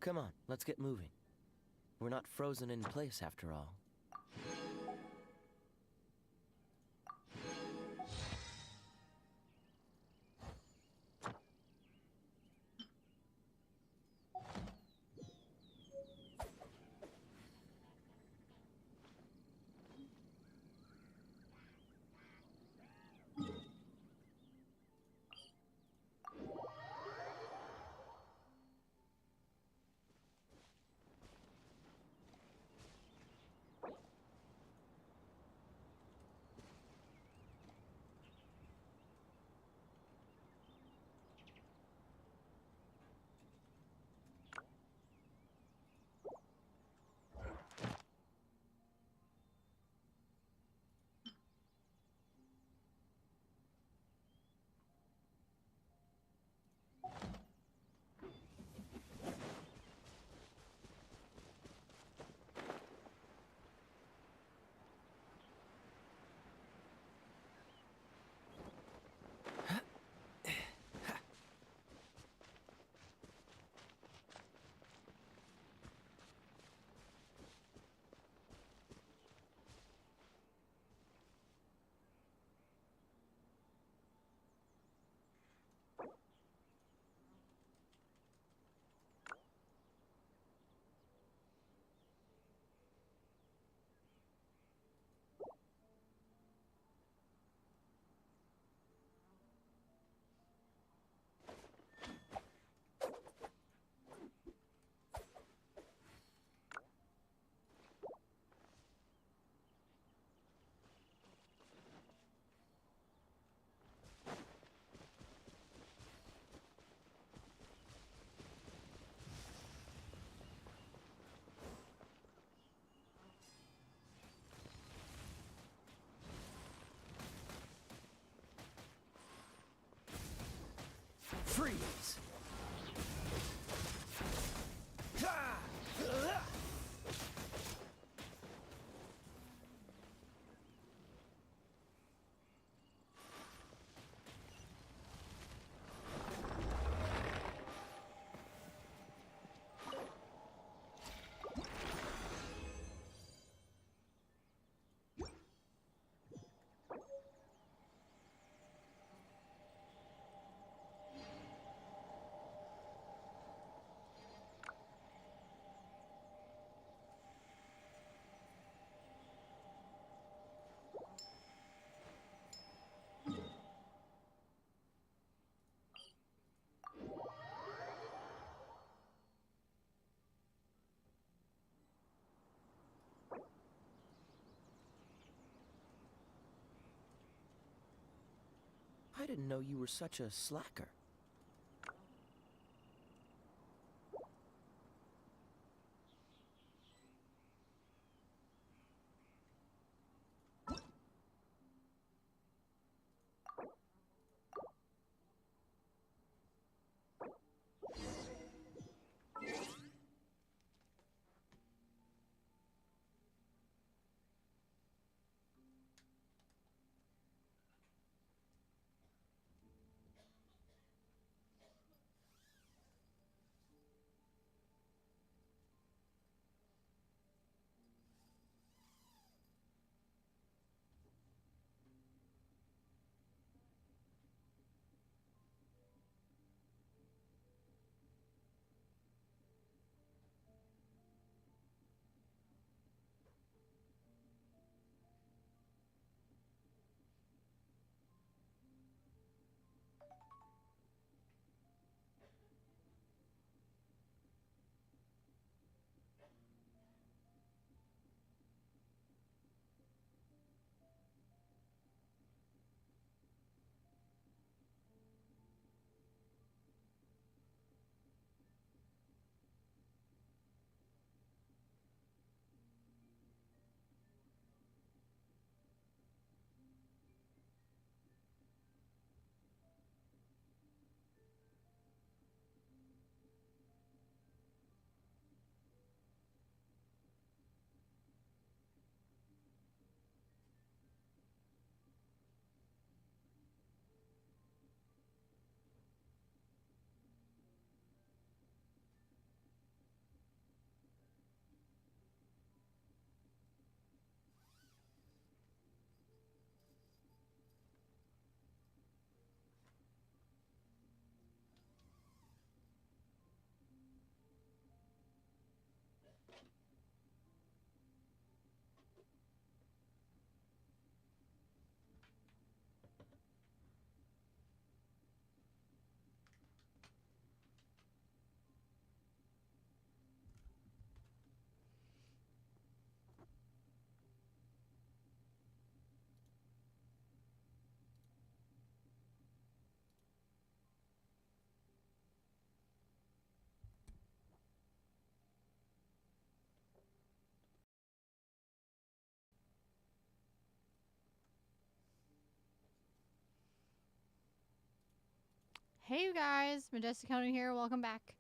Come on, let's get moving. We're not frozen in place after all. Freeze! I didn't know you were such a slacker. Hey you guys, Majestic County here. Welcome back.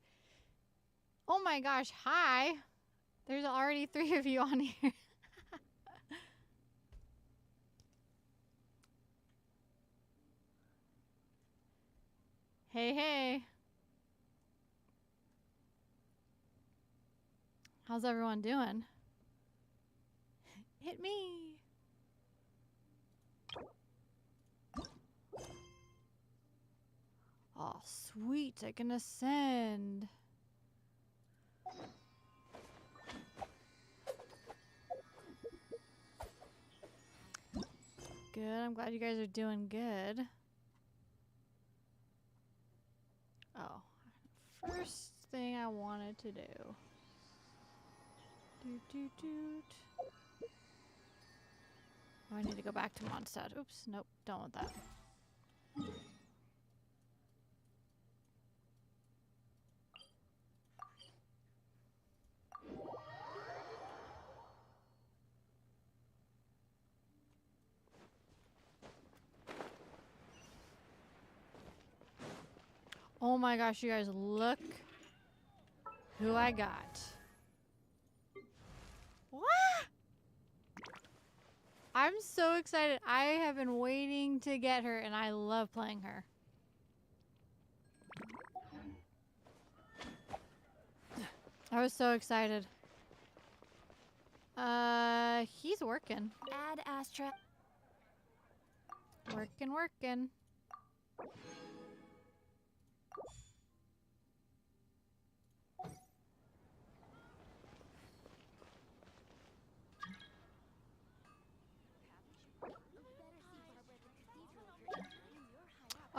Oh my gosh, hi. There's already 3 of you on here. Hey, hey. How's everyone doing? Hit me. Oh, sweet. I can ascend. Good. I'm glad you guys are doing good. Oh, first thing I wanted to do. Oh, I need to go back to Mondstadt. Oops, nope, don't want that. Oh my gosh, you guys, look who I got. What? I'm so excited. I have been waiting to get her, and I love playing her. I was so excited. He's working. Add Astra. Working.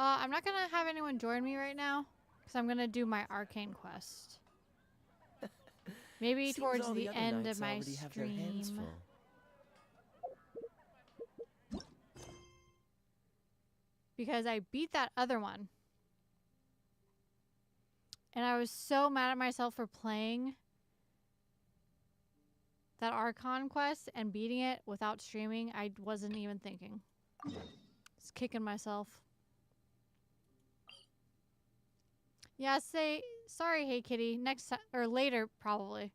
I'm not gonna have anyone join me right now, because I'm gonna do my arcane quest. Maybe Seems towards all the other end knights of my already have their hands stream. full. Because I beat that other one. And I was so mad at myself for playing that Archon quest and beating it without streaming. I wasn't even thinking. Just kicking myself. Yeah, say sorry, hey kitty. Next time or later, probably.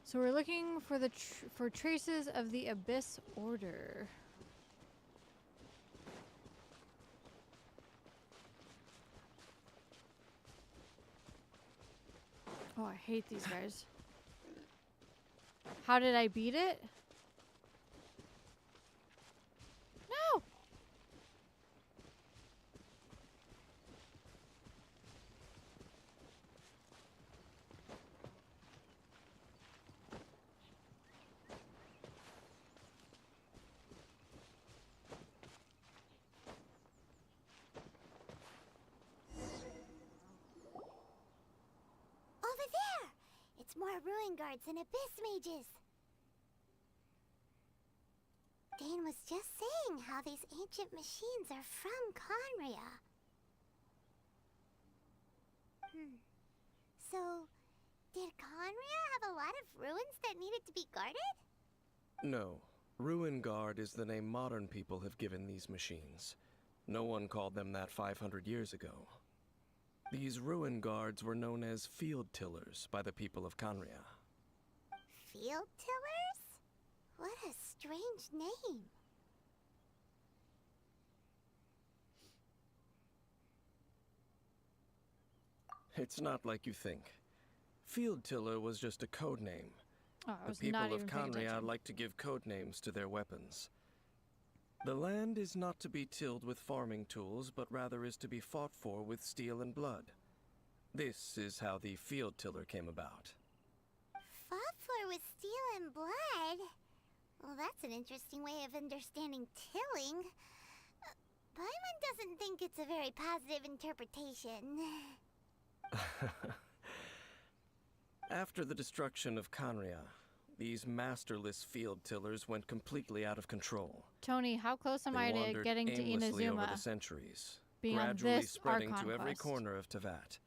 So we're looking for the for traces of the Abyss Order. Oh, I hate these guys. How did I beat it? No! Over there! It's more ruin guards and abyss mages. Dane was just saying how these ancient machines are from Conria. So, did Conria have a lot of ruins that needed to be guarded? No. Ruin Guard is the name modern people have given these machines. No one called them that 500 years ago. These Ruin Guards were known as Field Tillers by the people of Conria. Field tillers? What a strange name. It's not like you think. Field Tiller was just a code name. Oh, I The was people not of even paying Conria attention. like to give code names to their weapons. The land is not to be tilled with farming tools, but rather is to be fought for with steel and blood. This is how the Field Tiller came about. Fought for with steel and blood? Well, that's an interesting way of understanding tilling. Paimon doesn't think it's a very positive interpretation. After the destruction of Conria, these masterless field tillers went completely out of control. Tony, how close am They I to wandered getting to aimlessly over the Inazuma? centuries, Being on gradually this spreading Archon to every quest? corner of Tevat,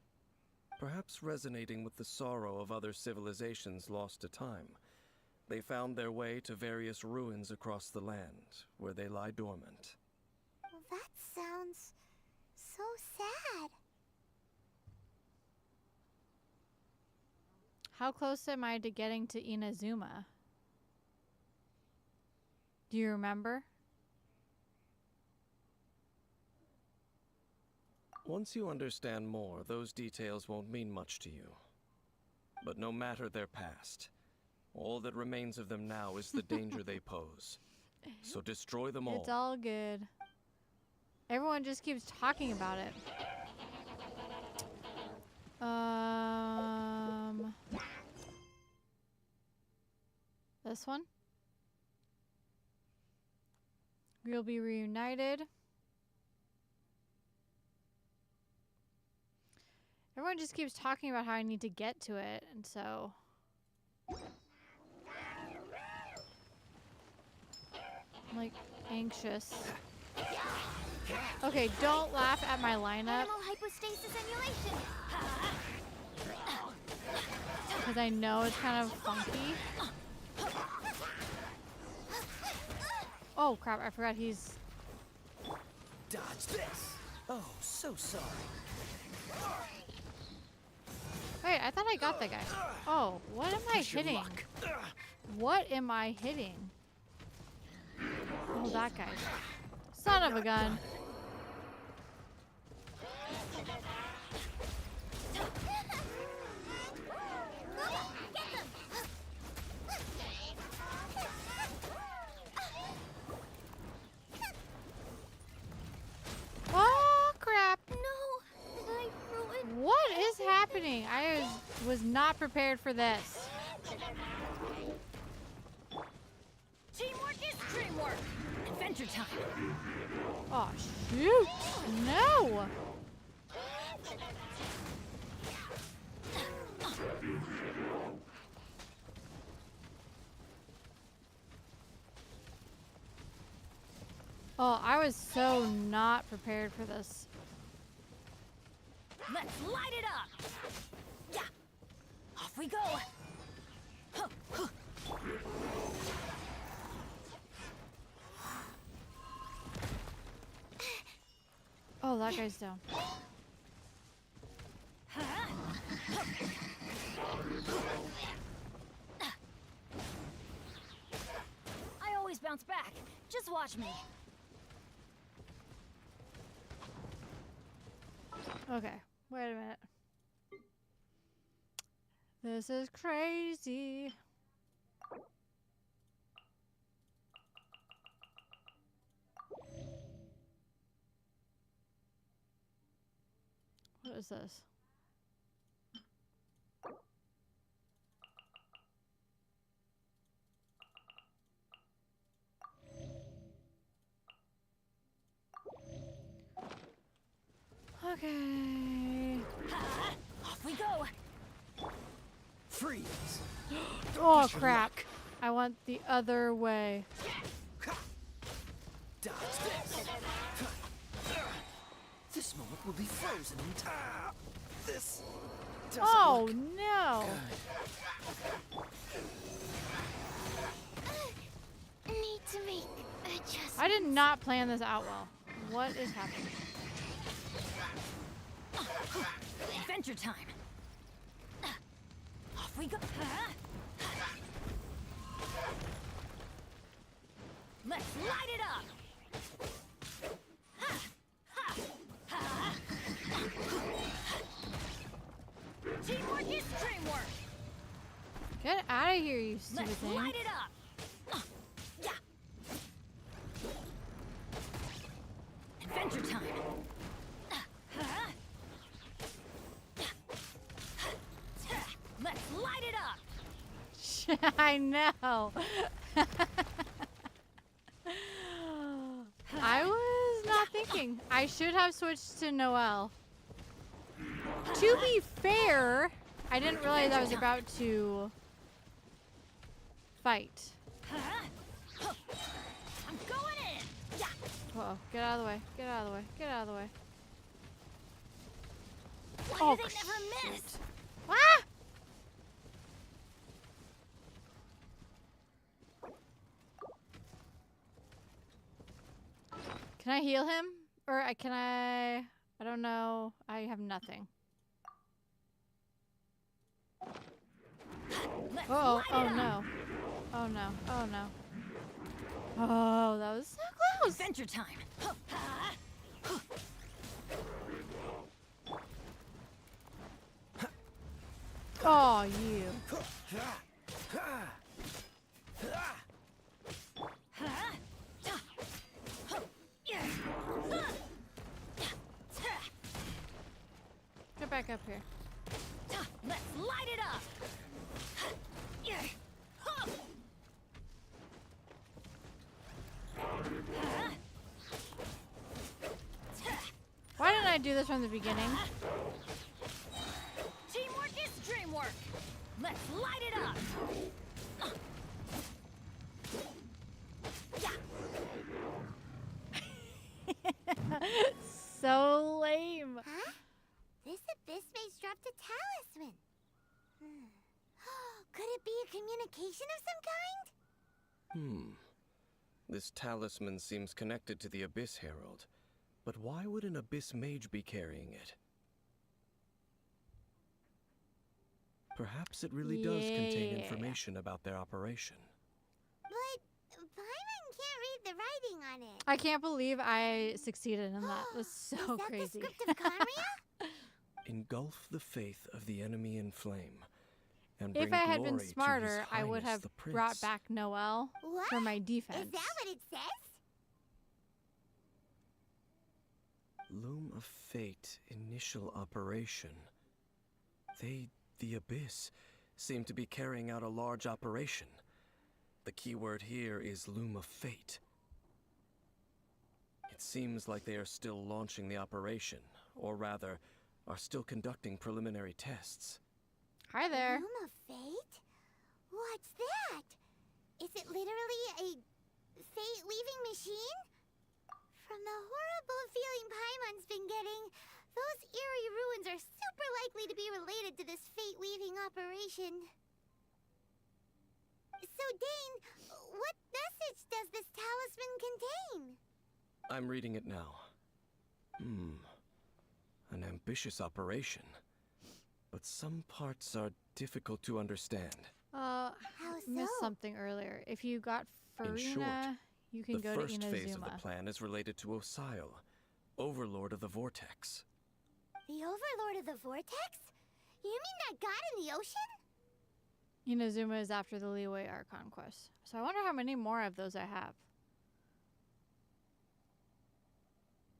perhaps resonating with the sorrow of other civilizations lost to time. They found their way to various ruins across the land, where they lie dormant. Well, that sounds so sad. How close am I to getting to Inazuma? Do you remember? Once you understand more, those details won't mean much to you. But no matter their past, all that remains of them now is the danger they pose. So destroy them all. It's all good. Everyone just keeps talking about it. This one? We'll be reunited. Everyone just keeps talking about how I need to get to it, and so... I'm, like, anxious. Okay, don't laugh at my lineup. Animal hypostasis emulation. Because I know it's kind of funky. Oh, crap. I forgot he's... Dodge this. Oh, so sorry. Wait, I thought I got that guy. Oh, what am I Push your hitting? luck. What am I hitting? Oh, that guy. Son of a gun. Oh, crap. No, I ruined. What is happening? I was not prepared for this. Teamwork is dreamwork. Adventure time. Oh, shoot. No. Oh, I was so not prepared for this. Let's light it up. Yeah. Off we go. Huh, huh. Oh, that guy's down. I always bounce back. Just watch me. Okay, wait a minute. This is crazy. What is this? Okay. Off we go. Freeze. Oh, Push your crap. luck. I want the other way. Dodge this. This moment will be frozen in time. This doesn't Oh, look no. good. Need to make adjustments. I did not plan this out well. What is happening? Adventure time. Off we go. Let's light it up. Teamwork is dreamwork. Get out of here, you stupid Let's thing. light it up. Yeah. Adventure time. Let's light it up. I know. I was not thinking. I should have switched to Noelle. To be fair, I didn't realize I was about to fight. I'm going in. Yeah. Uh-oh. Get out of the way. Get out of the way. Get out of the way. Why Oh, do they never miss? Ah! Can I heal him? Or can I... I don't know. I have nothing. Let's Oh, light oh it up. no. Oh no. Oh no. Oh, that was so close. Adventure time. Huh. Oh, you. Get back up here. Let's light it up. Why didn't I do this from the beginning? Teamwork is dreamwork. Let's light it up. So lame. Huh? This abyss mage dropped a talisman. Could it be a communication of some kind? This talisman seems connected to the Abyss Herald. But why would an Abyss Mage be carrying it? Perhaps it really does contain Yeah. information about their operation. But Paimon can't read the writing on it. I can't believe I succeeded in that. That's so Is that crazy. the script of Conria? Engulf the faith of the enemy in flame, and If bring I had been glory to His smarter, I would Highness have the brought Prince. back Noelle What? for my Is defense. that what it says? Loom of Fate initial operation. They, the Abyss, seem to be carrying out a large operation. The keyword here is Loom of Fate. It seems like they are still launching the operation, or rather, are still conducting preliminary tests. Hi there. Room of Fate? What's that? Is it literally a fate-leaving machine? From the horrible feeling Paimon's been getting, those eerie ruins are super likely to be related to this fate-leaving operation. So, Dane, what message does this talisman contain? I'm reading it now. An ambitious operation. But some parts are difficult to understand. How Missed so? something earlier. If you got In short, Farina, you can The go to first phase of the Inazuma. plan is related to Osile, Overlord of the Vortex. The Overlord of the Vortex? You mean that god in the ocean? Inazuma is after the Liyue Archon quest. So I wonder how many more of those I have.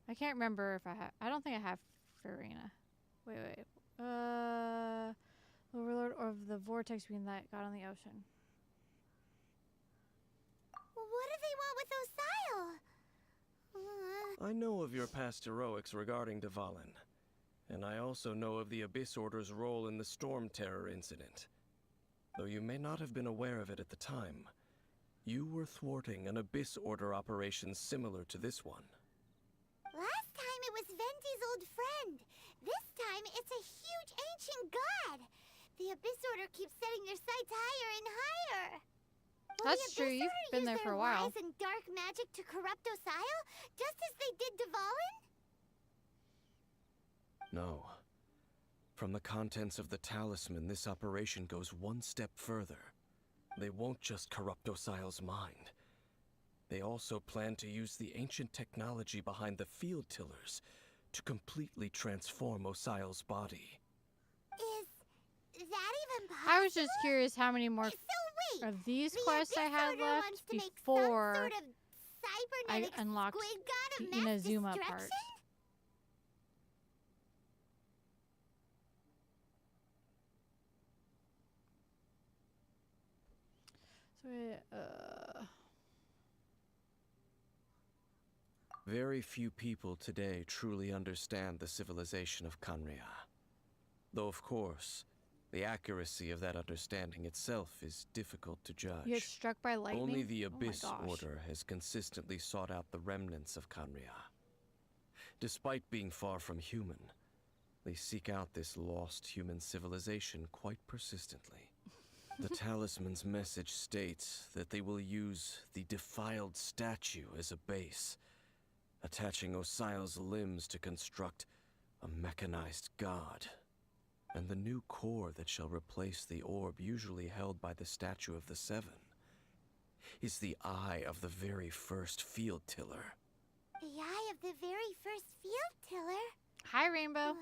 I can't remember if I have. I don't think I have Farina. Wait. Overlord of the Vortex being that god on the ocean. What do they want with Osile? I know of your past heroics regarding Dvalin, and I also know of the Abyss Order's role in the Storm Terror incident. Though you may not have been aware of it at the time, you were thwarting an Abyss Order operation similar to this one. Last time it was Venti's old friend. This time it's a huge ancient god. The Abyss Order keeps setting their sights higher and higher. Will That's the true, Abyss you've Order been use there for their a while. wise and dark magic to corrupt Osile, just as they did Dvalin? No. From the contents of the talisman, this operation goes one step further. They won't just corrupt Osile's mind. They also plan to use the ancient technology behind the field tillers to completely transform Osile's body. Is that even possible? I was just curious how many more So wait, of these the quests I Abyss had Order left wants to make before some sort of cybernetic unlocked squid god of the mass Inazuma destruction? part. So, Very few people today truly understand the civilization of Kanria. Though, of course, the accuracy of that understanding itself is difficult to judge. you get struck by lightning? Only the Oh my Abyss gosh. Order has consistently sought out the remnants of Kanria. Despite being far from human, they seek out this lost human civilization quite persistently. The talisman's message states that they will use the defiled statue as a base, attaching Osial's limbs to construct a mechanized god. And the new core that shall replace the orb usually held by the Statue of the Seven is the eye of the very first field tiller. The eye of the very first field tiller? Hi, Rainbow.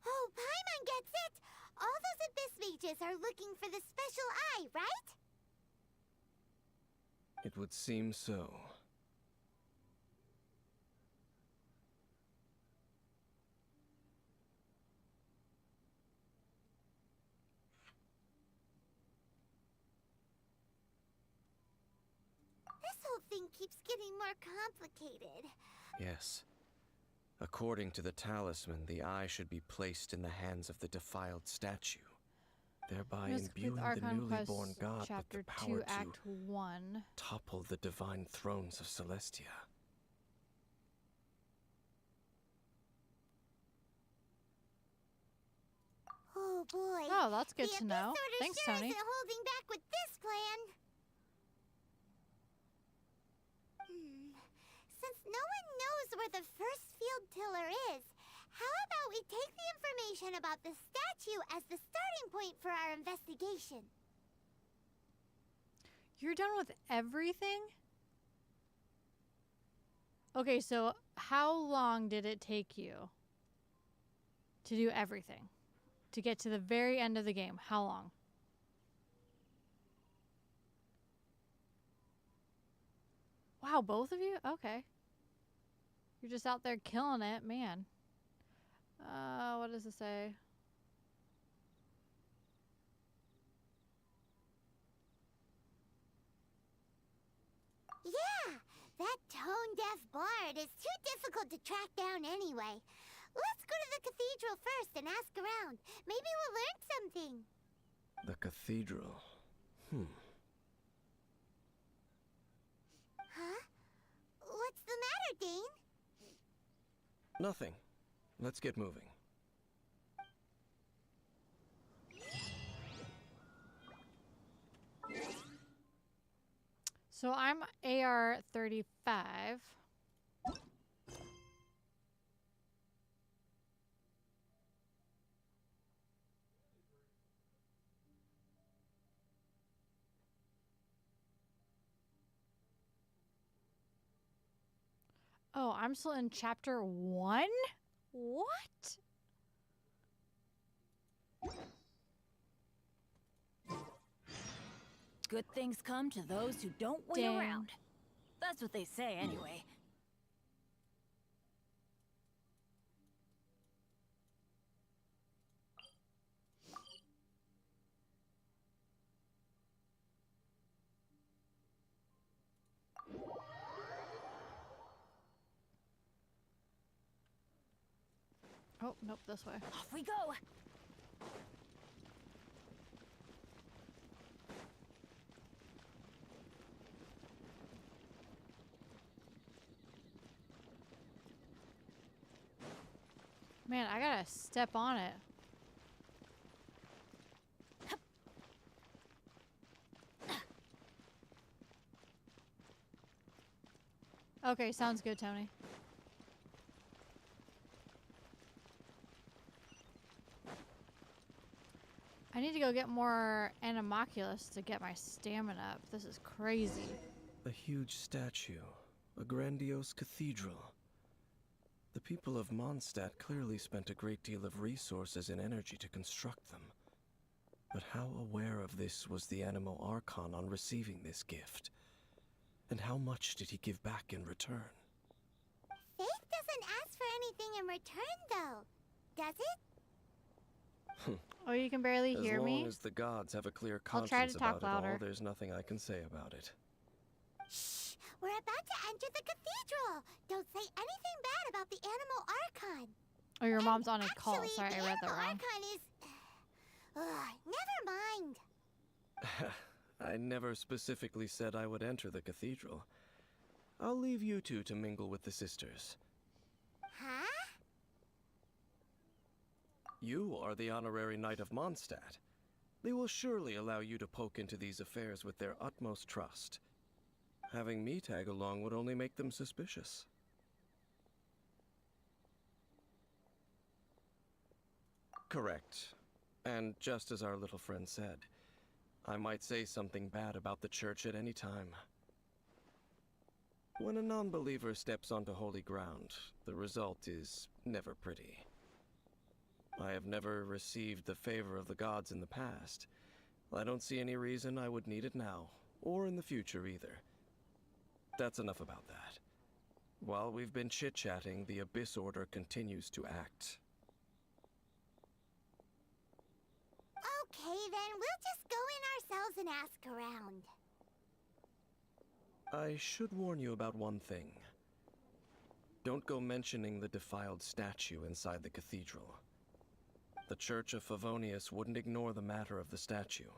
Oh, Paimon gets it! All those abyss mages are looking for the special eye, right? It would seem so. This whole thing keeps getting more complicated. Yes. According to the talisman, the eye should be placed in the hands of the defiled statue, thereby Let's complete imbuing the Archon newly Quest born god with Chapter the 2, power to Act 1. topple the divine thrones of Celestia. Oh boy. Oh, that's good the to know. Abyss Order Thanks, sure Tony. isn't holding back with this plan. Since no one knows where the first field tiller is, how about we take the information about the statue as the starting point for our investigation? You're done with everything? Okay, so how long did it take you to do everything? To get to the very end of the game? How long? Wow, both of you? Okay. You're just out there killing it, man. What does it say? Yeah, that tone-deaf bard is too difficult to track down anyway. Let's go to the cathedral first and ask around. Maybe we'll learn something. The cathedral. Huh? What's the matter, Dane? Nothing. Let's get moving. So I'm AR 35. Oh, I'm still in chapter 1? What? Good things come to those who don't wait Dang. around. That's what they say, anyway. Oh, nope, this way. Off we go! Man, I gotta step on it. Okay, sounds good, Tony. I need to go get more Animoculus to get my stamina up. This is crazy. A huge statue. A grandiose cathedral. The people of Mondstadt clearly spent a great deal of resources and energy to construct them. But how aware of this was the Animo Archon on receiving this gift? And how much did he give back in return? Faith doesn't ask for anything in return, though. Does it? Oh, you can barely hear As me? long as the gods have a clear I'll try to conscience talk about it all, louder. there's nothing I can say about it. Shh! We're about to enter the cathedral. Don't say anything bad about the Animo Archon. Oh, your And mom's on a call. actually, Sorry, I the read that Animo wrong. Archon is... never mind. I never specifically said I would enter the cathedral. I'll leave you two to mingle with the sisters. Huh? You are the honorary knight of Mondstadt. They will surely allow you to poke into these affairs with their utmost trust. Having me tag along would only make them suspicious. Correct. And just as our little friend said, I might say something bad about the church at any time. When a non-believer steps onto holy ground, the result is never pretty. I have never received the favor of the gods in the past. I don't see any reason I would need it now, or in the future either. That's enough about that. While we've been chit-chatting, the Abyss Order continues to act. Okay, then we'll just go in ourselves and ask around. I should warn you about one thing. Don't go mentioning the defiled statue inside the cathedral. The Church of Favonius wouldn't ignore the matter of the statue,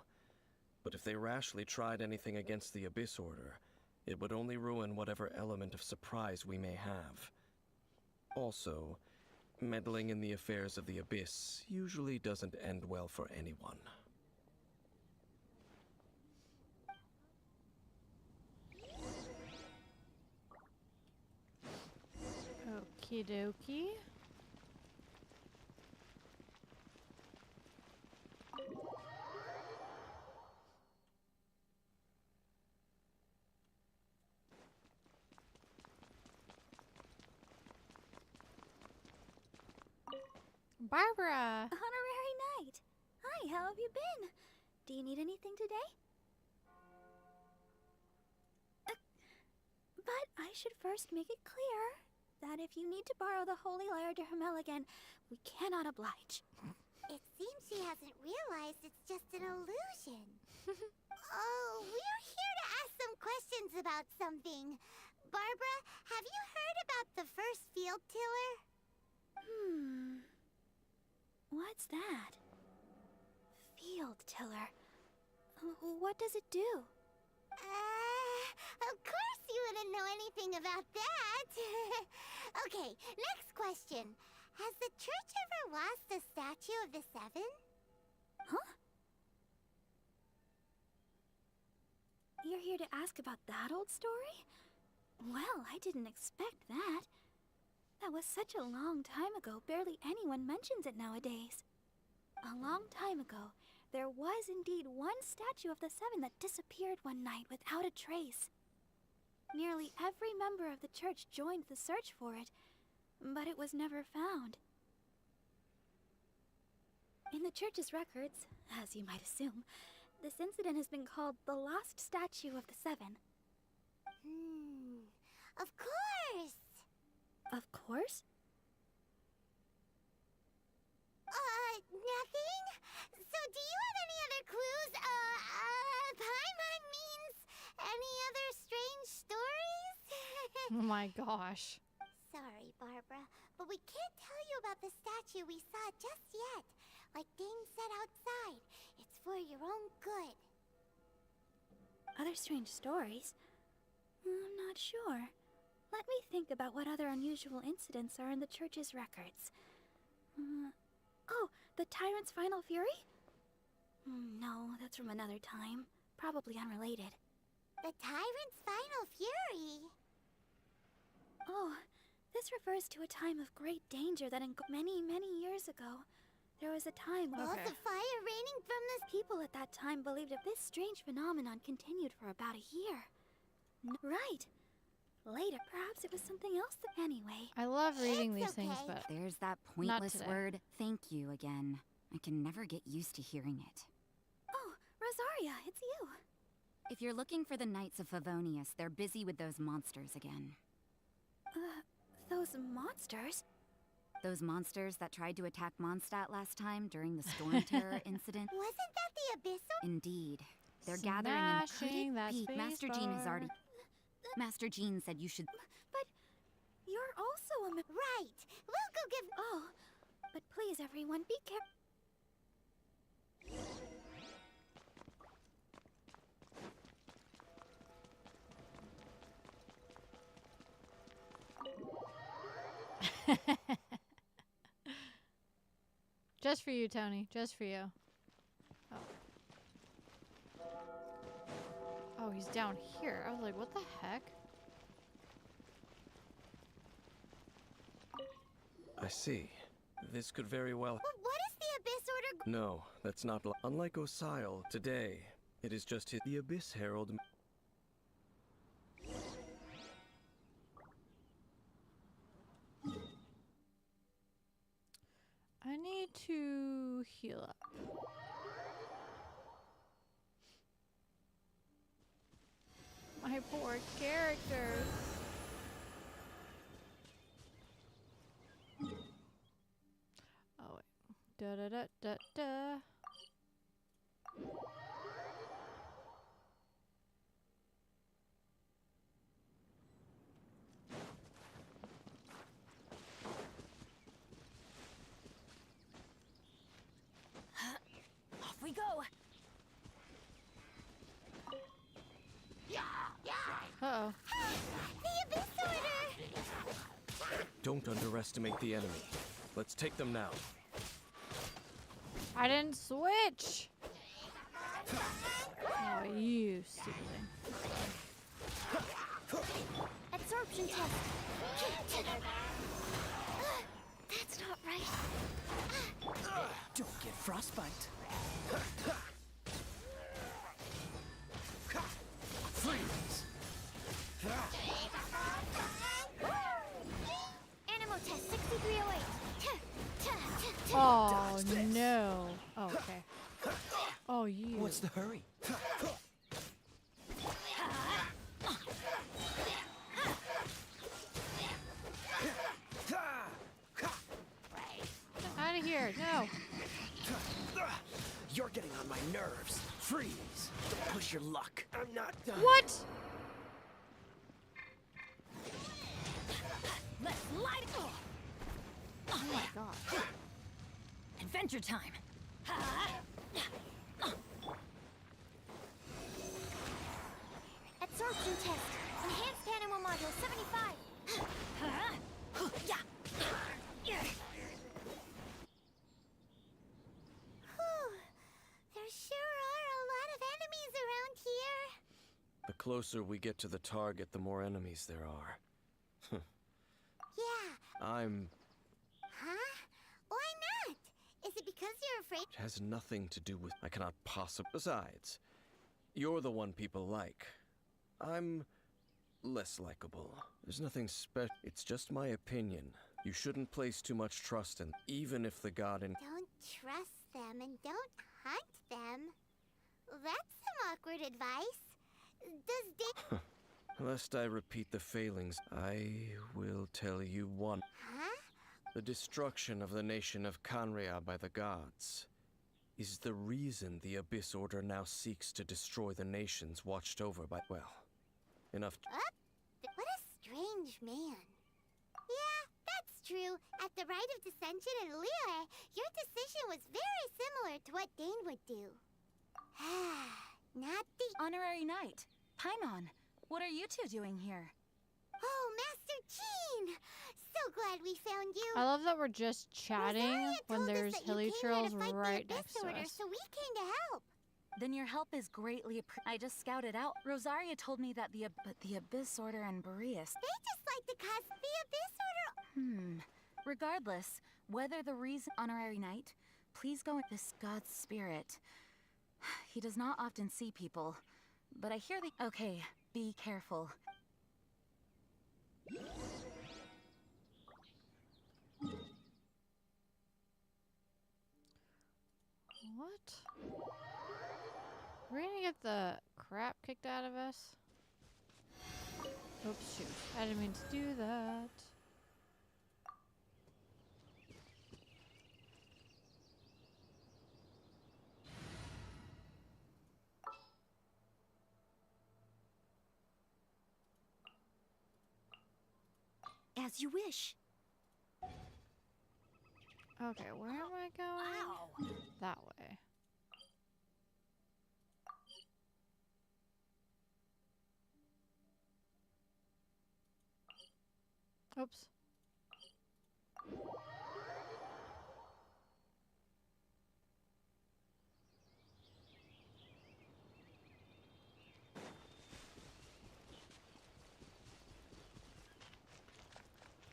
but if they rashly tried anything against the Abyss Order, it would only ruin whatever element of surprise we may have. Also, meddling in the affairs of the Abyss usually doesn't end well for anyone. Okie dokie. Barbara! Honorary Knight! Hi, how have you been? Do you need anything today? But I should first make it clear that if you need to borrow the Holy Lyre de Hermel again, we cannot oblige. It seems she hasn't realized it's just an illusion. Oh, we're here to ask some questions about something. Barbara, have you heard about the first field tiller? What's that? Field tiller. What does it do? Of course you wouldn't know anything about that. Okay, next question. Has the church ever lost a statue of the Seven? Huh? You're here to ask about that old story? Well, I didn't expect that. That was such a long time ago, barely anyone mentions it nowadays. A long time ago, there was indeed one statue of the Seven that disappeared one night without a trace. Nearly every member of the church joined the search for it, but it was never found. In the church's records, as you might assume, this incident has been called the Lost Statue of the Seven. Of course! Of course? Nothing? So do you have any other clues? Paimon means any other strange stories? Oh my gosh. Sorry, Barbara, but we can't tell you about the statue we saw just yet. Like Dane said outside, it's for your own good. Other strange stories? I'm not sure. Let me think about what other unusual incidents are in the church's records. Oh, the Tyrant's Final Fury? No, that's from another time. Probably unrelated. The Tyrant's Final Fury? Oh, this refers to a time of great danger that many, many years ago. There was a time when Balls of fire raining from the... people at that time believed that this strange phenomenon continued for about a year. Right. Later, perhaps it was something else anyway. I love reading It's these things, okay. but There's that Not pointless today. word, thank you, again. I can never get used to hearing it. Oh, Rosaria, it's you. If you're looking for the Knights of Favonius, they're busy with those monsters again. Those monsters? Those monsters that tried to attack Mondstadt last time during the Storm Terror incident? Wasn't that the Abyssal? Indeed. They're gathering in the... Smashing that Pete, Master Jean has spacebar. already... Master Jean said you should... But you're also a Right. We'll go give... Oh, but please, everyone, be careful. just for you, Tony. Just for you. Oh. Oh, he's down here. I was like, what the heck? I see. This could very well... What is the Abyss Order... No, that's not unlike Osile. Today, it is just the Abyss Herald. I need to heal up. My poor characters. Oh wait. Da da da da da. Off we go. Uh-oh. The Abyss Order! Don't underestimate the enemy. Let's take them now. I didn't switch. Oh, you stupid thing. Absorption test. That's not right. Don't get frostbite. Freeze! Animal test 6308. Oh no. Oh, okay. Oh, you. What's the hurry? Out of here. No. You're getting on my nerves. Freeze! Don't push your luck. I'm not done. What? Let's light it. Oh my god. Adventure time. Absorption test. Enhanced animal module 75. Yeah. Whew. There sure are a lot of enemies around here. The closer we get to the target, the more enemies there are. Yeah. I'm... Huh? Why not? Is it because you're afraid? It has nothing to do with... I cannot possibly... Besides, you're the one people like. I'm... less likable. There's nothing special. It's just my opinion. You shouldn't place too much trust in... Even if the god in... Don't trust them and don't hunt them. That's some awkward advice. Does Lest I repeat the failings, I will tell you one. Huh? The destruction of the nation of Canria by the gods is the reason the Abyss Order now seeks to destroy the nations watched over by... Well, enough... What a strange man. Yeah, that's true. At the rite of dissension in Liyue, your decision was very similar to what Dane would do. Not the... Honorary Knight. Paimon, what are you two doing here? Oh, Master Jean! So glad we found you. I love that we're just chatting Rosaria when told us there's that you hilly came here trails to fight the right Abyss next to Order, us. so we came to help. Then your help is greatly I just scouted out. Rosaria told me that the Abyss Order and Boreas. They just like to cause the Abyss Order. Regardless, whether the reason Honorary Knight, please go with this god's spirit. He does not often see people, but I hear the... Okay, be careful. What? We're gonna get the crap kicked out of us? Oops, shoot. I didn't mean to do that. As you wish. Okay, where am I going? That way. Oops.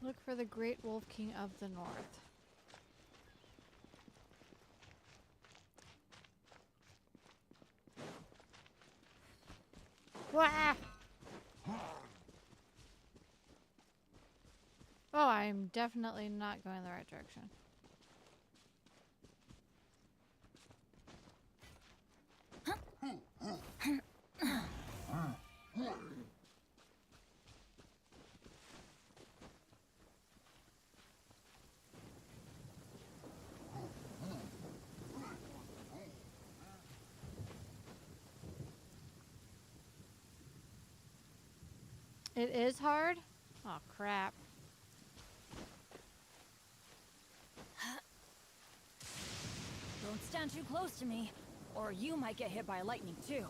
Look for the Great Wolf King of the North. Wah! Oh, I'm definitely not going the right direction. It is hard? Oh, crap. Don't stand too close to me, or you might get hit by lightning too. Here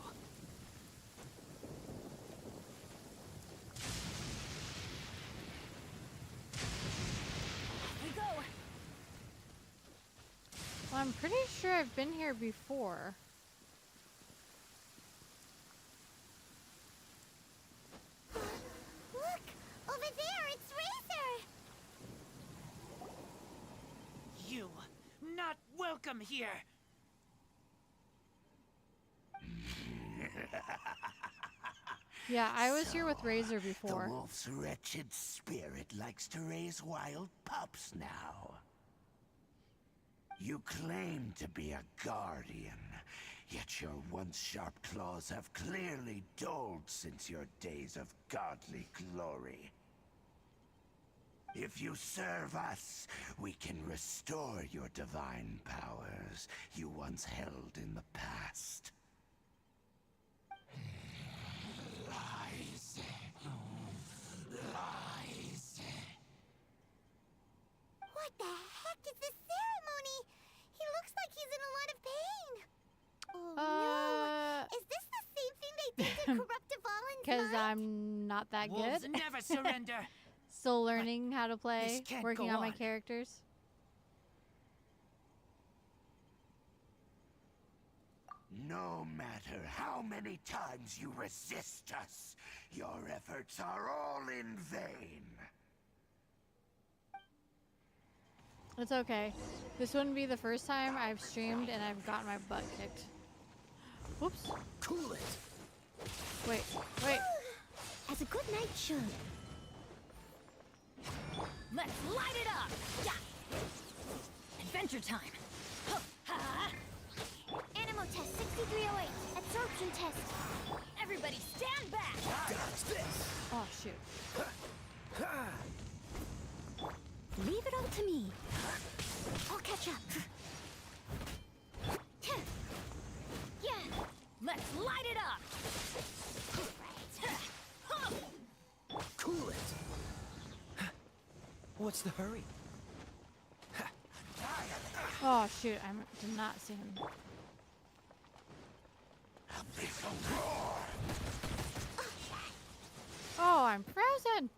we go. Well, I'm pretty sure I've been here before. Look! Over there, it's Razor! You, not welcome here. Yeah, I was here with Razor The before. wolf's wretched spirit likes to raise wild pups now. You claim to be a guardian, yet your once sharp claws have clearly dulled since your days of godly glory. If you serve us, we can restore your divine powers you once held in the past. Lies. Lies. What the heck is this ceremony? He looks like he's in a lot of pain. Oh no! Is this the same thing they did to corrupt Devalin's Because mind? I'm not that Wolves good. never surrender. Still learning how to play, this can't working go on my on. characters. No matter how many times you resist us, your efforts are all in vain. It's okay. This wouldn't be the first time I've streamed and I've gotten my butt kicked. Whoops. Cool it. Wait, wait. As a good knight should. Let's light it up! Yeah. Adventure time! Huh. Ha. Animal test 6308. Absorption test. Everybody stand back! Dodge this. Oh, shoot. Leave it all to me. I'll catch up. Yeah. Let's light it up! Cool it. What's the hurry? Oh, shoot. I did not see him. Oh, I'm frozen.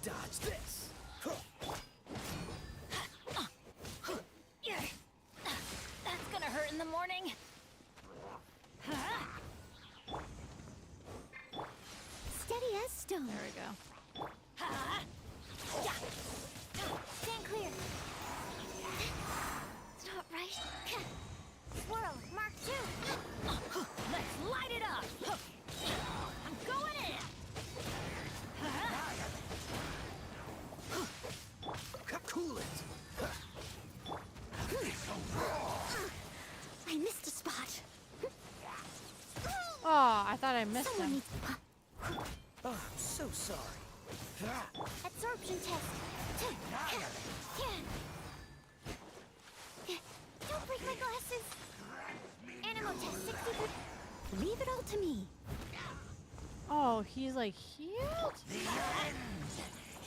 Dodge this. Yeah. That's gonna hurt in the morning. Huh? Steady as stone. There we go. Ha. Yeah. Stand clear. It's not right. Swirl. Mark 2. Let's light it up! I'm going in! Cool it. I missed a spot. Oh, I thought I missed Someone him. needs to pop. Oh, I'm so sorry. Absorption test. Don't break my glasses. Animal test 63. Leave it all to me. Oh, he's like healed? The end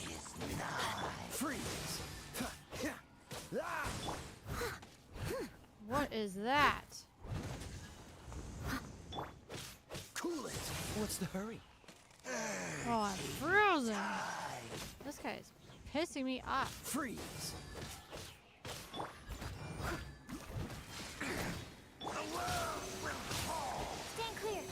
is nigh. Freeze. Ah. What is that? Cool it. What's the hurry? Oh, I'm frozen. This guy is pissing me off. Freeze. Stand clear.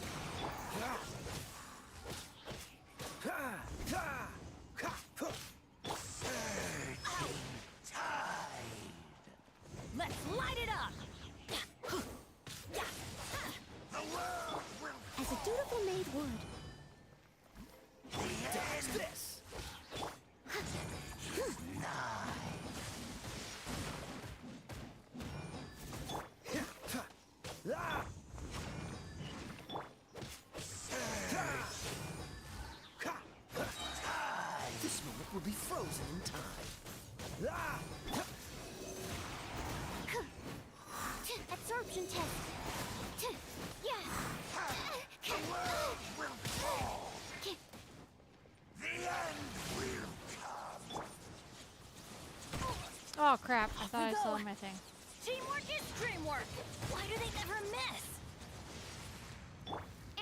Let's light it up! As a dutiful man time. Ah! Absorption test. Yeah. The world will fall. The end will come. Oh crap! I thought I we saw go. my thing. Teamwork is dreamwork. Why do they never miss?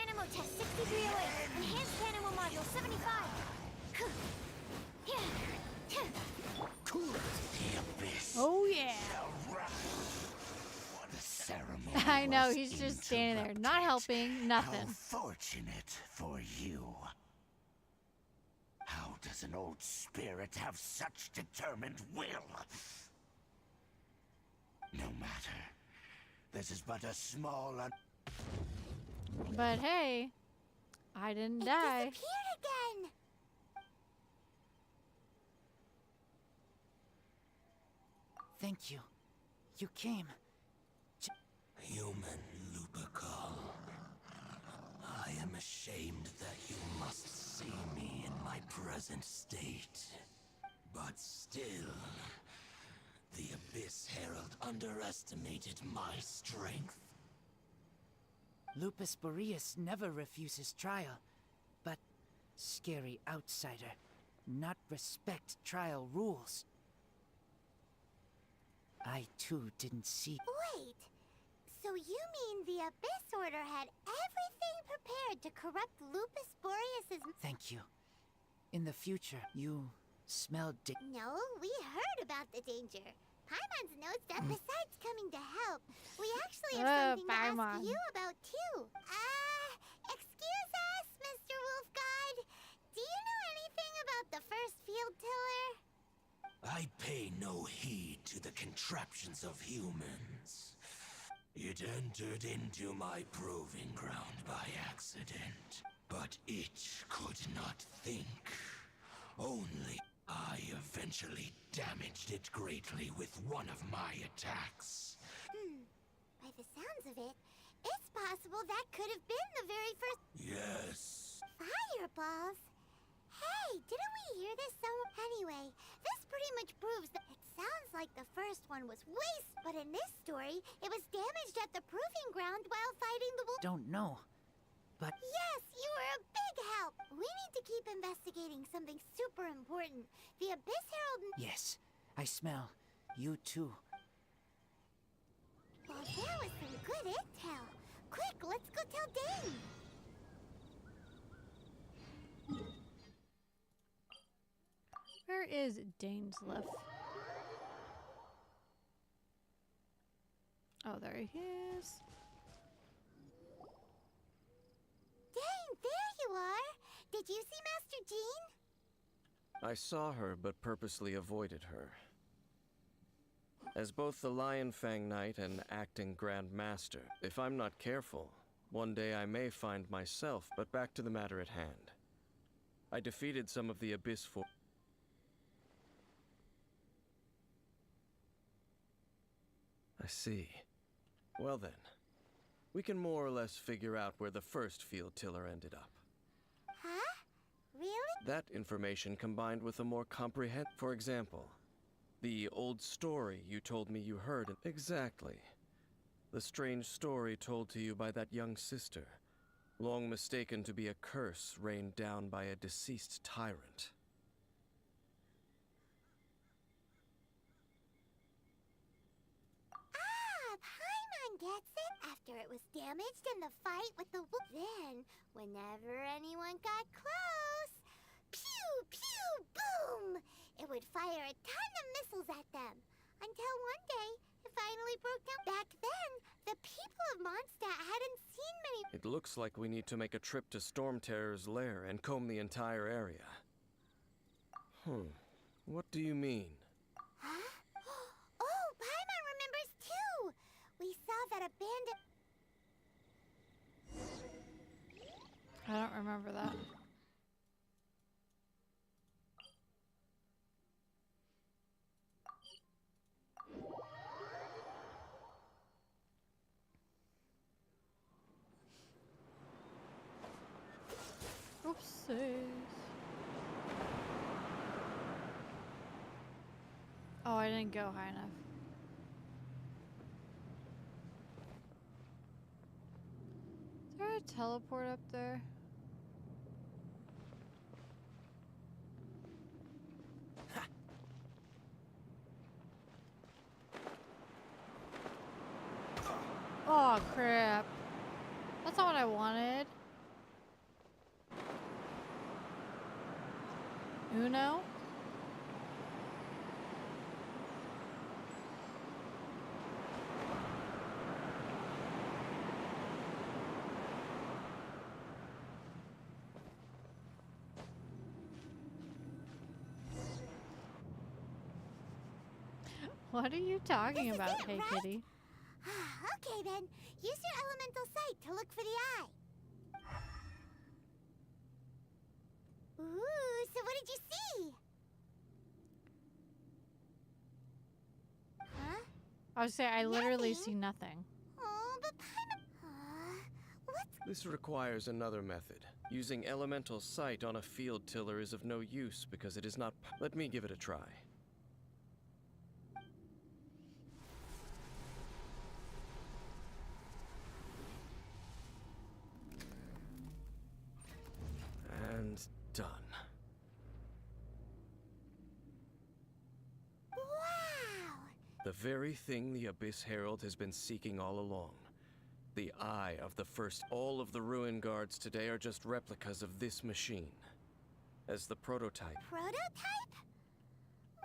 Animo test 6308. Enhanced animo module 75. Cool it. The abyss. Oh yeah! The wrath. The ceremony I know was he's just standing there, not interrupted. helping, nothing. How fortunate for you. How does an old spirit have such determined will? No matter. This is but a small But hey, I didn't die. Disappeared again. Thank you. You came. Human Lupercal. I am ashamed that you must see me in my present state. But still, the Abyss Herald underestimated my strength. Lupus Boreas never refuses trial, but scary outsider, not respect trial rules. I too didn't see. Wait. So you mean the Abyss Order had everything prepared to corrupt Lupus Boreas's... Thank you. In the future, you smelled No, we heard about the danger. Paimon knows that besides coming to help, we actually have something to Paimon. ask you about too. Excuse us, Mr. Wolfguard. Do you know anything about the first field tiller? I pay no heed to the contraptions of humans. It entered into my proving ground by accident, but it could not think. Only I eventually damaged it greatly with one of my attacks. By the sounds of it, it's possible that could have been the very first Yes. fireballs. Hey, didn't we hear this somewhere? Anyway, this pretty much proves that it sounds like the first one was waste, but in this story, it was damaged at the proving ground while fighting the wolf. Don't know, but Yes, you were a big help. We need to keep investigating something super important. The Abyss Herald. yes, I smell. You too. Well, there was some good intel. Quick, let's go tell Dane. Where is Dainsliff? Oh, there he is. Dane, there you are. Did you see Master Jean? I saw her, but purposely avoided her. As both the Lion Fang Knight and acting Grand Master, if I'm not careful, one day I may find myself, but back to the matter at hand. I defeated some of the Abyss for... I see. Well then, we can more or less figure out where the first field tiller ended up. Huh? Really? That information combined with a more comprehensive... For example, the old story you told me you heard... Exactly. The strange story told to you by that young sister, long mistaken to be a curse rained down by a deceased tyrant. Paimon gets it. After it was damaged in the fight with the wolf. Then, whenever anyone got close, pew, pew, boom! It would fire a ton of missiles at them. Until one day, it finally broke down. Back then, the people of Mondstadt hadn't seen many... It looks like we need to make a trip to Storm Terror's lair and comb the entire area. What do you mean? Huh? Oh, Paimon remembers too! We saw that abandoned... I don't remember that. Oopsies. Oh, I didn't go high enough. Is there a teleport up there? Oh, crap. That's not what I wanted. Uno? What are you talking This is about, it, Hey right? Kitty? Okay then, use your elemental sight to look for the eye. Ooh, so what did you see? Huh? I was saying I literally Nothing. see nothing. Oh, but Paimon... what's... This requires another method. Using elemental sight on a field tiller is of no use because it is not. Let me give it a try. And done. Wow! The very thing the Abyss Herald has been seeking all along. The eye of the first. All of the Ruin Guards today are just replicas of this machine. As the prototype. Prototype?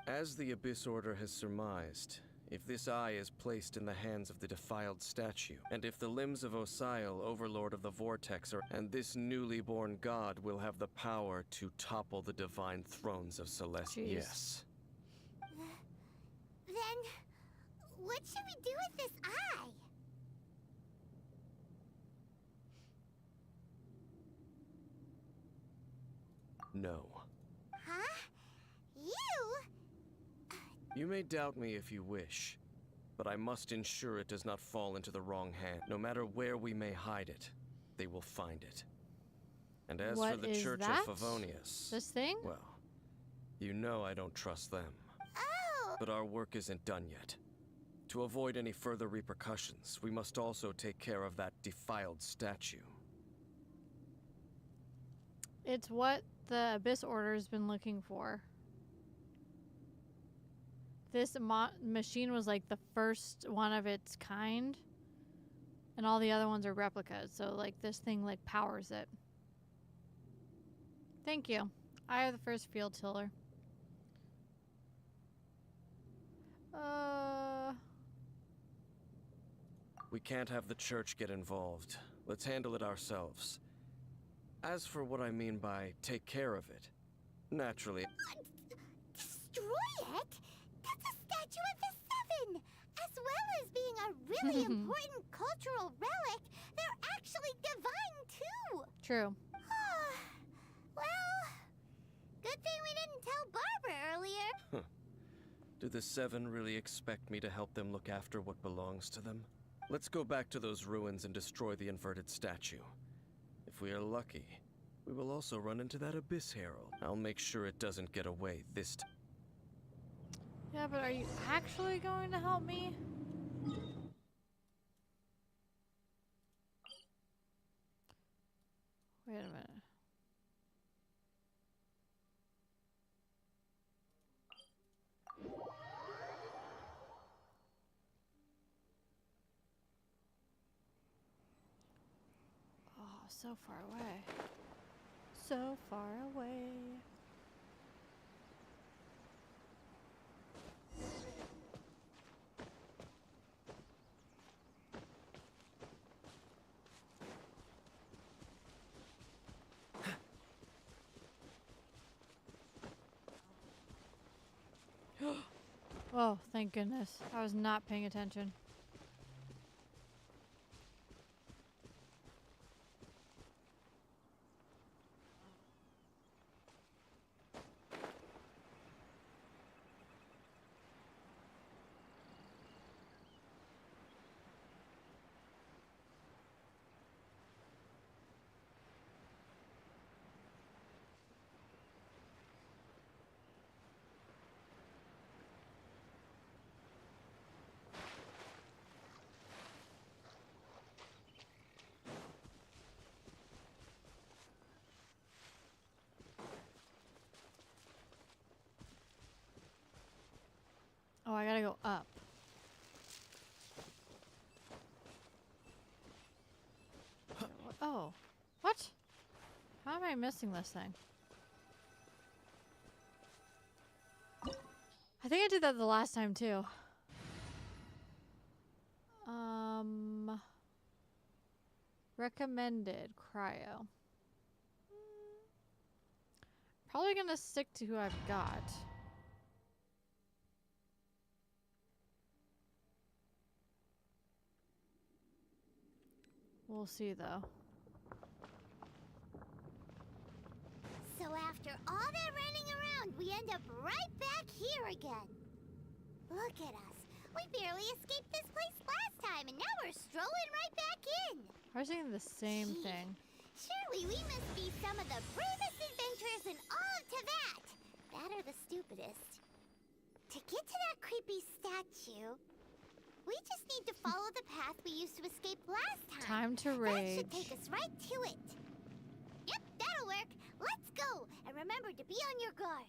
As the Abyss Order has surmised, if this eye is placed in the hands of the defiled statue, and if the limbs of Osial, Overlord of the Vortex, are, and this newly born god will have the power to topple the divine thrones of Celestia. Jeez. Yes. Then, what should we do with this eye? No. Huh? You? You may doubt me if you wish, but I must ensure it does not fall into the wrong hand. No matter where we may hide it, they will find it. And as for What the is Church that? of Favonius, This thing? well, you know I don't trust them. Oh! But our work isn't done yet. To avoid any further repercussions, we must also take care of that defiled statue. It's what the Abyss Order's been looking for. This machine was like the first one of its kind. And all the other ones are replicas. So like this thing like powers it. Thank you. I have the first field tiller. We can't have the church get involved. Let's handle it ourselves. As for what I mean by take care of it, naturally. Destroy it? That's a statue of the Seven! As well as being a really important cultural relic, they're actually divine too! True. Well, good thing we didn't tell Barbara earlier. Do the Seven really expect me to help them look after what belongs to them? Let's go back to those ruins and destroy the inverted statue. If we are lucky, we will also run into that Abyss Herald. I'll make sure it doesn't get away this time. Yeah, but are you actually going to help me? Wait a minute. Oh, so far away. So far away. Oh, thank goodness. I was not paying attention. I gotta go up. Oh. What? How am I missing this thing? I think I did that the last time too. Recommended cryo. Probably gonna stick to who I've got. We'll see though. So after all that running around, we end up right back here again. Look at us. We barely escaped this place last time, and now we're strolling right back in. I was saying the same Gee, thing. Surely we must be some of the bravest adventurers in all of Teyvat. That or the stupidest. To get to that creepy statue, we just need to follow the path we used to escape last time. Time to That rage. should take us right to it. Yep, that'll work. Let's go. And remember to be on your guard.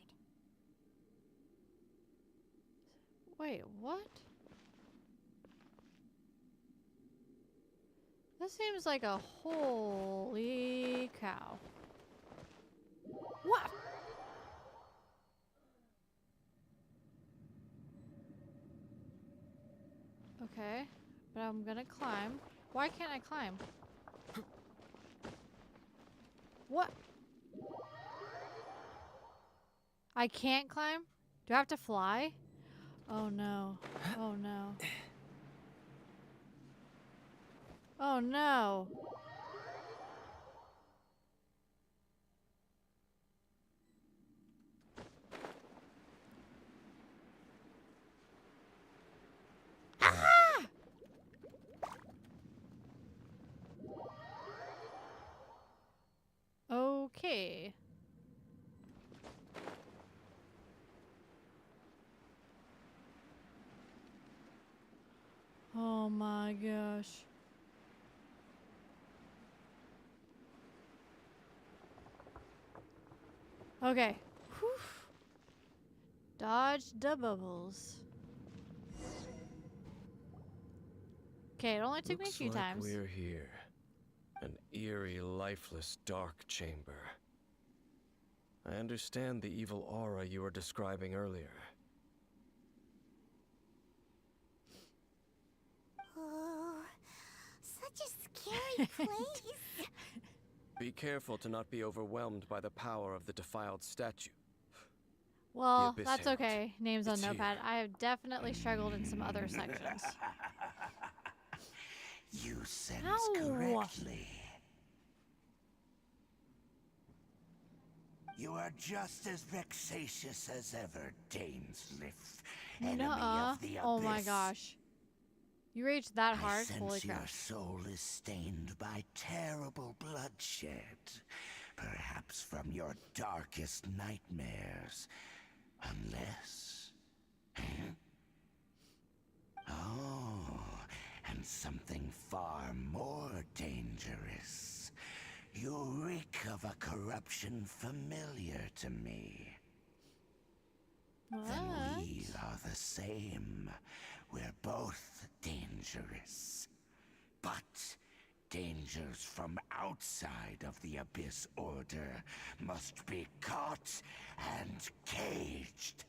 Wait, what? This seems like a holy cow. What? Okay, but I'm gonna climb. Why can't I climb? What? I can't climb? Do I have to fly? Oh no. Oh no. Oh no. Ah! Okay. Oh my gosh. Okay. Whew. Dodge the bubbles. Okay, it only took me a few times. We're here. An eerie, lifeless, dark chamber. I understand the evil aura you were describing earlier. Oh, such a scary place. Be careful to not be overwhelmed by the power of the defiled statue. Well, Abyss that's Herald. okay. Names on It's Notepad. here. I have definitely struggled in some other sections. You sense Ow. correctly. You are just as vexatious as ever, Dainsliff, enemy Nuh-uh. of the abyss. Oh my gosh. You raged that hard? I sense Holy your crap. soul is stained by terrible bloodshed, perhaps from your darkest nightmares, unless... Oh, and something far more dangerous. You reek of a corruption familiar to me. Then we What? are the same. We're both dangerous. But dangers from outside of the Abyss Order must be caught and caged.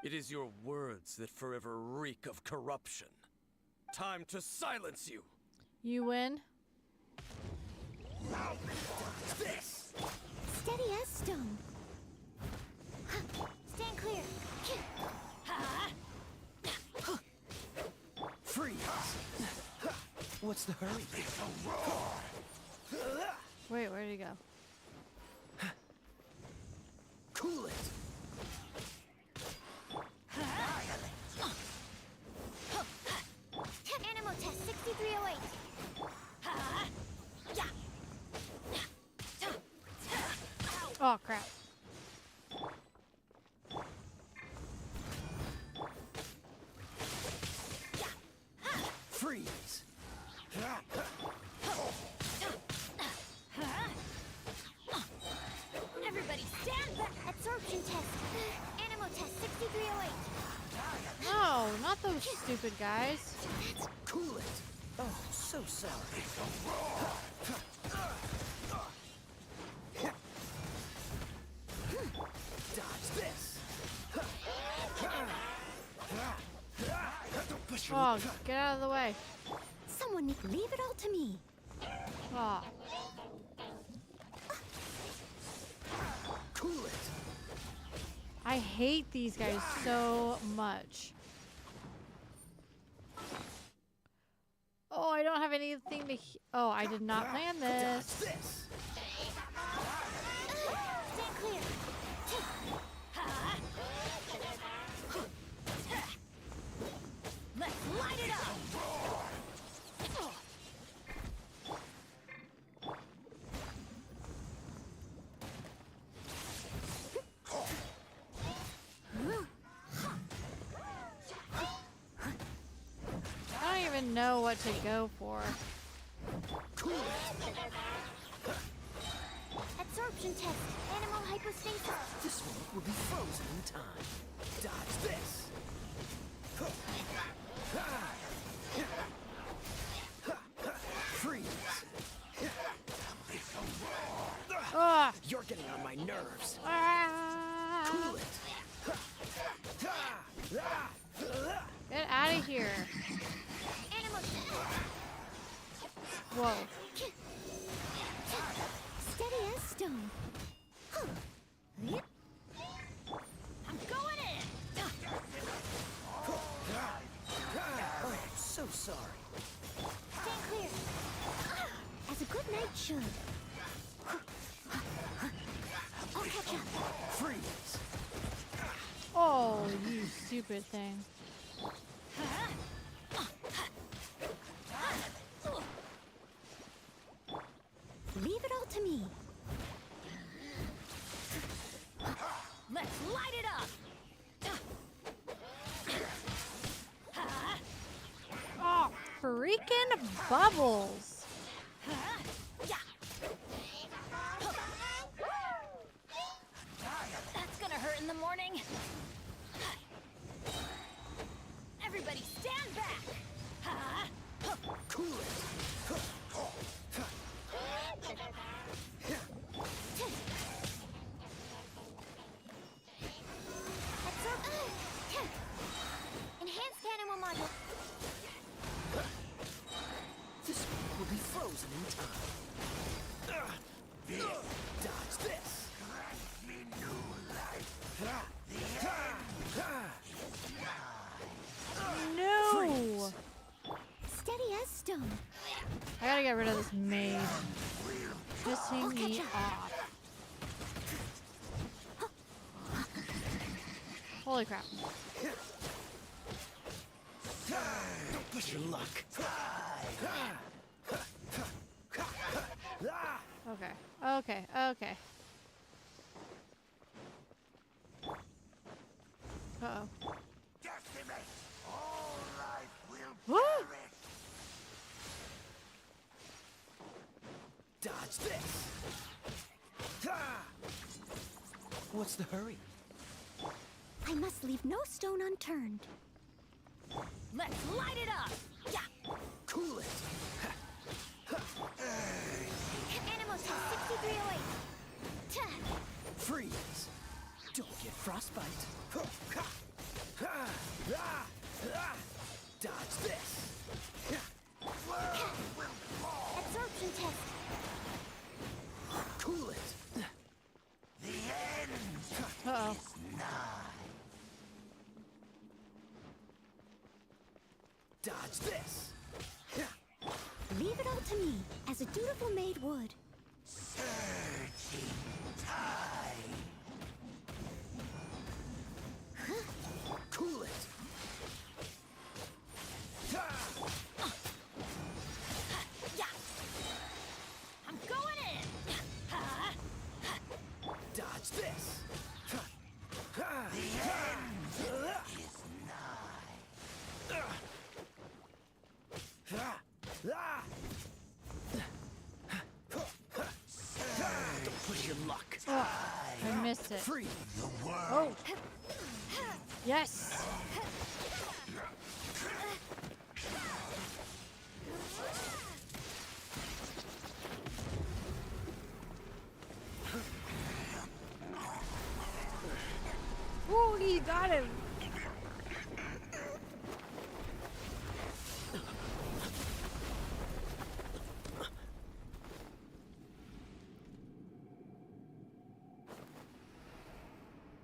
It is your words that forever reek of corruption. Time to silence you! You win? Steady as stone. Stand clear. Freeze! What's the hurry? Wait, where'd he go? Cool it! Animal test 6308. Oh, crap. Freeze! Everybody stand back. Absorption test. stupid guys. Cool it. Oh, so sorry. Dodge this. Don't push your Oh, get out of the way. Someone leave it all to me. Oh. Cool it. I hate these guys so much. Oh, I don't have anything to. Oh, I did not plan this. Dodge this. Stand clear. Let's light it up! I don't even know what to go for. Absorption test. Animal hypostasis. This one will be frozen in time. Dodge this. Freeze. Ah! You're getting on my nerves. Ah! Cool it. Get out of here. Animal Whoa. Steady as stone. I'm going in! Oh, so sorry. Stand clear. As a good knight should. I'll catch up. Freeze. Oh, you stupid thing. Leave it all to me. Let's light it up! Oh, freaking bubbles. That's gonna hurt in the morning. Everybody stand back! Cool it. Enhanced animal module. This one will be frozen in time. Dodge this. No. Steady as stone. I gotta get rid of this maid. Pissing me off. Holy crap. Don't push your luck. Okay. Okay. Okay. Uh-oh. Decimate. All life will Woo! perish. Dodge this. What's the hurry? I must leave no stone unturned. Let's light it up! Yeah! Cool it. Animal test 6308. Freeze. Don't get frostbite. Dodge this. Absorption test. Cool it. The end Uh-oh. is nigh. Dodge this. Leave it all to me, as a dutiful maid would. Searching time. Cool it. Yeah! I'm going in! Dodge this. The end is nigh. your luck. Oh, I missed it. Free. The world. Oh. Yes. Ooh, he got him.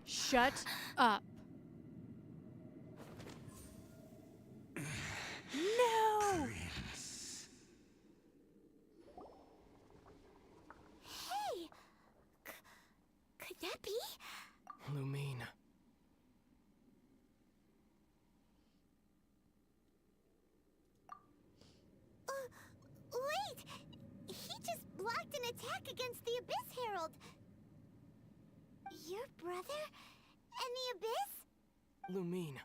Shut up. No! Hey! Could that be? Lumine. Wait! He just blocked an attack against the Abyss Herald. Your brother? And the Abyss? Lumine.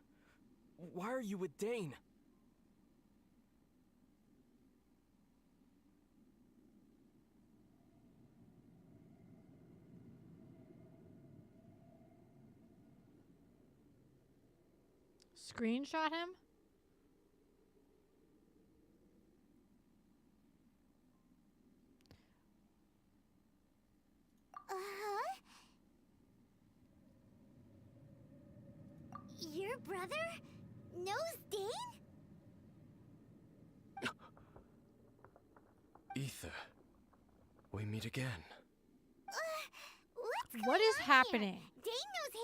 Why are you with Dane? Screenshot him? Uh-huh. Your brother knows Dane? Ether. We meet again. What's What going is on happening? Here? Dane knows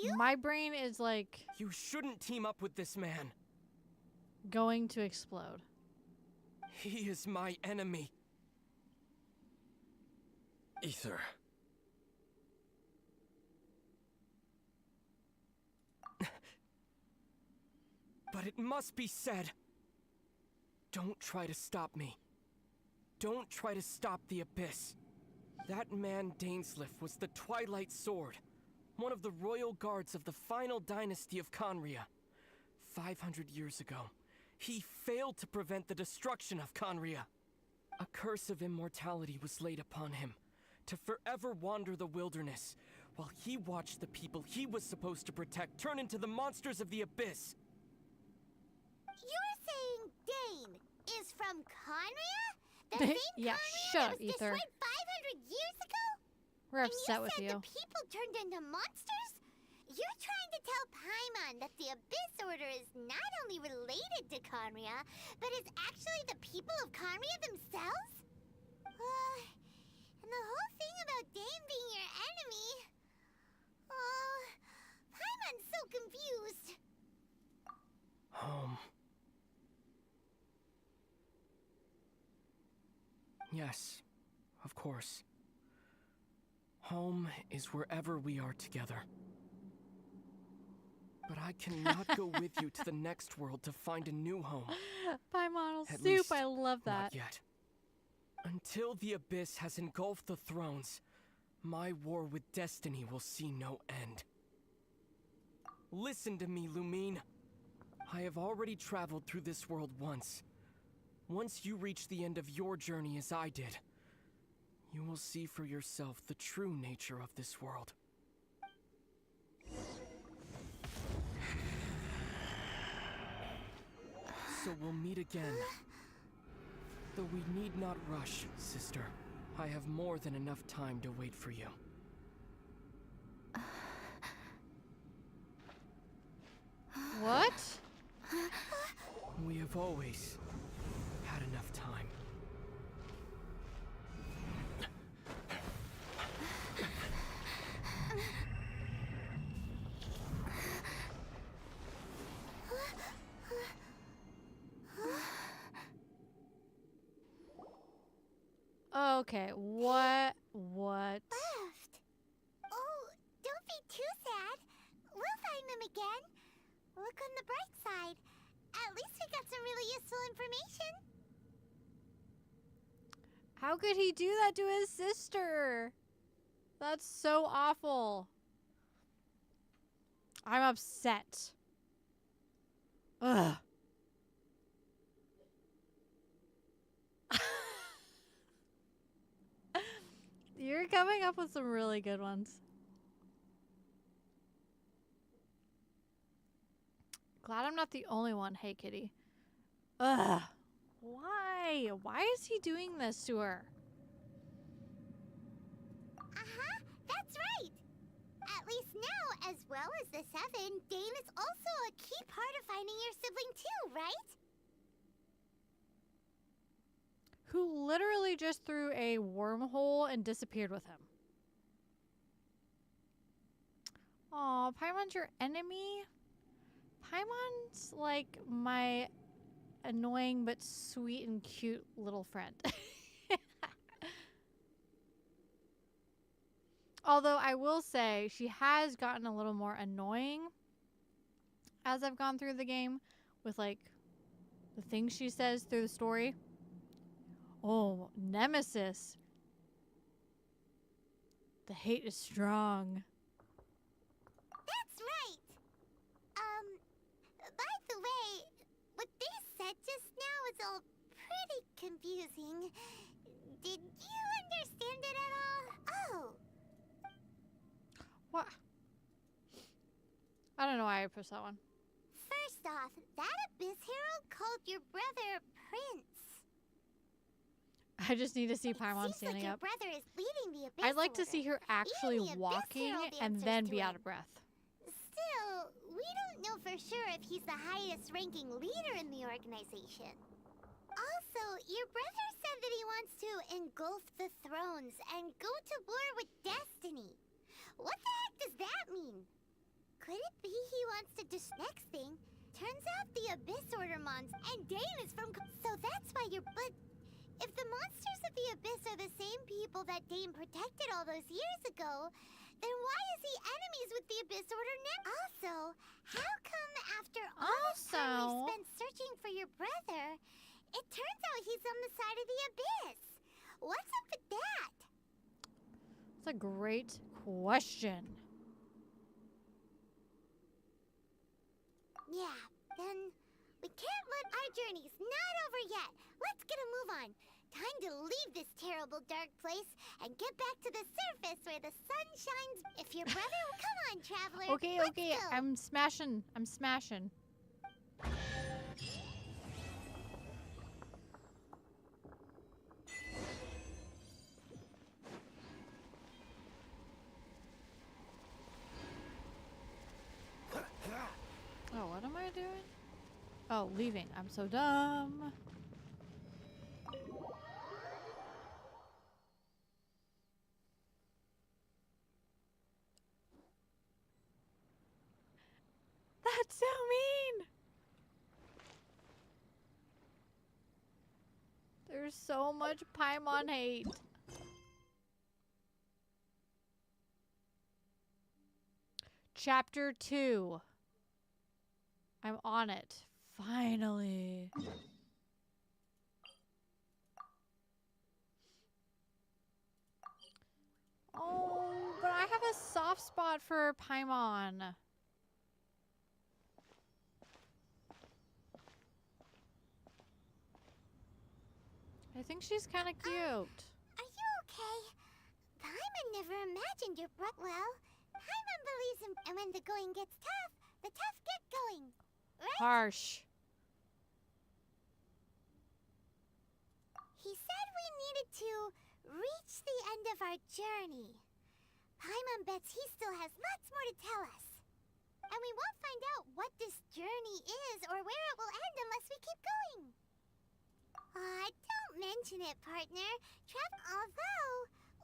him too? My brain is like You shouldn't team up with this man. going to explode. He is my enemy. Ether. But it must be said. Don't try to stop me. Don't try to stop the Abyss. That man Dainsliff was the Twilight Sword, one of the royal guards of the final dynasty of Conria. 500 years ago, he failed to prevent the destruction of Conria. A curse of immortality was laid upon him, to forever wander the wilderness, while he watched the people he was supposed to protect turn into the monsters of the Abyss. You're saying Dane is from Conria? The same Yeah, Conria shut that up, was Ether. destroyed 500 years ago? We're And upset you with said you. the people turned into monsters? You're trying to tell Paimon that the Abyss Order is not only related to Conria, but is actually the people of Conria themselves? And the whole thing about Dane being your enemy... Paimon's so confused. Home. Yes, of course. Home is wherever we are together. But I cannot go with you to the next world to find a new home. Paimon At soup, least, I love that. Not yet. Until the Abyss has engulfed the thrones, my war with destiny will see no end. Listen to me, Lumine. I have already traveled through this world once. Once you reach the end of your journey as I did, you will see for yourself the true nature of this world. So we'll meet again. Though we need not rush, sister. I have more than enough time to wait for you. What? We have always had enough time. Okay, what? Left. Oh, don't be too sad. We'll find them again. Look on the bright side. At least we got some really useful information. How could he do that to his sister? That's so awful. I'm upset. Ugh. You're coming up with some really good ones. Glad I'm not the only one. Hey, kitty. Ugh. Why? Why is he doing this to her? Uh-huh, that's right. At least now, as well as the Seven, Dane is also a key part of finding your sibling too, right? Who literally just threw a wormhole and disappeared with him. Aw, Paimon's your enemy? Paimon's like my annoying but sweet and cute little friend. Although I will say she has gotten a little more annoying as I've gone through the game with like the things she says through the story. Oh, Nemesis. The hate is strong. That's right. By the way, what they said just now is all pretty confusing. Did you understand it at all? Oh. What? I don't know why I pushed that one. First off, that Abyss Herald called your brother Prince. I just need to see It Paimon seems standing like your up. brother is leading the Abyss I'd like to Order. see her actually Even the Abyss walking Herald and answers then to be out him. of breath. Still, we don't know for sure if he's the highest-ranking leader in the organization. Also, your brother said that he wants to engulf the thrones and go to war with Destiny. What the heck does that mean? Could it be he wants to next thing? Turns out the Abyss Order mons and Dane is from so that's why you're but if the monsters of the Abyss are the same people that Dane protected all those years ago, then why is he enemies with the Abyss Order now? Also, how come after all this time we spent searching for your brother, it turns out he's on the side of the Abyss? What's up with that? That's a great question. Yeah, then we can't let our journey's not over yet. Let's get a move on. Time to leave this terrible dark place and get back to the surface where the sun shines. If your brother, come on, traveler. Okay, let's okay. go. I'm smashing. I'm smashing. Oh, what am I doing? Oh, leaving. I'm so dumb. That's so mean. There's so much Paimon hate. Chapter 2. I'm on it. Finally. Oh, but I have a soft spot for Paimon. I think she's kind of cute. Are you okay? Paimon never imagined your well, Paimon believes in and when the going gets tough, the tough get going. Right? Harsh. He said we needed to reach the end of our journey. Paimon bets he still has lots more to tell us. And we won't find out what this journey is or where it will end unless we keep going. Don't mention it, partner. Although,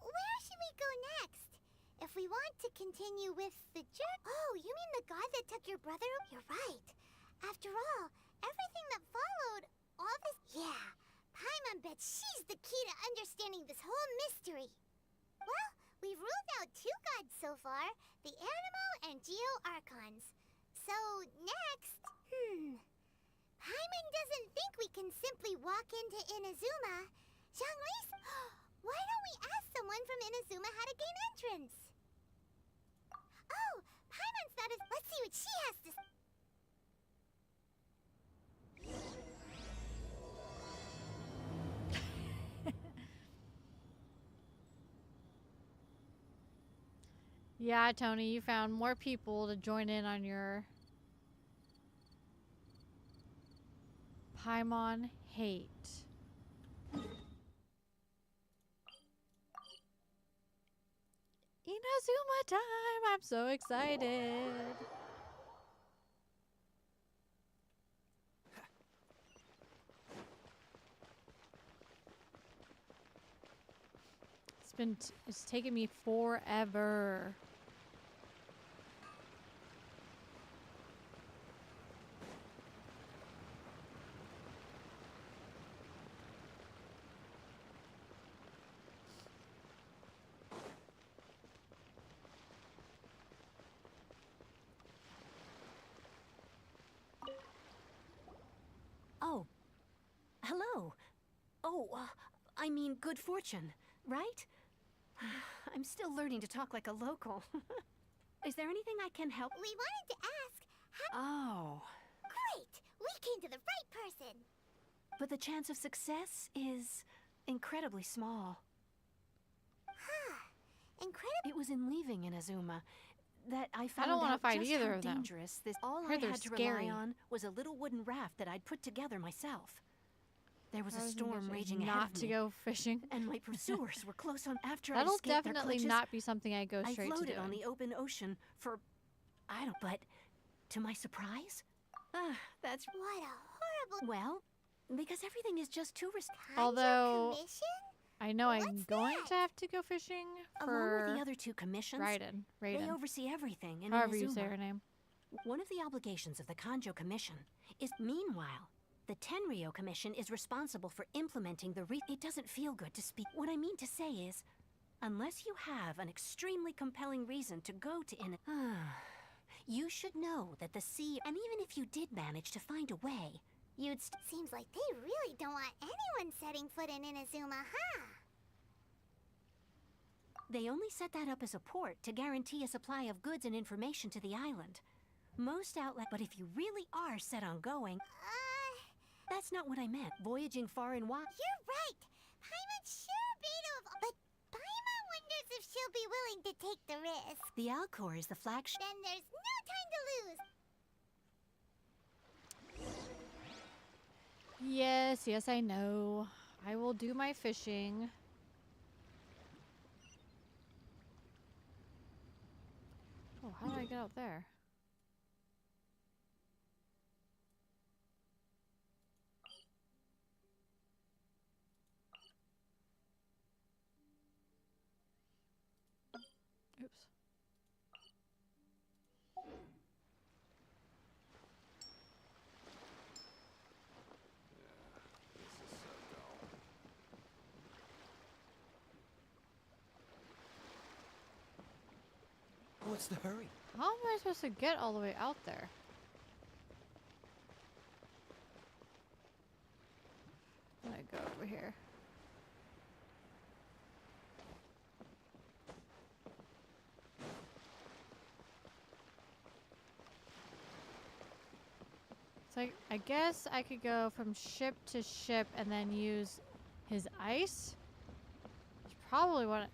where should we go next? If we want to continue with the journey... Oh, you mean the guy that took your brother? You're right. After all, everything that followed, all this... Yeah, Paimon bets she's the key to understanding this whole mystery. Well, we've ruled out two gods so far, the Animo and Geo Archons. So, next... Paimon doesn't think we can simply walk into Inazuma. Zhongli's... Why don't we ask someone from Inazuma how to gain entrance? Oh, Paimon's not as... Let's see what she has to... Yeah, Tony, you found more people to join in on your Paimon hate. Inazuma time! I'm so excited. It's taken me forever. Oh. Hello. Oh, I mean good fortune, right? I'm still learning to talk like a local. Is there anything I can help? We wanted to ask how. Oh. Great! We came to the right person! But the chance of success is incredibly small. Incredible. It was in leaving Inazuma that I I found don't want to out fight just either how of them. dangerous this. All I Heard they're had to scary. rely on was a little wooden raft that I'd put together myself. There was a Frozen storm dishes, raging ahead not of to me, go fishing. and my pursuers were close on. After I That'll escaped their definitely clutches, not be something I go I straight to floated doing. on the open ocean for, I don't. But to my surprise, that's What a horrible. well, because everything is just too risky. Although- Commission? I know I'm What's going that? to have to go fishing Along with for the other two commissions, Raiden. they Raiden. oversee everything in However you Inazuma. say her name. One of the obligations of the Kanjo Commission is, meanwhile, the Tenryo Commission is responsible for implementing the It doesn't feel good to speak. What I mean to say is, unless you have an extremely compelling reason to go to you should know that the sea, and even if you did manage to find a way, you'd Seems like they really don't want anyone setting foot in Inazuma, huh? They only set that up as a port to guarantee a supply of goods and information to the island. Most but if you really are set on going, that's not what I meant. Voyaging far and wide. You're right. Paimon's sure beta of. But Paimon wonders if she'll be willing to take the risk. The Alcor is the flagship. Then there's no time to lose. Yes, yes, I know. I will do my fishing. Oh, how do I get out there? Oops. What's the hurry? How am I supposed to get all the way out there? I'm gonna go over here. So I guess I could go from ship to ship and then use his ice. That's probably what.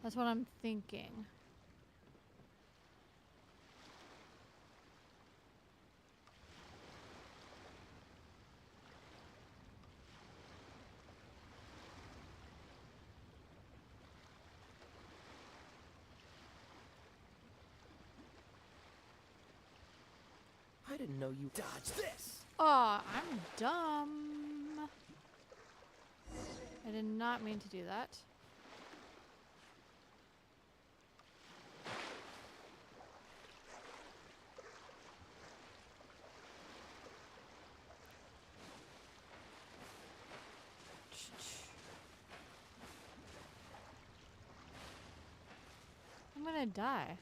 That's what I'm thinking. I didn't know you dodged this. Oh, I'm dumb. I did not mean to do that. I'm gonna die.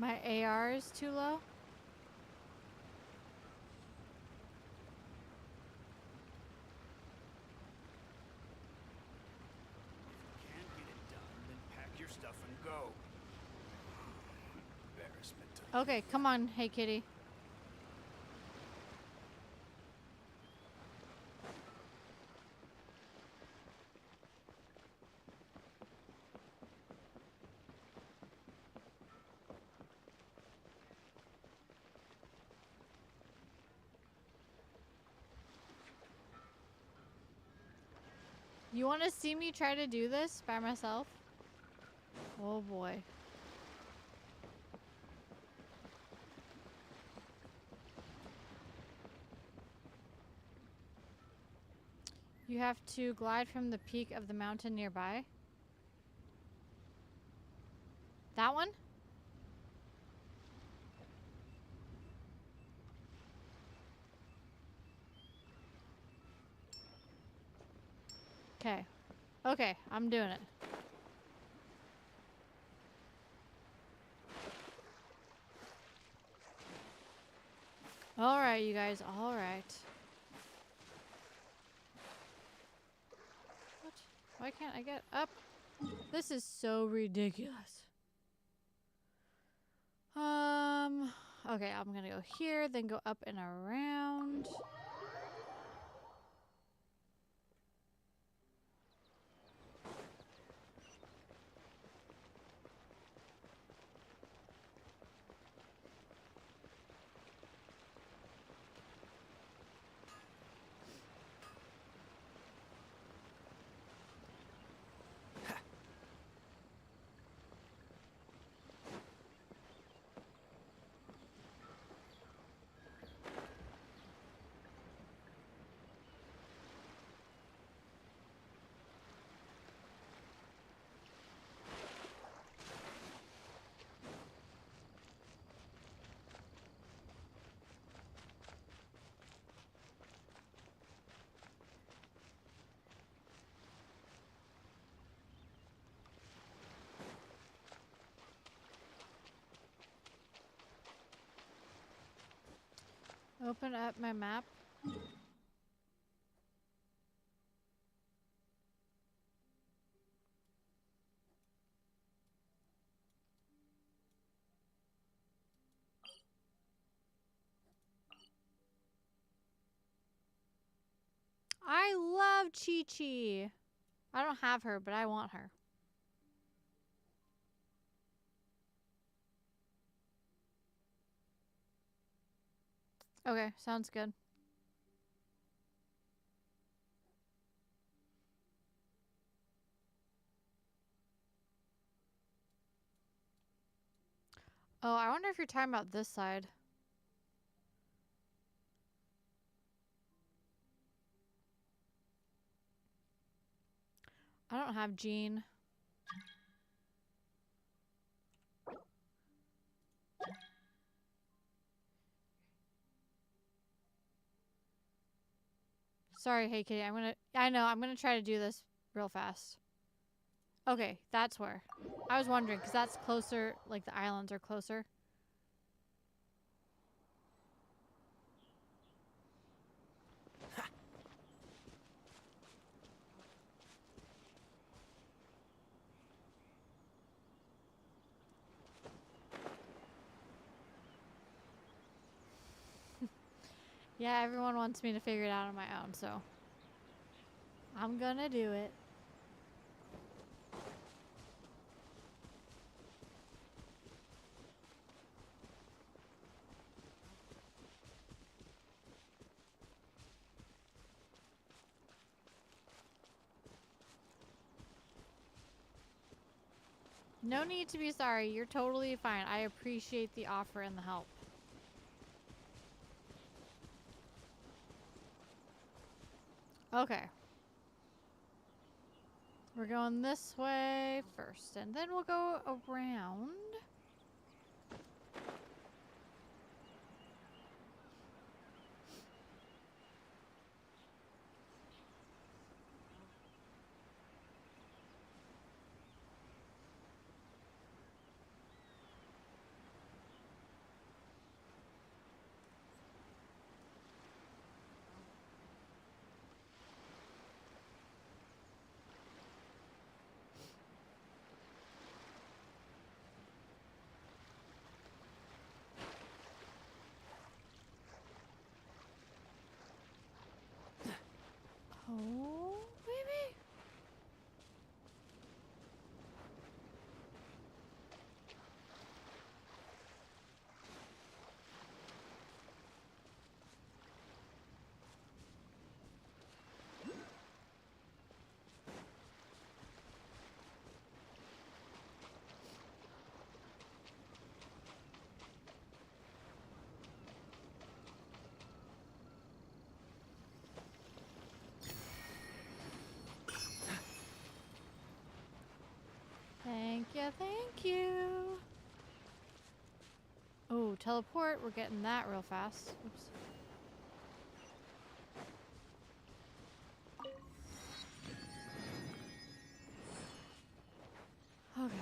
My AR is too low? Can't get it done, then pack your stuff and go. Embarrassment. Okay, come on, hey kitty. You want to see me try to do this by myself? Oh boy. You have to glide from the peak of the mountain nearby. That one? Okay. Okay, I'm doing it. Alright, you guys. Alright. What? Why can't I get up? This is so ridiculous. Okay, I'm gonna go here, then go up and around. Open up my map. I love Chi-Chi. I don't have her, but I want her. Okay, sounds good. Oh, I wonder if you're talking about this side. I don't have Jean. Sorry, hey kitty. I'm gonna try to do this real fast. Okay, that's where. I was wondering, because that's closer, like the islands are closer. Yeah, everyone wants me to figure it out on my own, so I'm gonna do it. No need to be sorry. You're totally fine. I appreciate the offer and the help. Okay. We're going this way first, and then we'll go around. Thank you, thank you. Oh, teleport. We're getting that real fast. Oops. Okay.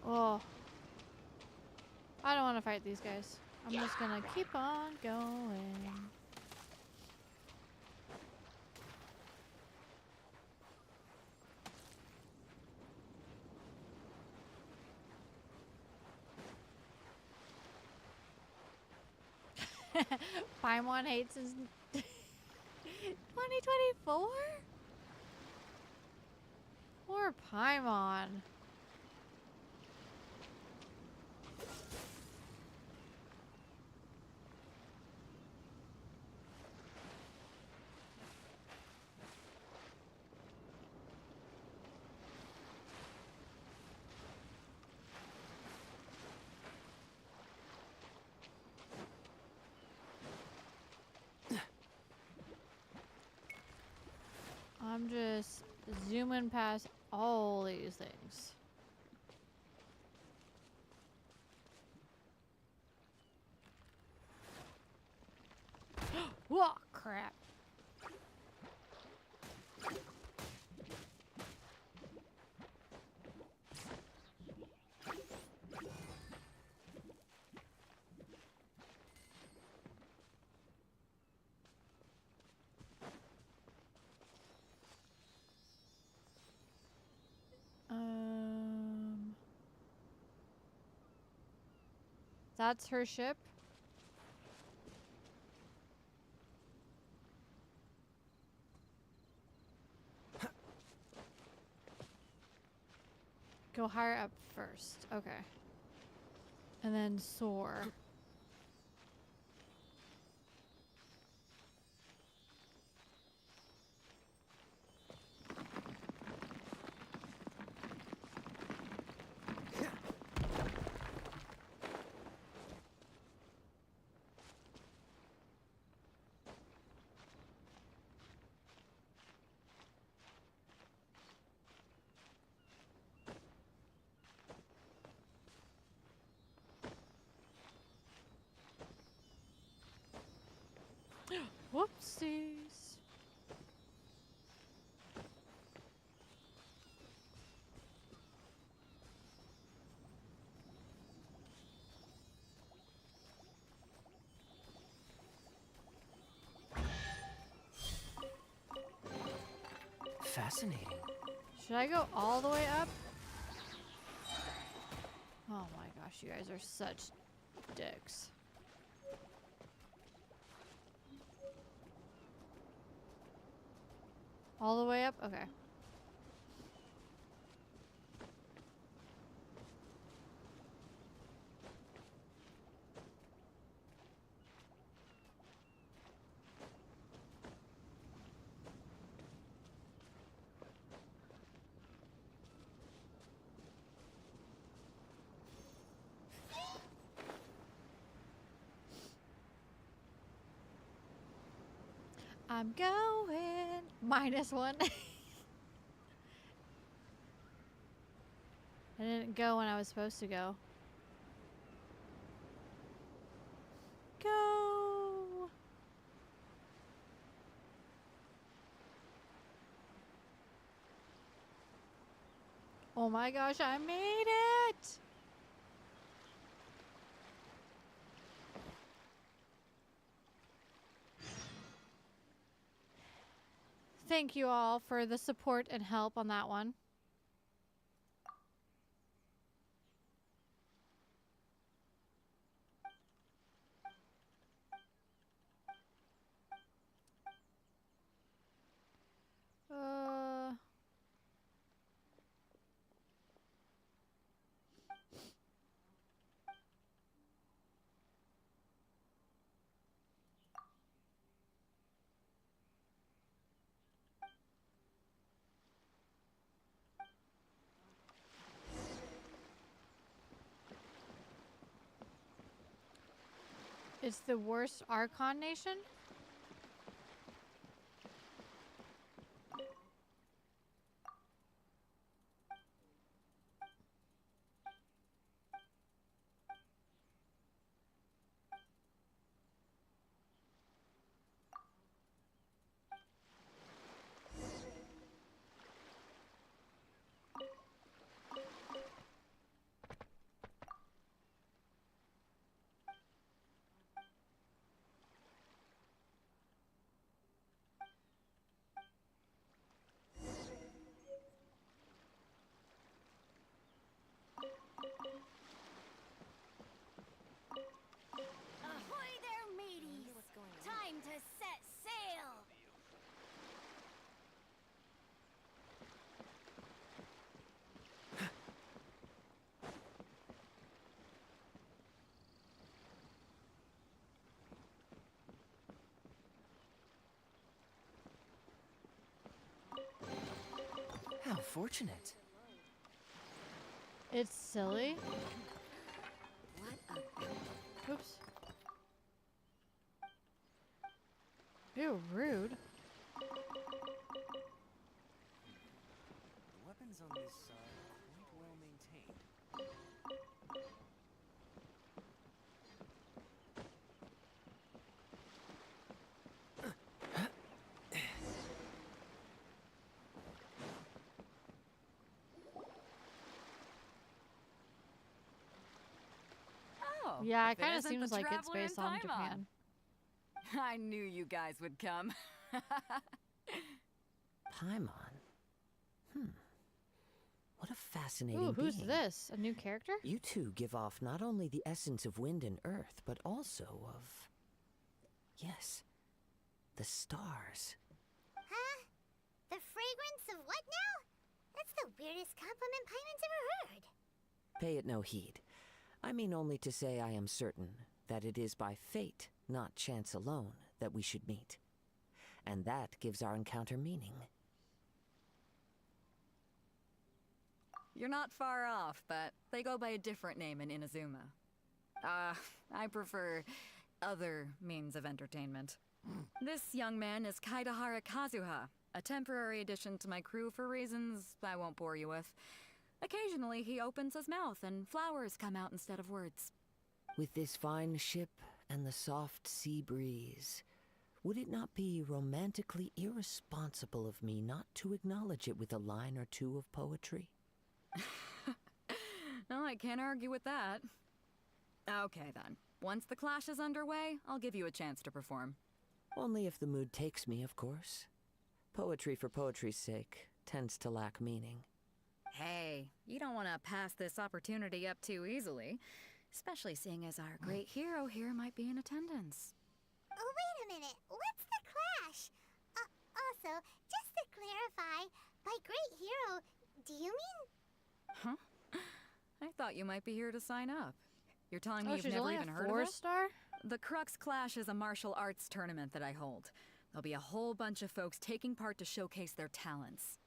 Oh. I don't want to fight these guys. I'm just gonna keep on going. Paimon hates his 2024? Poor Paimon. I'm just zooming past all these things. Whoa, crap. That's her ship. Go higher up first. Okay. And then soar. Whoopsies. Fascinating. Should I go all the way up? Oh my gosh, you guys are such dicks. All the way up? Okay. I'm going -1. I didn't go when I was supposed to go. Go! Oh my gosh, I made it! Thank you all for the support and help on that one. Uh... It's the worst Archon nation? Ahoy there, mateys! Time to set sail! How fortunate. It's silly. What a Oops. Ew, rude. The weapons on this side are quite well maintained. Oh, Yeah, it if kind of isn't the seems like it's traveler in based on Paimon. Japan. I knew you guys would come. Paimon? What a fascinating Ooh, who's being. this? A new character? You two give off not only the essence of wind and earth, but also of... Yes, the stars. Huh? The fragrance of what now? That's the weirdest compliment Paimon's ever heard. Pay it no heed. I mean only to say I am certain that it is by fate, not chance alone, that we should meet. And that gives our encounter meaning. You're not far off, but they go by a different name in Inazuma. I prefer other means of entertainment. This young man is Kaidahara Kazuha, a temporary addition to my crew for reasons I won't bore you with. Occasionally, he opens his mouth and flowers come out instead of words. With this fine ship and the soft sea breeze, would it not be romantically irresponsible of me not to acknowledge it with a line or two of poetry? Well, I can't argue with that. Okay, then. Once the clash is underway, I'll give you a chance to perform. Only if the mood takes me, of course. Poetry for poetry's sake tends to lack meaning. Hey, you don't want to pass this opportunity up too easily, especially seeing as our great hero here might be in attendance. Oh, wait a minute. What's the clash? Also, just to clarify, by great hero, do you mean... Huh? I thought you might be here to sign up. You're telling me Oh, you've she's never only even a heard of it? 4-star? The Crux Clash is a martial arts tournament that I hold. There'll be a whole bunch of folks taking part to showcase their talents.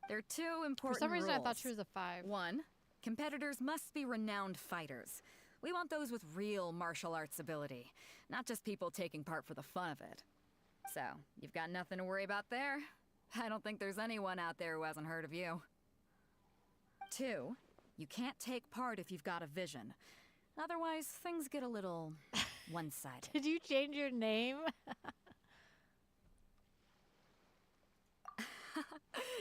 There are two important For some reason, I thought rules. she was a 5. 1, competitors must be renowned fighters. We want those with real martial arts ability, not just people taking part for the fun of it. So, you've got nothing to worry about there. I don't think there's anyone out there who hasn't heard of you. 2, you can't take part if you've got a vision. Otherwise, things get a little one-sided. Did you change your name?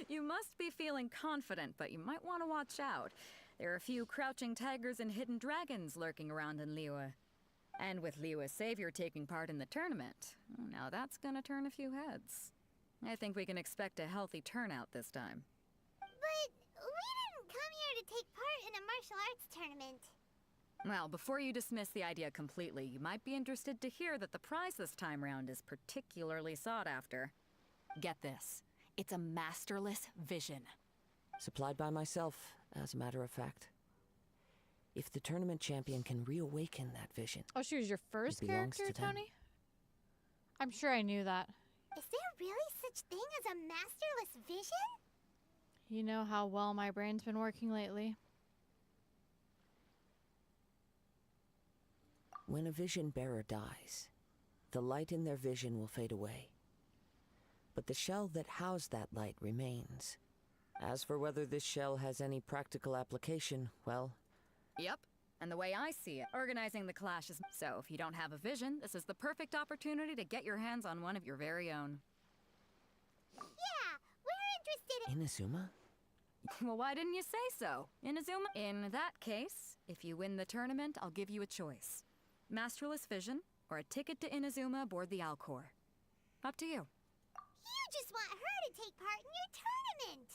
You must be feeling confident, but you might want to watch out. There are a few crouching tigers and hidden dragons lurking around in Liyue. And with Liyue's savior taking part in the tournament, now that's gonna turn a few heads. I think we can expect a healthy turnout this time. But we didn't come here to take part in a martial arts tournament. Well, before you dismiss the idea completely, you might be interested to hear that the prize this time round is particularly sought after. Get this. It's a masterless vision. Supplied by myself, as a matter of fact. If the tournament champion can reawaken that vision... Oh, she was your first It belongs character, to them. Tony? I'm sure I knew that. Is there really such thing as a masterless vision? You know how well my brain's been working lately. When a vision bearer dies, the light in their vision will fade away. But the shell that housed that light remains. As for whether this shell has any practical application, well... Yep. And the way I see it, organizing the clash is... So, if you don't have a vision, this is the perfect opportunity to get your hands on one of your very own. Yeah, we're interested in... Inazuma? Well, why didn't you say so? Inazuma? In that case, if you win the tournament, I'll give you a choice. Masterless Vision, or a ticket to Inazuma aboard the Alcor. Up to you. You just want her to take part in your tournament!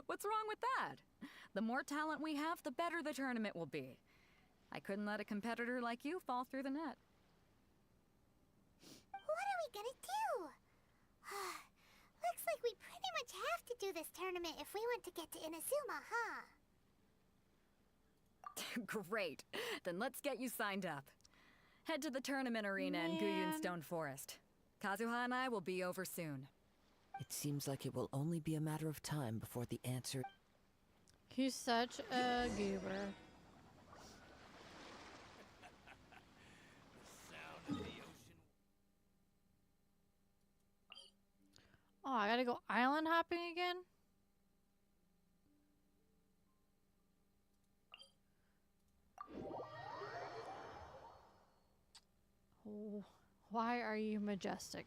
What's wrong with that? The more talent we have, the better the tournament will be. I couldn't let a competitor like you fall through the net. What are we gonna do? Looks like we pretty much have to do this tournament if we want to get to Inazuma, huh? Great. Then let's get you signed up. Head to the tournament arena in Guyun Stone Forest. Kazuha and I will be over soon. It seems like it will only be a matter of time before the answer... He's such a goober. Oh, I gotta go island hopping again? Oh, why are you majestic?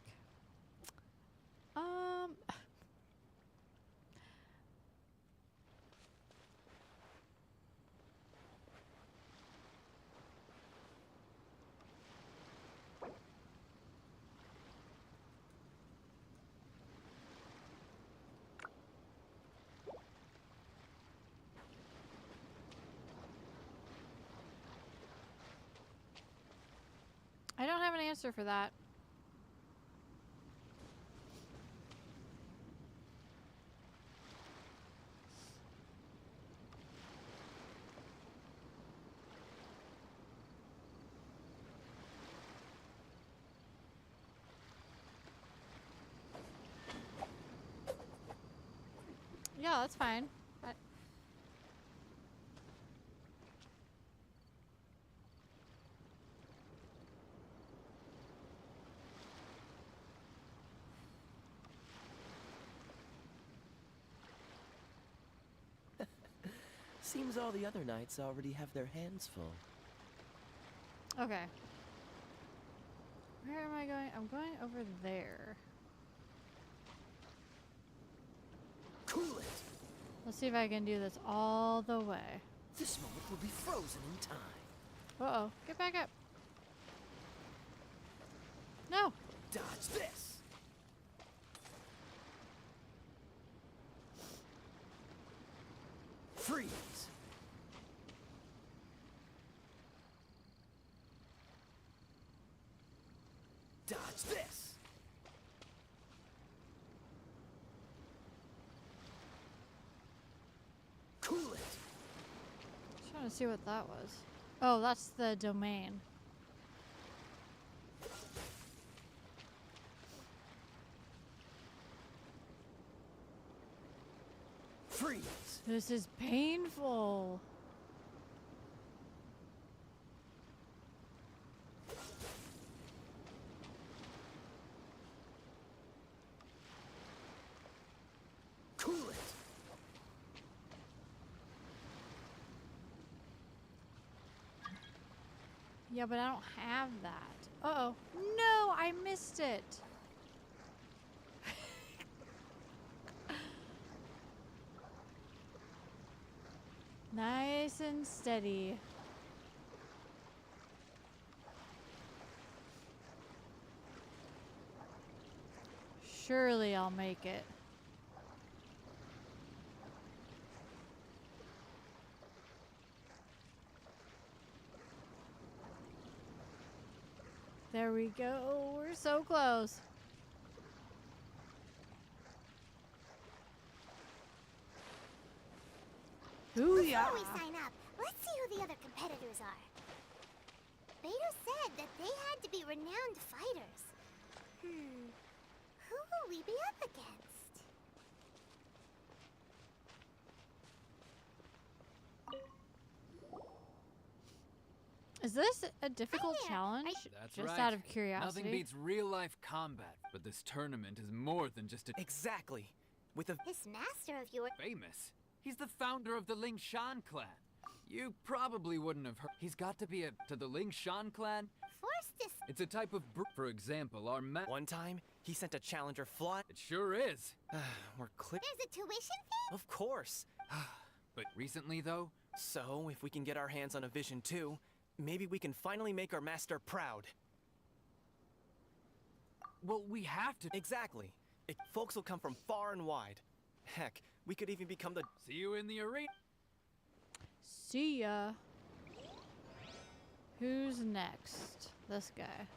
I don't have an answer for that. Yeah, that's fine. Seems all the other knights already have their hands full. Okay. Where am I going? I'm going over there. Cool it! Let's see if I can do this all the way. This moment will be frozen in time. Uh-oh. Get back up. No. Dodge this! Freeze! Dodge this! Cool it! Trying to see what that was. Oh, that's the domain. Freeze! This is painful. Cool it! Yeah, but I don't have that. Uh-oh. No, I missed it. Nice and steady. Surely I'll make it. There we go. We're so close. Before Booyah! we sign up, let's see who the other competitors are. Beto said that they had to be renowned fighters. Who will we be up against? Is this a difficult Hi there. challenge? That's Just right. out of curiosity. Nothing beats real-life combat, but this tournament is more than just a Exactly. With a This master of yours. famous. He's the founder of the Ling Shan clan. You probably wouldn't have heard. He's got to be to the Ling Shan clan. Forced to. It's a type of for example, our one time, he sent a challenger fly. It sure is. We're click. There's a tuition fee? Of course. But recently, though, So, if we can get our hands on a vision too, maybe we can finally make our master proud. well, we have to. Exactly. Folks will come from far and wide. Heck, we could even become the. See you in the arena. See ya. Who's next? This guy.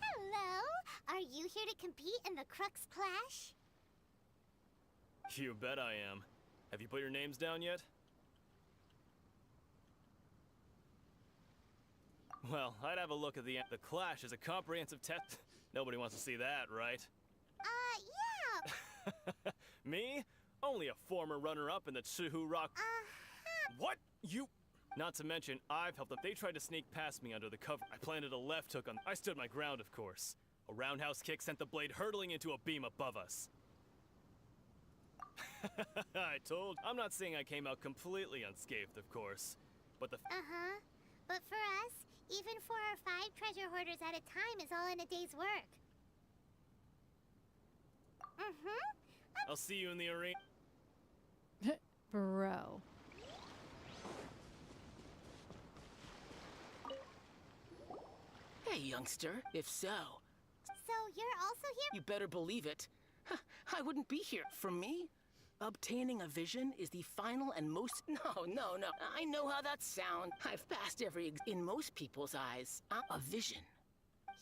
Hello. Are you here to compete in the Crux Clash? You bet I am. Have you put your names down yet? Well, I'd have a look at the Clash is a comprehensive test. Nobody wants to see that, right? Yeah. Me? Only a former runner-up in the Chihu Rock. What? You? Not to mention, I've helped them. They tried to sneak past me under the cover. I planted a left hook on. I stood my ground, of course. A roundhouse kick sent the blade hurtling into a beam above us. I'm not saying I came out completely unscathed, of course. But the. But for us, even 4 or 5 treasure hoarders at a time is all in a day's work. I'll see you in the arena. Bro. Hey, youngster. If so, So you're also here? you better believe it. I wouldn't be here. For me, obtaining a vision is the final and most. No. I know how that sounds. I've passed in most people's eyes. A vision.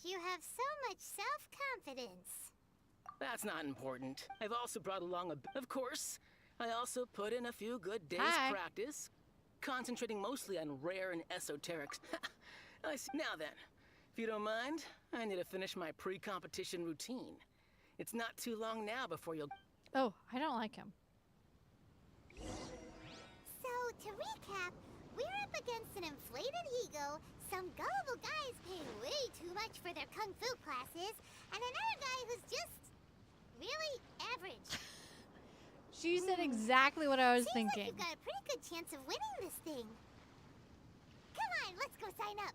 You have so much self-confidence. That's not important. I've also brought along Of course, I also put in a few good days' Hi. practice, concentrating mostly on rare and esoterics. I see. Now then, if you don't mind, I need to finish my pre-competition routine. It's not too long now before you'll. Oh, I don't like him. So, to recap, we're up against an inflated ego, some gullible guys paying way too much for their kung fu classes, and another guy who's just really average. She said exactly what I was Seems thinking. like you've got a pretty good chance of winning this thing. Come on, let's go sign up.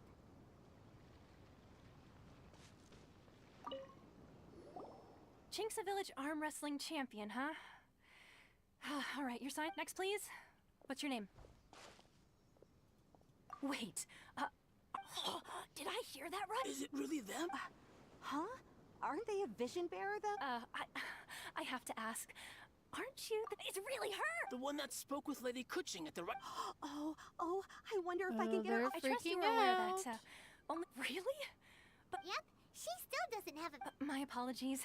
Chinksa Village arm wrestling champion, huh? All right, your sign. Next, please. What's your name? Wait. Did I hear that right? Is it really them? Huh? Aren't they a vision bearer, though? I have to ask. Aren't you? It's really her. The one that spoke with Lady Kuching at the right. Oh, I wonder if I can get her. They're I trust you freaking were aware out. that. Only really? Yep, she still doesn't have a. My apologies.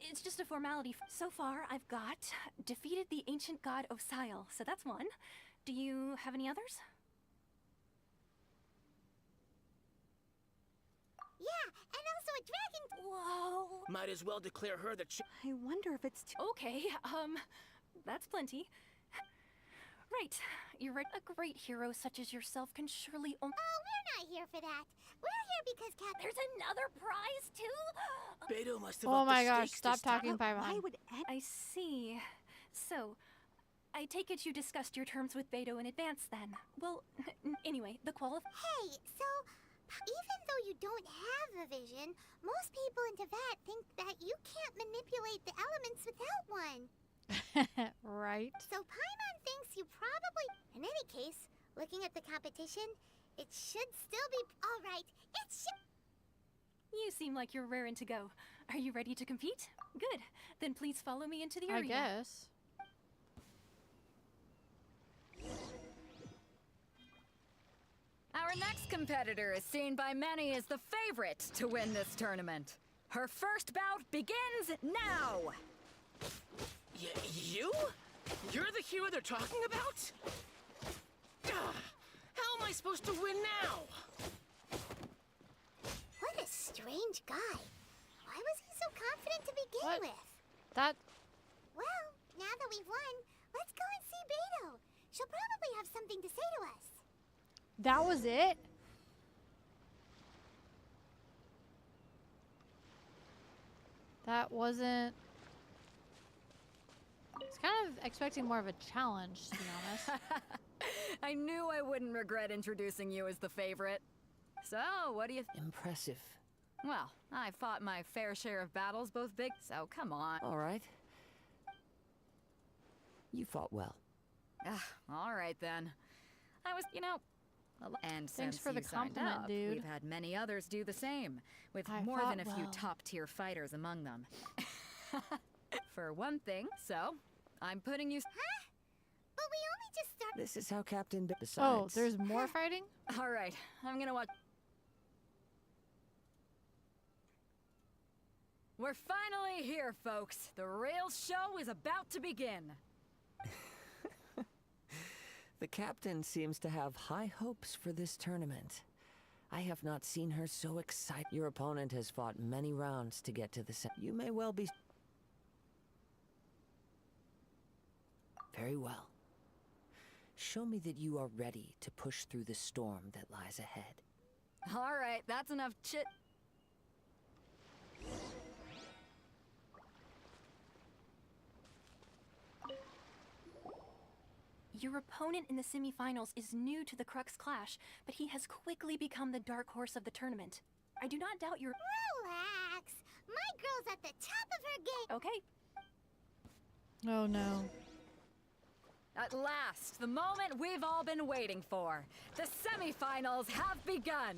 It's just a formality. So far, I've got defeated the ancient god Osial, so that's one. Do you have any others? Yeah, and also a dragon. Whoa. Might as well declare her the. I wonder if it's too. Okay, that's plenty. Right, you're right. A great hero such as yourself can surely. Oh, we're not here for that. We're here because There's another prize too. Beto must have. Oh upped the my gosh, stakes stop this time. talking, Paimon. Why would I see. So, I take it you discussed your terms with Beto in advance then. Well, anyway, the Hey, so even though you don't have a vision, most people in Teyvat think that you can't manipulate the elements without one. Right. So Paimon thinks you probably. In any case, looking at the competition, it should still be all right. It should. You seem like you're raring to go. Are you ready to compete? Good. Then please follow me into the I arena. guess. Our next competitor is seen by many as the favorite to win this tournament. Her first bout begins now! You? You're the hero they're talking about? How am I supposed to win now? What a strange guy. Why was he so confident to begin What? with? That. Well, now that we've won, let's go and see Beto. She'll probably have something to say to us. That was it? That wasn't... I was kind of expecting more of a challenge, to be honest. I knew I wouldn't regret introducing you as the favorite. So, what do you... Impressive. Well, I fought my fair share of battles, both big, so come on. All right. You fought well. All right, then. I was, you know... And Thanks since for the you signed compliment, up, dude. we've had many others do the same, with I more than a fought few well. top-tier fighters among them. For one thing, so, I'm putting you... Huh? But we only just started. This is how Captain... Oh, Besides... there's more fighting? All right, I'm gonna watch... We're finally here, folks. The real show is about to begin. The captain seems to have high hopes for this tournament. I have not seen her so excited. Your opponent has fought many rounds to get to the You may well be... Very well. Show me that you are ready to push through the storm that lies ahead. All right, that's enough chit... Your opponent in the semifinals is new to the Crux Clash, but he has quickly become the dark horse of the tournament. I do not doubt your... Relax. My girl's at the top of her game. Okay. Oh, no. At last, the moment we've all been waiting for. The semifinals have begun.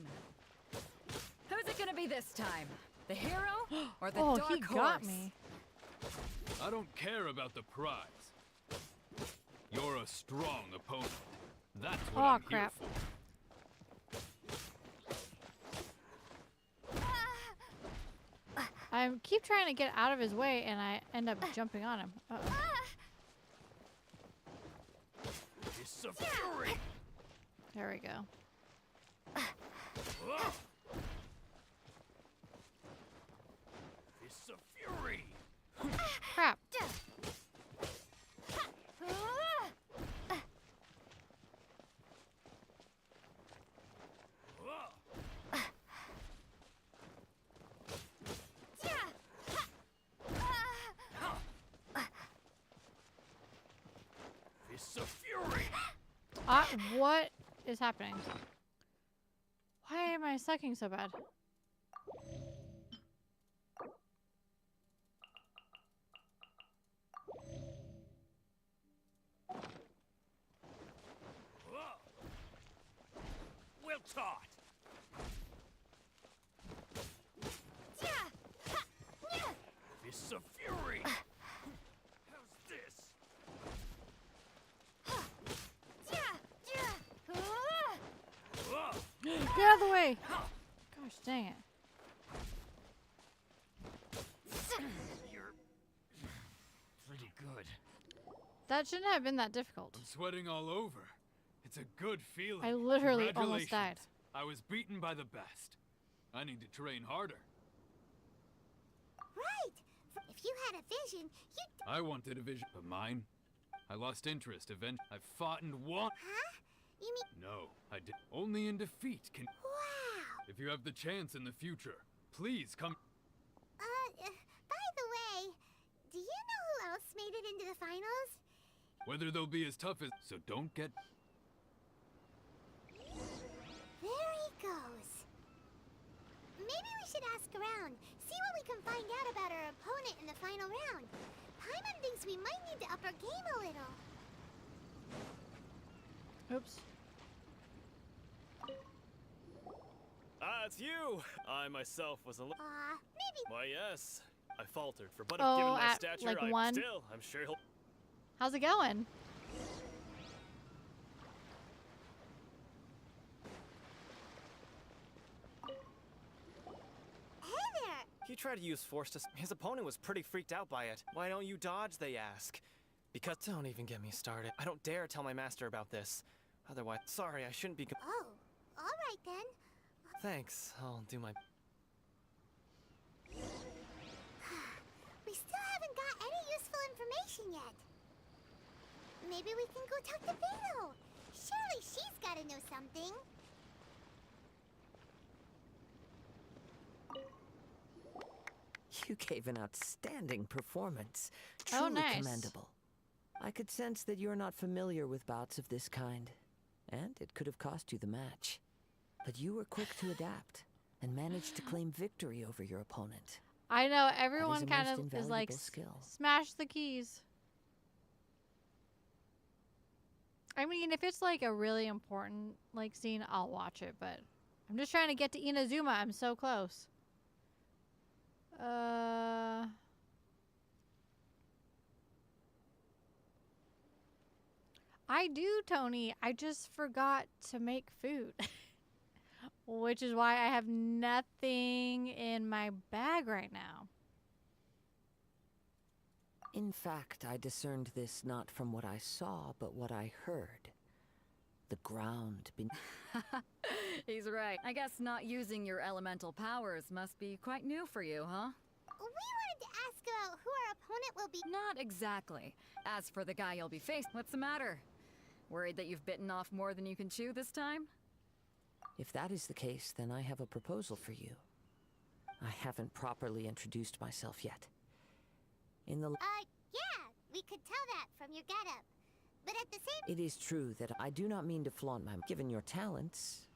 Who's it gonna be this time? The hero or the dark horse? Oh, he got me. I don't care about the prize. You're a strong opponent. That's what I'm crap. here for. I keep trying to get out of his way, and I end up jumping on him. Uh-oh. It's a fury. There we go. It's a fury. Crap. It's a fury. What is happening? Why am I sucking so bad? Well taught. It's a fury. How's this? Get out of the way! Gosh dang it. You're pretty good. That shouldn't have been that difficult. I'm sweating all over. It's a good feeling. I literally almost died. Congratulations. I was beaten by the best. I need to train harder. Right. If you had a vision, you'd... I wanted a vision, but mine? I lost interest eventually. I fought and won. Huh? You mean... No, I did. Only in defeat can... Wow. If you have the chance in the future, please come... by the way, do you know who else made it into the finals? Whether they'll be as tough as... So don't get... There he goes. Maybe we should ask around, see what we can find out about our opponent in the final round. Paimon thinks we might need to up our game a little. Oops. Ah, it's you! I myself was a little... Maybe... Why, yes. I faltered. For but Oh, given my at, stature, like, one? I'm sure he'll... How's it going? Hey there! He tried to use force to... His opponent was pretty freaked out by it. Why don't you dodge, they ask. Because... Don't even get me started. I don't dare tell my master about this. Otherwise... Sorry, I shouldn't be... Oh, alright then. Thanks. I'll do my... We still haven't got any useful information yet. Maybe we can go talk to Vito. Surely she's gotta know something. You gave an outstanding performance. Oh, Truly nice. commendable. I could sense that you're not familiar with bouts of this kind, and it could have cost you the match. But you were quick to adapt and managed to claim victory over your opponent. I know That is everyone a kind most of is like invaluable skill. smash the keys. I mean, if it's like a really important like scene, I'll watch it, but I'm just trying to get to Inazuma. I'm so close. I do, Tony. I just forgot to make food. Which is why I have nothing in my bag right now. In fact, I discerned this not from what I saw, but what I heard. The ground beneath. He's right. I guess not using your elemental powers must be quite new for you, huh? We wanted to ask about who our opponent will be. Not exactly. As for the guy you'll be facing, what's the matter? Worried that you've bitten off more than you can chew this time? If that is the case, then I have a proposal for you. I haven't properly introduced myself yet. In the Yeah, we could tell that from your getup. But at the same It is true that I do not mean to flaunt my given your talents.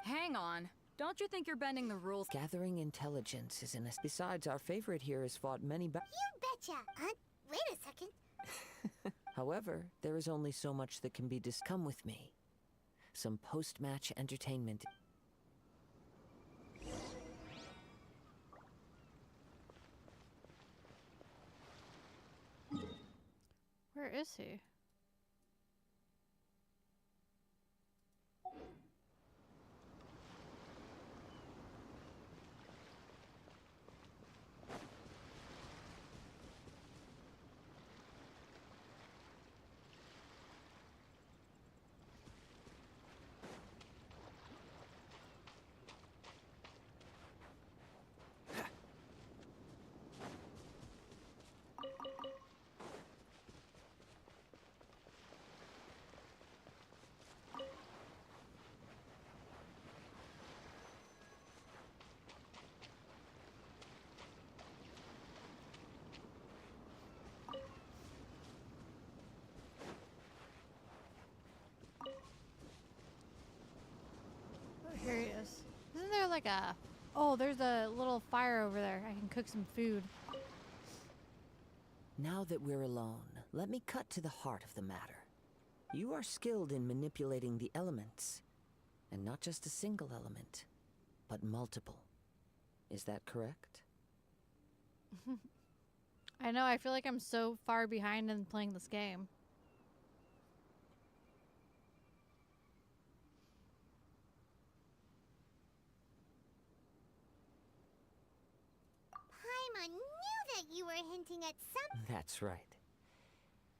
Hang on. Don't you think you're bending the rules? Gathering intelligence is in us. Besides, our favorite here has fought many You betcha. Wait a second. However, there is only so much that can be come with me. Some post-match entertainment. Where is he? Here he is. Isn't there like a... Oh, there's a little fire over there. I can cook some food. Now that we're alone, let me cut to the heart of the matter. You are skilled in manipulating the elements. And not just a single element, but multiple. Is that correct? I know, I feel like I'm so far behind in playing this game. Paimon knew that you were hinting at something. That's right.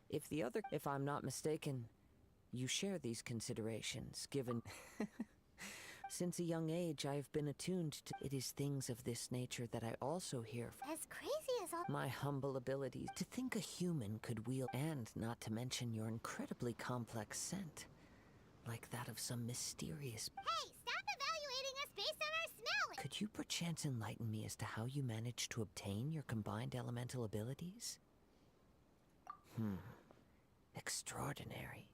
If I'm not mistaken, you share these considerations, given... Since a young age, I have been attuned to... It is things of this nature that I also hear from... As crazy as all... My humble abilities to think a human could wield... And not to mention your incredibly complex scent. Like that of some mysterious... Hey, stop evaluating us based on our smell! Could you perchance enlighten me as to how you managed to obtain your combined elemental abilities? Extraordinary.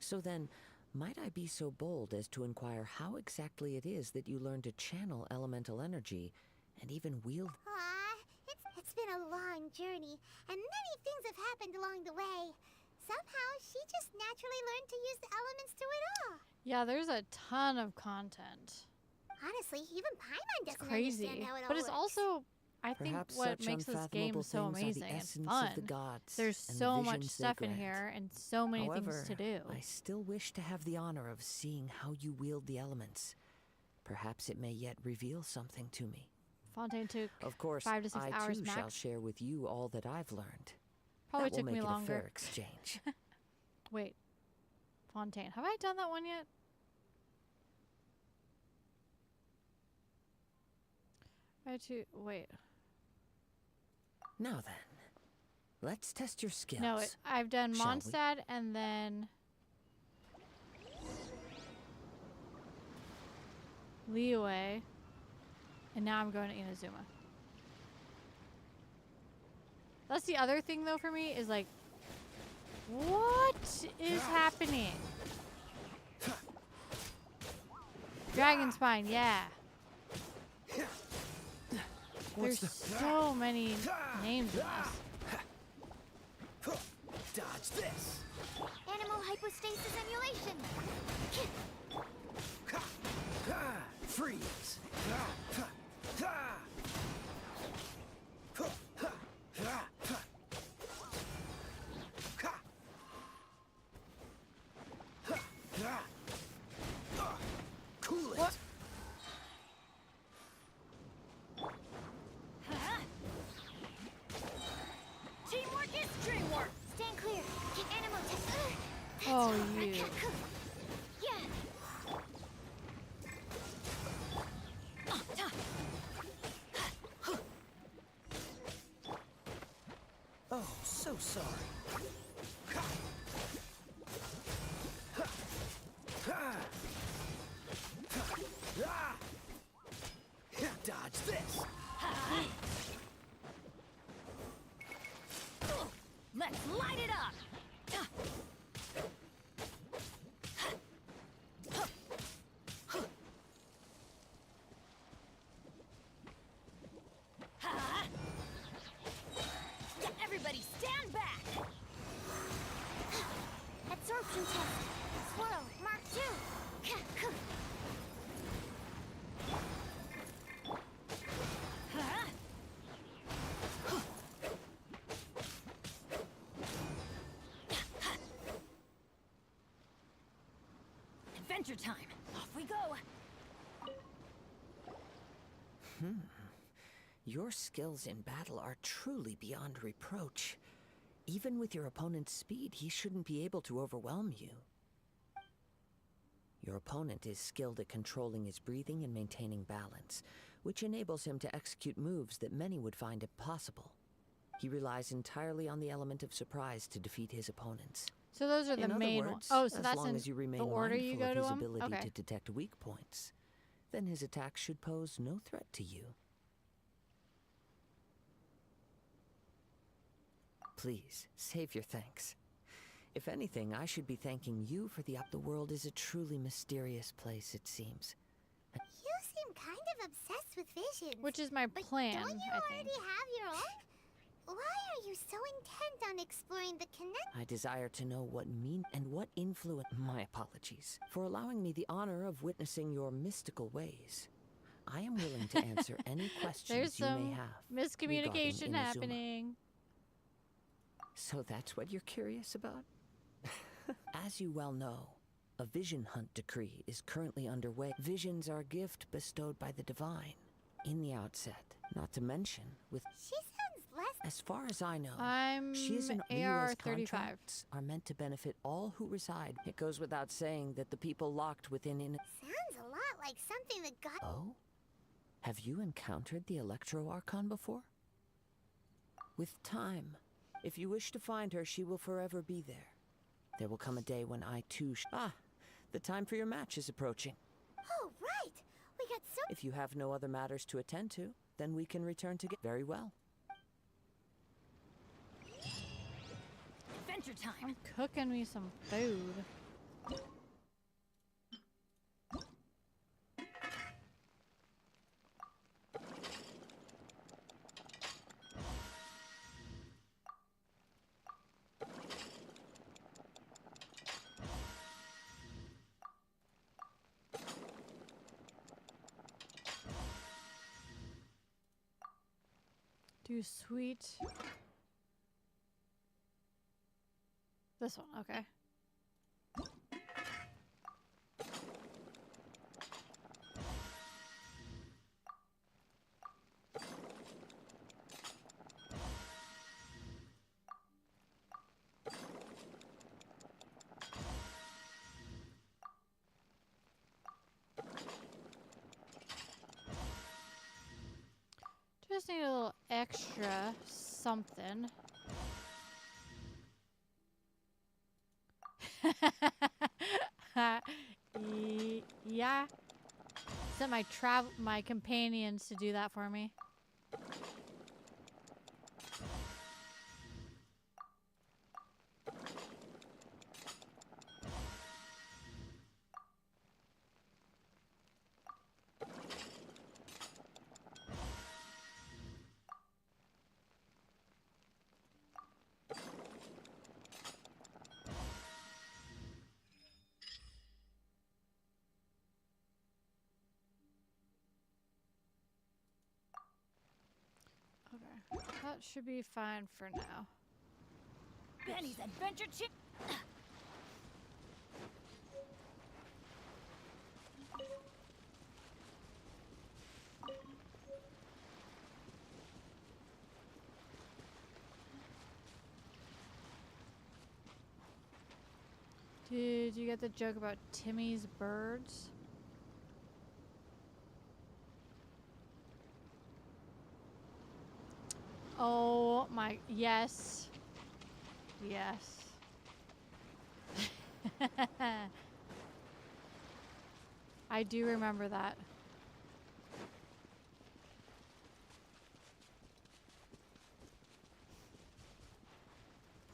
So then, might I be so bold as to inquire how exactly it is that you learn to channel elemental energy and even wield... It's been a long journey, and many things have happened along the way. Somehow, she just naturally learned to use the elements through it all. Yeah, there's a ton of content. Honestly, even Paimon It's doesn't crazy. understand how it all But it's works. also, I think, Perhaps what such makes this game unfathomable so things are the amazing and essence fun. of the gods There's and the so much visions they stuff in grant. here and so many However, things to do. I still wish to have the honor of seeing how you wield the elements. Perhaps it may yet reveal something to me. Fontaine took Of course, 5 to 6 I hours too max. shall share with you all that I've learned. Probably that took will me make it longer. a fair exchange. Wait. Fontaine. Have I done that one yet? Wait. Now then, let's test your skills. No, I've done shall we? Mondstadt and then Liyue, and now I'm going to Inazuma. That's the other thing though for me is like, what is happening? Dragon spine, yeah. There's so many names in this. Dodge this. Animal hypostasis emulation. Freeze. Cool it. What? Teamwork is dreamwork. Stand clear. Get animal test. Oh, you. Yeah. Oh, so sorry. Dodge this. Let's light it up! Everybody stand back! Absorption test. Swirl. Mark 2. Adventure time! Off we go! Your skills in battle are truly beyond reproach. Even with your opponent's speed, he shouldn't be able to overwhelm you. Your opponent is skilled at controlling his breathing and maintaining balance, which enables him to execute moves that many would find impossible. He relies entirely on the element of surprise to defeat his opponents. So those are the In main other ones. words, Oh, so as that's long in as you remain the order you mindful go of to his them? ability Okay. to detect weak points, then his attacks should pose no threat to you. Please, save your thanks. If anything, I should be thanking you for the world is a truly mysterious place, it seems. You seem kind of obsessed with visions. Which is my plan, Don't you I already think. have your own? Why are you so intent on exploring the connect? I desire to know what mean and what influence. My apologies for allowing me the honor of witnessing your mystical ways. I am willing to answer any questions There's you may some have. miscommunication regarding Inazuma. happening. So that's what you're curious about? As you well know, a vision hunt decree is currently underway. Visions are a gift bestowed by the divine in the outset, not to mention with... She sounds less... As far as I know, I'm she is an AR Liu's 35. contracts are meant to benefit all who reside. It goes without saying that the people locked within Sounds a lot like something the god... Oh? Have you encountered the Electro Archon before? With time, if you wish to find her, she will forever be there. There will come a day when I too the time for your match is approaching. Oh, right! We got so... If you have no other matters to attend to, then we can return to get very well. Adventure time! I'm cooking me some food. Do sweet. This one, okay. Just need a little extra something. Yeah. Sent my companions to do that for me. That should be fine for now. Benny's Adventure Chip. Did you get the joke about Timmy's birds? Oh my, yes. Yes. I do remember that.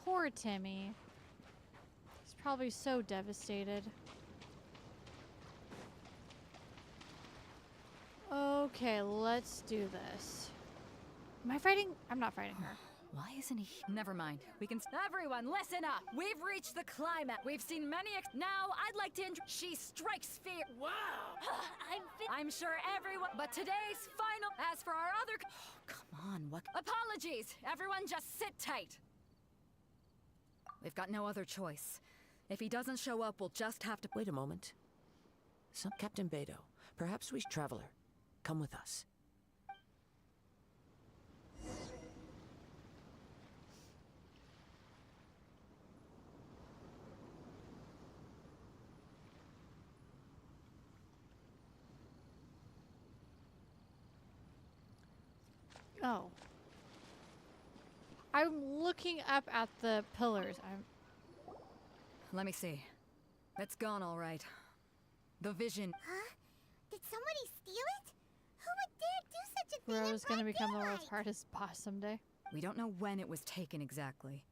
Poor Timmy. He's probably so devastated. Okay, let's do this. Am I fighting? I'm not fighting her. Why isn't he? Never mind. We can. Everyone, listen up. We've reached the climax. We've seen many. Now, I'd like to. She strikes fear. Wow. I'm sure everyone. But today's final. As for our other. Come on. What? Apologies. Everyone, just sit tight. We've got no other choice. If he doesn't show up, we'll just have to. Wait a moment. Captain Beto, perhaps we traveler. Come with us. Oh. I'm looking up at the pillars. Let me see. It's gone all right. The vision. Huh? Did somebody steal it? Who would dare do such a thing? Bro's gonna become the world's hardest boss someday. We don't know when it was taken exactly.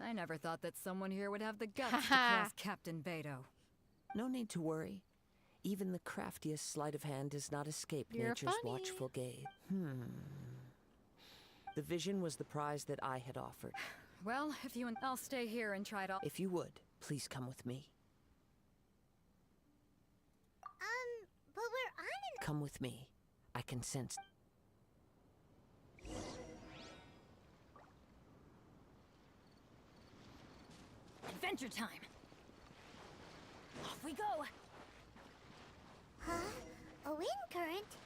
I never thought that someone here would have the guts to cross Captain Beto. No need to worry. Even the craftiest sleight of hand does not escape nature's watchful gaze. The vision was the prize that I had offered. Well, if you and I'll stay here and try to. If you would, please come with me. But we're on an. Come with me. I can sense. Adventure time. Off we go. Huh? A wind current?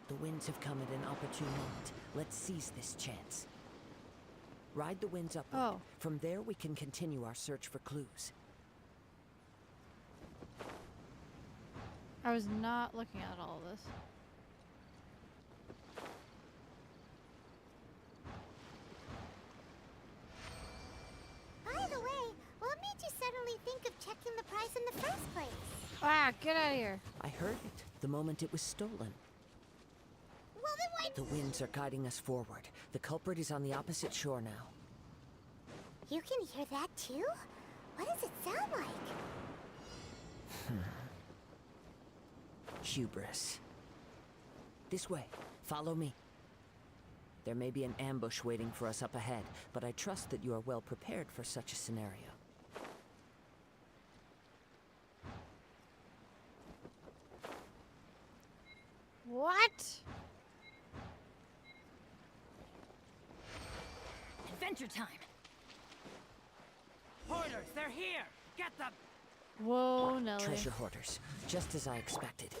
The winds have come at an opportune moment. Let's seize this chance. Ride the winds upward. Oh. From there, we can continue our search for clues. I was not looking at all of this. By the way, what made you suddenly think of checking the price in the first place? Ah, get out of here. I heard it the moment it was stolen. Well, then why? The winds are guiding us forward. The culprit is on the opposite shore now. You can hear that too? What does it sound like? Hubris. This way. Follow me. There may be an ambush waiting for us up ahead, but I trust that you are well prepared for such a scenario. What? Adventure time. Hoarders, they're here! Get them! Whoa, Nelly. Treasure hoarders, just as I expected.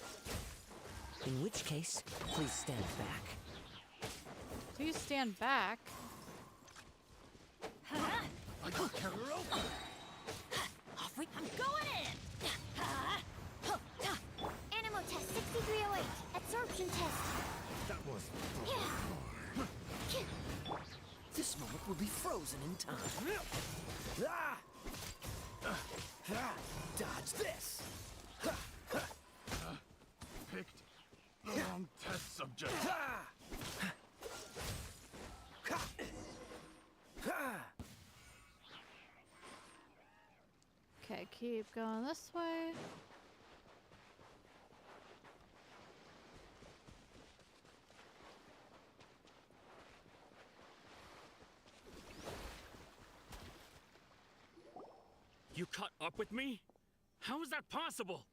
In which case, please stand back. Please stand back. I can tear her open! I'm going in! Animal test 6308. Absorption test. That was. This moment will be frozen in time. Dodge this! Picked the wrong test subject. Okay, keep going this way. You caught up with me? How is that possible?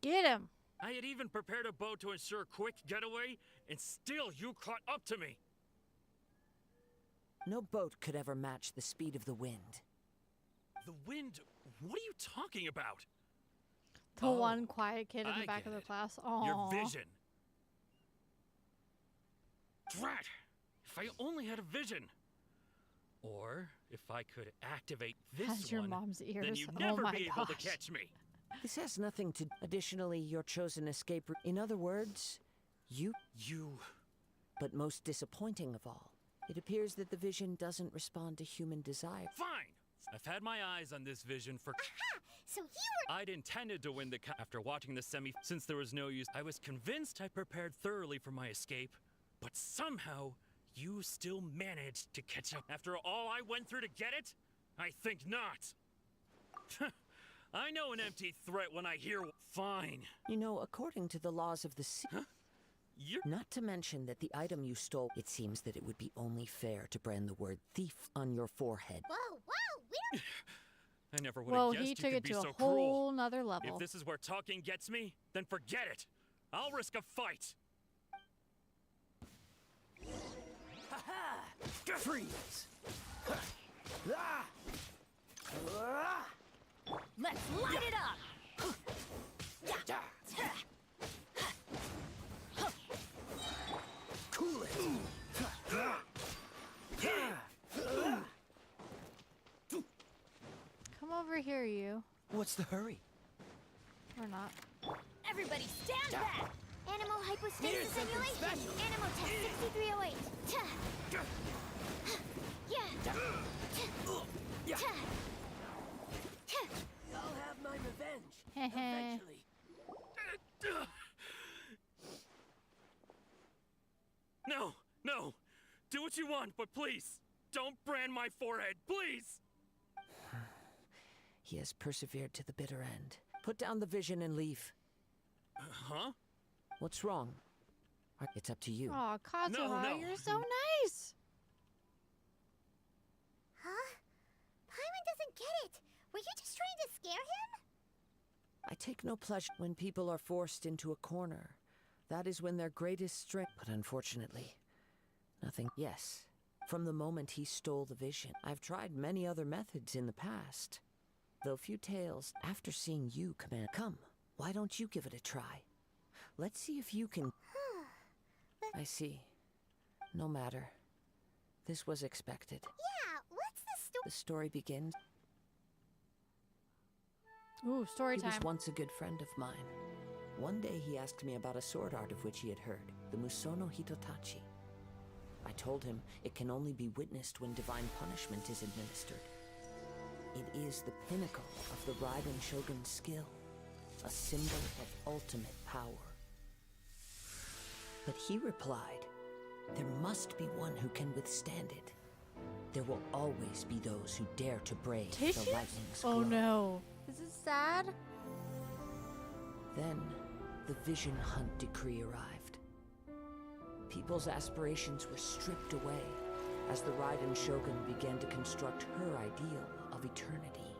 Get him. I had even prepared a boat to ensure a quick getaway, and still you caught up to me. No boat could ever match the speed of the wind. The wind? What are you talking about? The one quiet kid in the back of the class. Oh, Your vision. Drat! If I only had a vision. Or if I could activate this Has your one, mom's ears. then you'd Oh never my be able to gosh. catch me. This has nothing to... Additionally, your chosen escape route... In other words, you... But most disappointing of all, it appears that the vision doesn't respond to human desire. Fine! I've had my eyes on this vision for... Aha! So you were... I'd intended to win the after watching the semi... Since there was no use, I was convinced I prepared thoroughly for my escape, but somehow, you still managed to catch up. After all I went through to get it? I think not. I know an empty threat when I hear... Fine. You know, according to the laws of the sea... Huh? Not to mention that the item you stole... It seems that it would be only fair to brand the word thief on your forehead. Whoa, we don't... I never would have guessed he you took could it be to so a cruel. whole nother level. If this is where talking gets me, then forget it. I'll risk a fight. Ha-ha! Freeze! Let's light it up! Cool it! Come over here, you. What's the hurry? Or not. Everybody stand back! Animal hypostasis simulation! Animal test 6308! Yeah! I'll have my revenge. Eventually. No, no. Do what you want, but please, don't brand my forehead, please. He has persevered to the bitter end. Put down the vision and leave. Huh? What's wrong? It's up to you. Aw, Kazuha, you're so nice. Huh? Paimon doesn't get it. Were you just trying to scare him? I take no pleasure when people are forced into a corner. That is when their greatest strength... But unfortunately, nothing... Yes, from the moment he stole the vision, I've tried many other methods in the past. Though few tales, after seeing you command... Come, why don't you give it a try? Let's see if you can... I see. No matter. This was expected. Yeah, what's the story? The story begins... Ooh, story time. He was once a good friend of mine. One day he asked me about a sword art of which he had heard, the Musono Hitotachi. I told him it can only be witnessed when divine punishment is administered. It is the pinnacle of the Raiden Shogun's skill, a symbol of ultimate power. But he replied, there must be one who can withstand it. There will always be those who dare to brave the lightning's glow. Oh no. Is this sad? Then, the Vision Hunt decree arrived. People's aspirations were stripped away as the Raiden Shogun began to construct her ideal of eternity.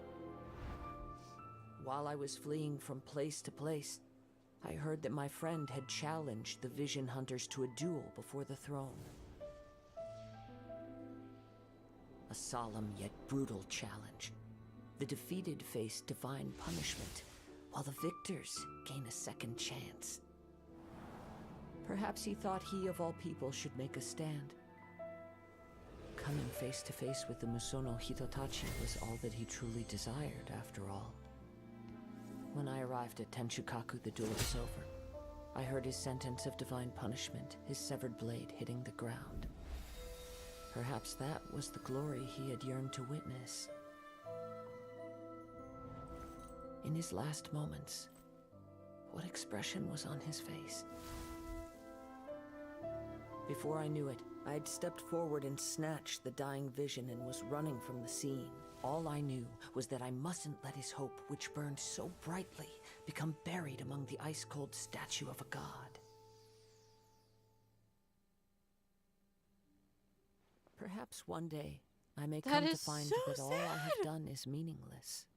While I was fleeing from place to place, I heard that my friend had challenged the Vision Hunters to a duel before the throne. A solemn yet brutal challenge. The defeated face divine punishment, while the victors gain a second chance. Perhaps he thought he of all people should make a stand. Coming face to face with the Musono Hitotachi was all that he truly desired, after all. When I arrived at Tenchukaku, the duel was over. I heard his sentence of divine punishment, his severed blade hitting the ground. Perhaps that was the glory he had yearned to witness. In his last moments, what expression was on his face? Before I knew it, I had stepped forward and snatched the dying vision and was running from the scene. All I knew was that I mustn't let his hope, which burned so brightly, become buried among the ice-cold statue of a god. Perhaps one day, I may come to find that all I have done is meaningless.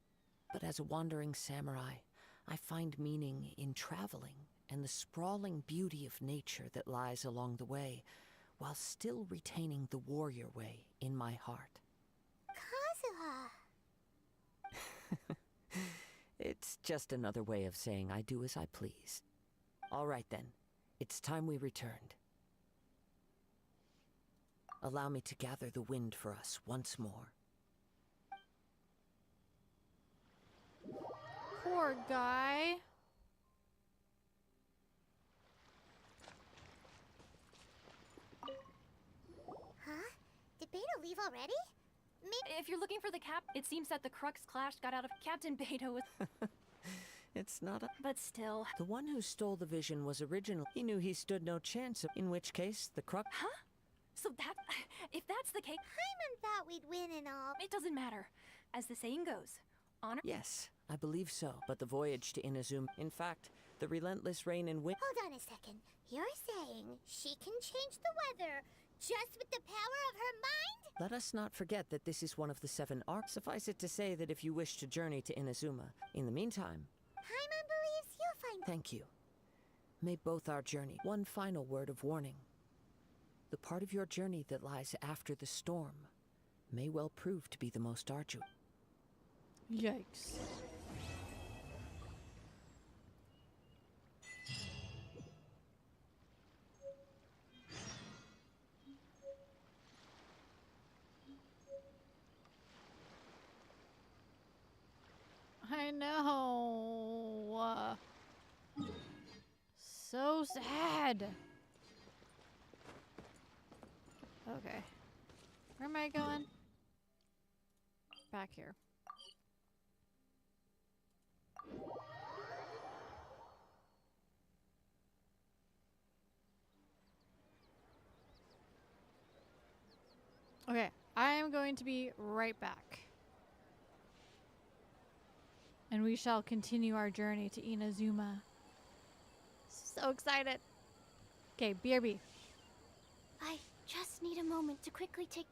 But as a wandering samurai, I find meaning in traveling and the sprawling beauty of nature that lies along the way, while still retaining the warrior way in my heart. Kazuha. It's just another way of saying I do as I please. All right then, it's time we returned. Allow me to gather the wind for us once more. Poor guy. Huh? Did Beto leave already? If you're looking for the cap, it seems that the Crux Clash got out of Captain Beto was... It's not a... But still... The one who stole the vision was original. He knew he stood no chance, in which case the Crux... Huh? So that... If that's the case... Paimon thought we'd win and all. It doesn't matter. As the saying goes, honor... Yes, I believe so. But the voyage to Inazuma... In fact, the relentless rain and wind... Hold on a second. You're saying she can change the weather just with the power of her mind? Let us not forget that this is one of the 7 arcs. Suffice it to say that if you wish to journey to Inazuma, in the meantime... Paimon believes you'll find... Thank you. May both our journey... One final word of warning. The part of your journey that lies after the storm may well prove to be the most arduous. Yikes. I know. So sad. Okay. Where am I going? Back here. Okay, I am going to be right back. And we shall continue our journey to Inazuma. So excited. Okay, BRB. I just need a moment to quickly take...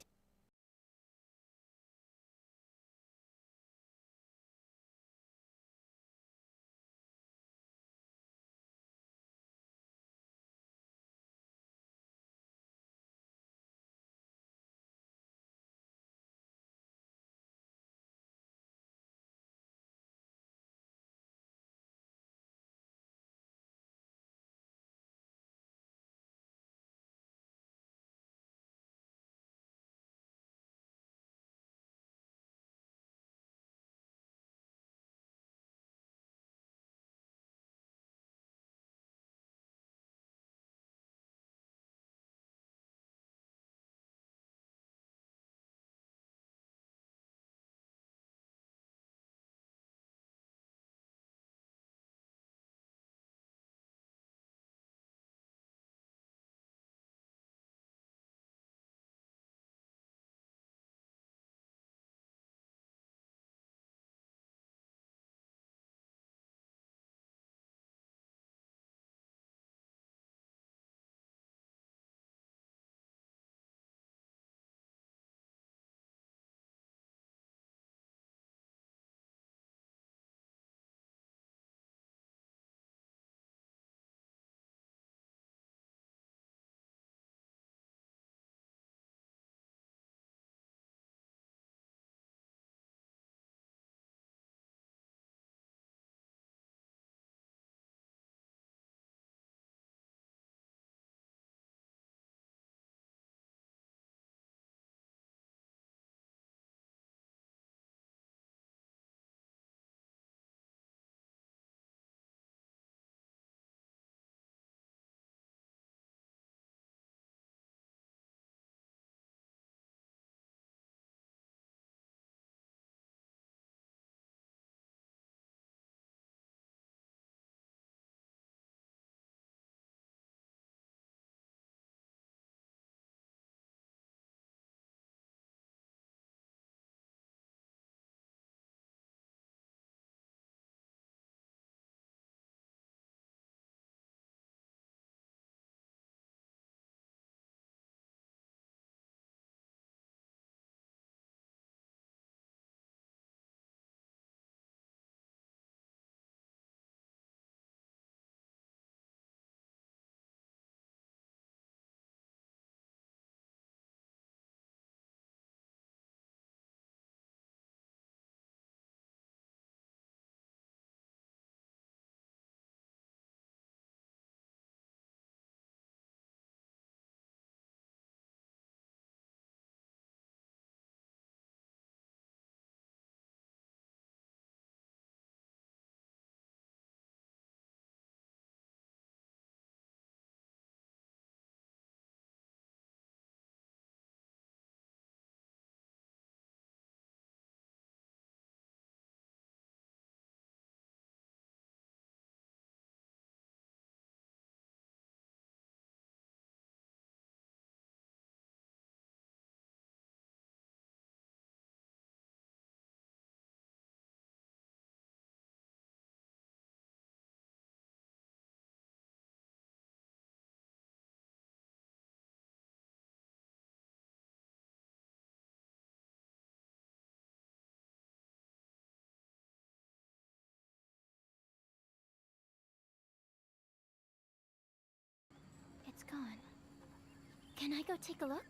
Can I go take a look?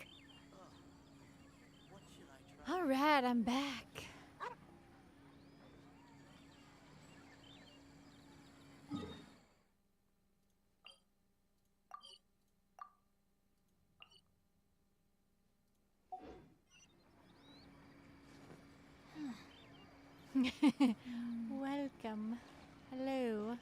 All right, I'm back. Welcome. Hello.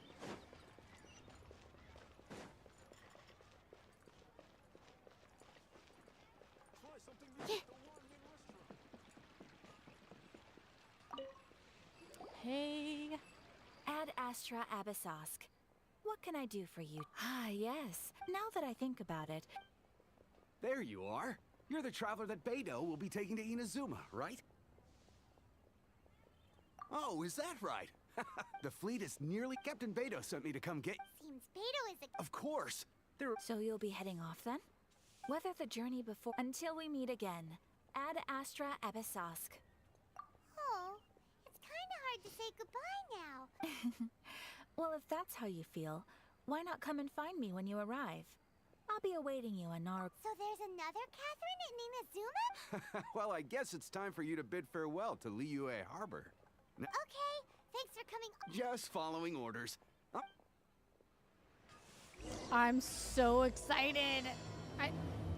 Hey. Ad Astra Abyssosk. What can I do for you? Ah, yes. Now that I think about it. There you are. You're the traveler that Beidou will be taking to Inazuma, right? Oh, is that right? The fleet is nearly... Captain Beidou sent me to come get... Seems Beidou is a... Of course! So you'll be heading off then? Weather the journey before... Until we meet again. Ad Astra Abyssosk. Oh, it's kinda hard to say goodbye now. Well, if that's how you feel, why not come and find me when you arrive? I'll be awaiting you in Nar... So there's another Catherine in Inazuma? Well, I guess it's time for you to bid farewell to Liyue Harbor. Okay, thanks for coming... Just following orders. Oh. I'm so excited.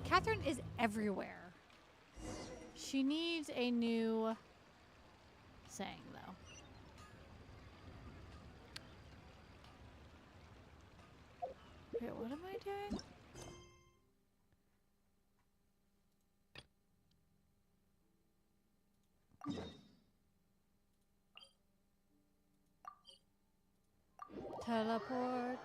Catherine is everywhere. She needs a new saying, though. Wait, what am I doing? Teleport.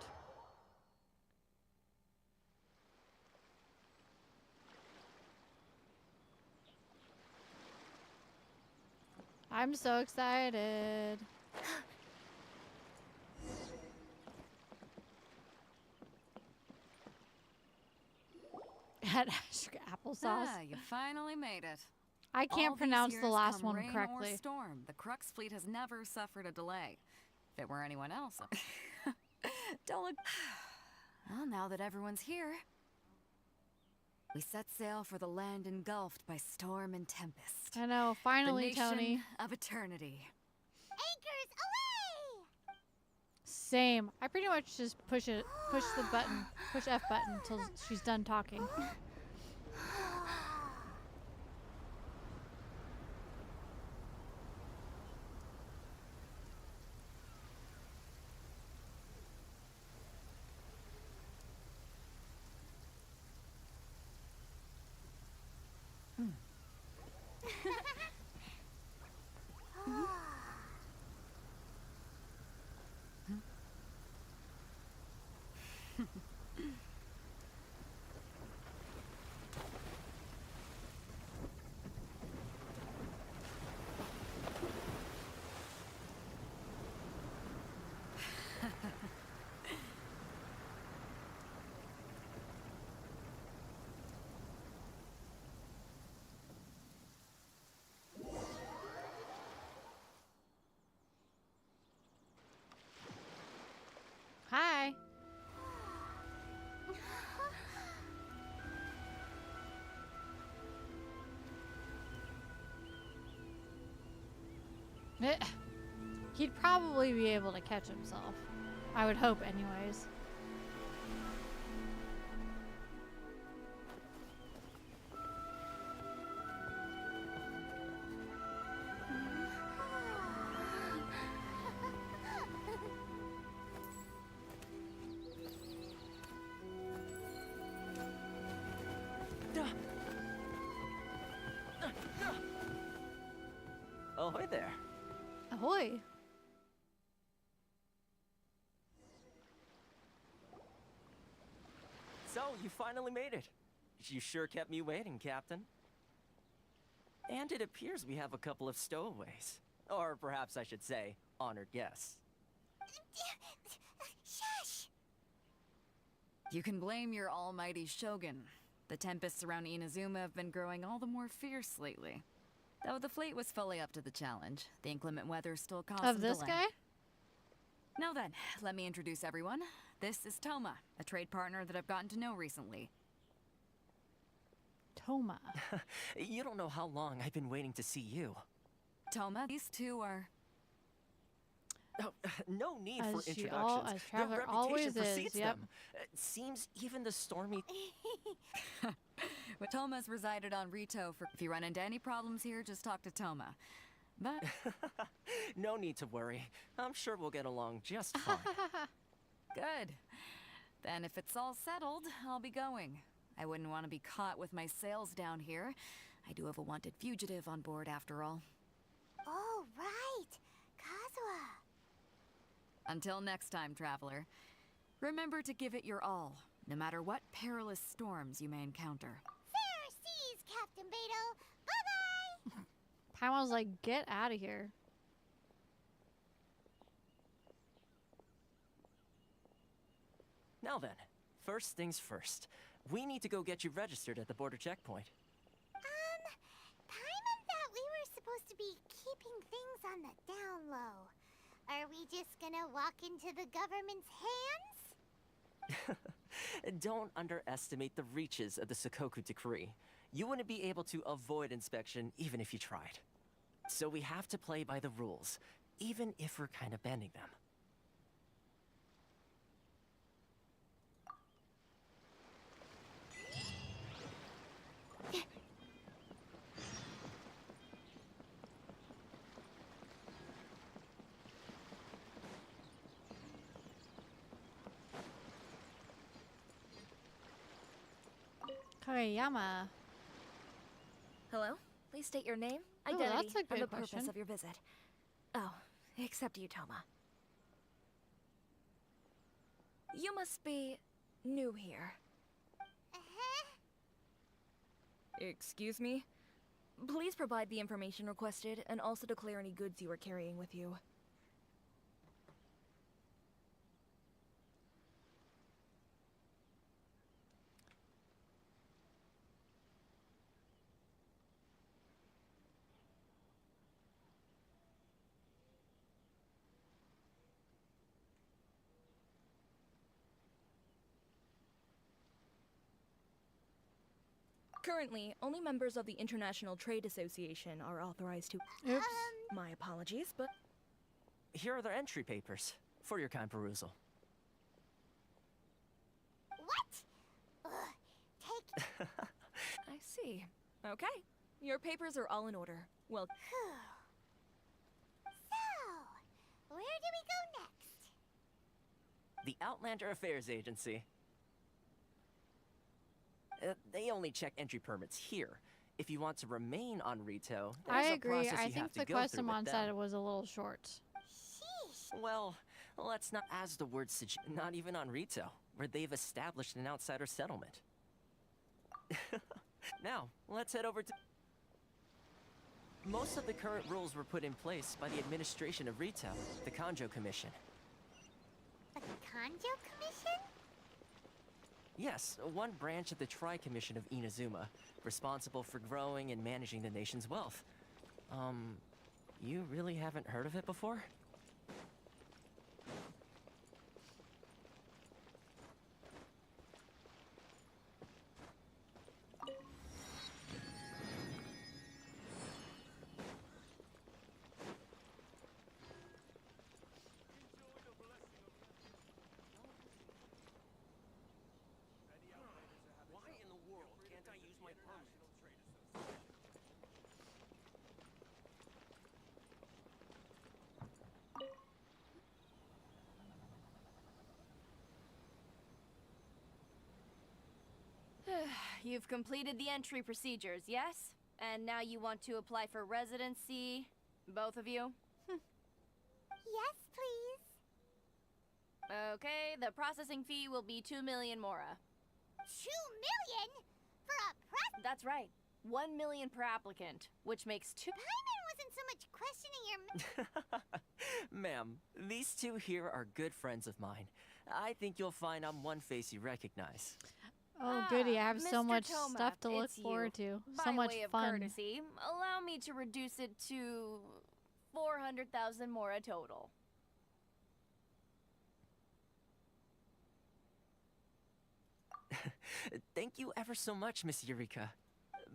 I'm so excited. Had applesauce. Ah, you finally made it. I can't All pronounce these the years, last come one rain correctly. Or storm, the Crux fleet has never suffered a delay. If it were anyone else, don't look. Well, now that everyone's here, we set sail for the land engulfed by storm and tempest. I know, finally, the nation Tony. of eternity. Anchors away! Same. I pretty much just push the button, push F button until she's done talking. Hi. He'd probably be able to catch himself. I would hope anyways. Ahoy there. Ahoy. So, you finally made it. You sure kept me waiting, Captain. And it appears we have a couple of stowaways. Or perhaps I should say, honored guests. Shush! You can blame your almighty shogun. The tempests around Inazuma have been growing all the more fierce lately. Though the fleet was fully up to the challenge, the inclement weather still caused some this delay. guy? Now then, let me introduce everyone. This is Toma, a trade partner that I've gotten to know recently. Toma. You don't know how long I've been waiting to see you. Toma, these two are... Oh, no need As for she introductions. as Their Traveler reputation always is, precedes yep. them. Seems even the stormy... Toma's resided on Rito for... If you run into any problems here, just talk to Toma. But... No need to worry. I'm sure we'll get along just fine. Good. Then if it's all settled, I'll be going. I wouldn't want to be caught with my sails down here. I do have a wanted fugitive on board after all. Oh, right. Kazuha. Until next time, Traveler. Remember to give it your all, no matter what perilous storms you may encounter. Fair seas, Captain Beto. Bye-bye. Paimon's like, get out of here. Now then, first things first. We need to go get you registered at the border checkpoint. Paimon thought we were supposed to be keeping things on the down low. Are we just gonna walk into the government's hands? Don't underestimate the reaches of the Sakoku Decree. You wouldn't be able to avoid inspection even if you tried. So we have to play by the rules, even if we're kind of bending them. Kageyama. Hello? Please state your name, Oh, identity, that's a and good the question. purpose of your visit. Oh, except you, Toma. You must be new here. Excuse me? Please provide the information requested and also declare any goods you are carrying with you. Currently, only members of the International Trade Association are authorized to... Oops. My apologies, but... Here are their entry papers, for your kind perusal. What? Ugh, take... I see. Okay. Your papers are all in order. Well... So, where do we go next? The Outlander Affairs Agency. They only check entry permits here. If you want to remain on Rito, there's I a agree. process I you think have the to go question through on with said them. it was a little short. Well, let's not, as the word suggests, not even on Rito, where they've established an outsider settlement. Now, let's head over to... Most of the current rules were put in place by the administration of Rito, the Kanjo Commission. The Kanjo Commission? Yes, one branch of the Tri-Commission of Inazuma, responsible for growing and managing the nation's wealth. You really haven't heard of it before? You've completed the entry procedures, yes? And now you want to apply for residency? Both of you? Yes, please. Okay, the processing fee will be 2 million mora. 2 million? For a press? That's right. 1 million per applicant, which makes 2... Paimon wasn't so much questioning your... Ma'am, these two here are good friends of mine. I think you'll find I'm one face you recognize. Oh, goody. I have so Mr. much Toma, stuff to look it's you. forward to. By So much way of fun. courtesy, allow me to reduce it to 400,000 mora total. Thank you ever so much, Miss Eureka.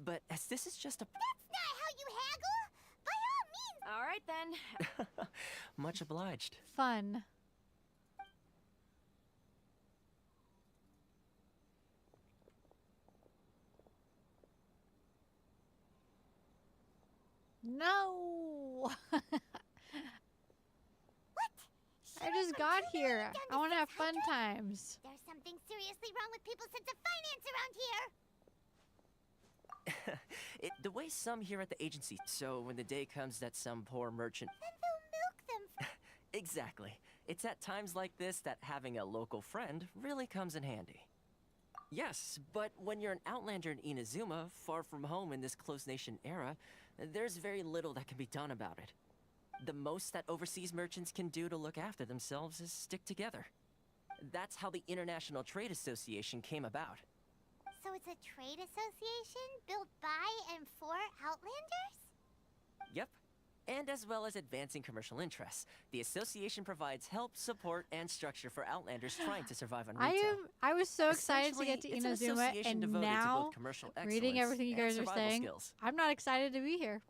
But as this is just a... That's not how you haggle! By all means! Alright then. Much obliged. Fun. No! I just got here. I want to have fun times. There's something seriously wrong with people's sense of finance around here! The way some here at the agency, so when the day comes that some poor merchant... Then they'll milk them. Exactly. It's at times like this that having a local friend really comes in handy. Yes, but when you're an outlander in Inazuma, far from home in this closed nation era, there's very little that can be done about it. The most that overseas merchants can do to look after themselves is stick together. That's how the International Trade Association came about. So it's a trade association built by and for Outlanders? Yep. And as well as advancing commercial interests, the association provides help, support, and structure for Outlanders trying to survive on retail. I was so excited to get to Essentially, it's an Inazuma, association and devoted to now, both commercial reading excellence everything you and guys are survival saying, skills. I'm not excited to be here.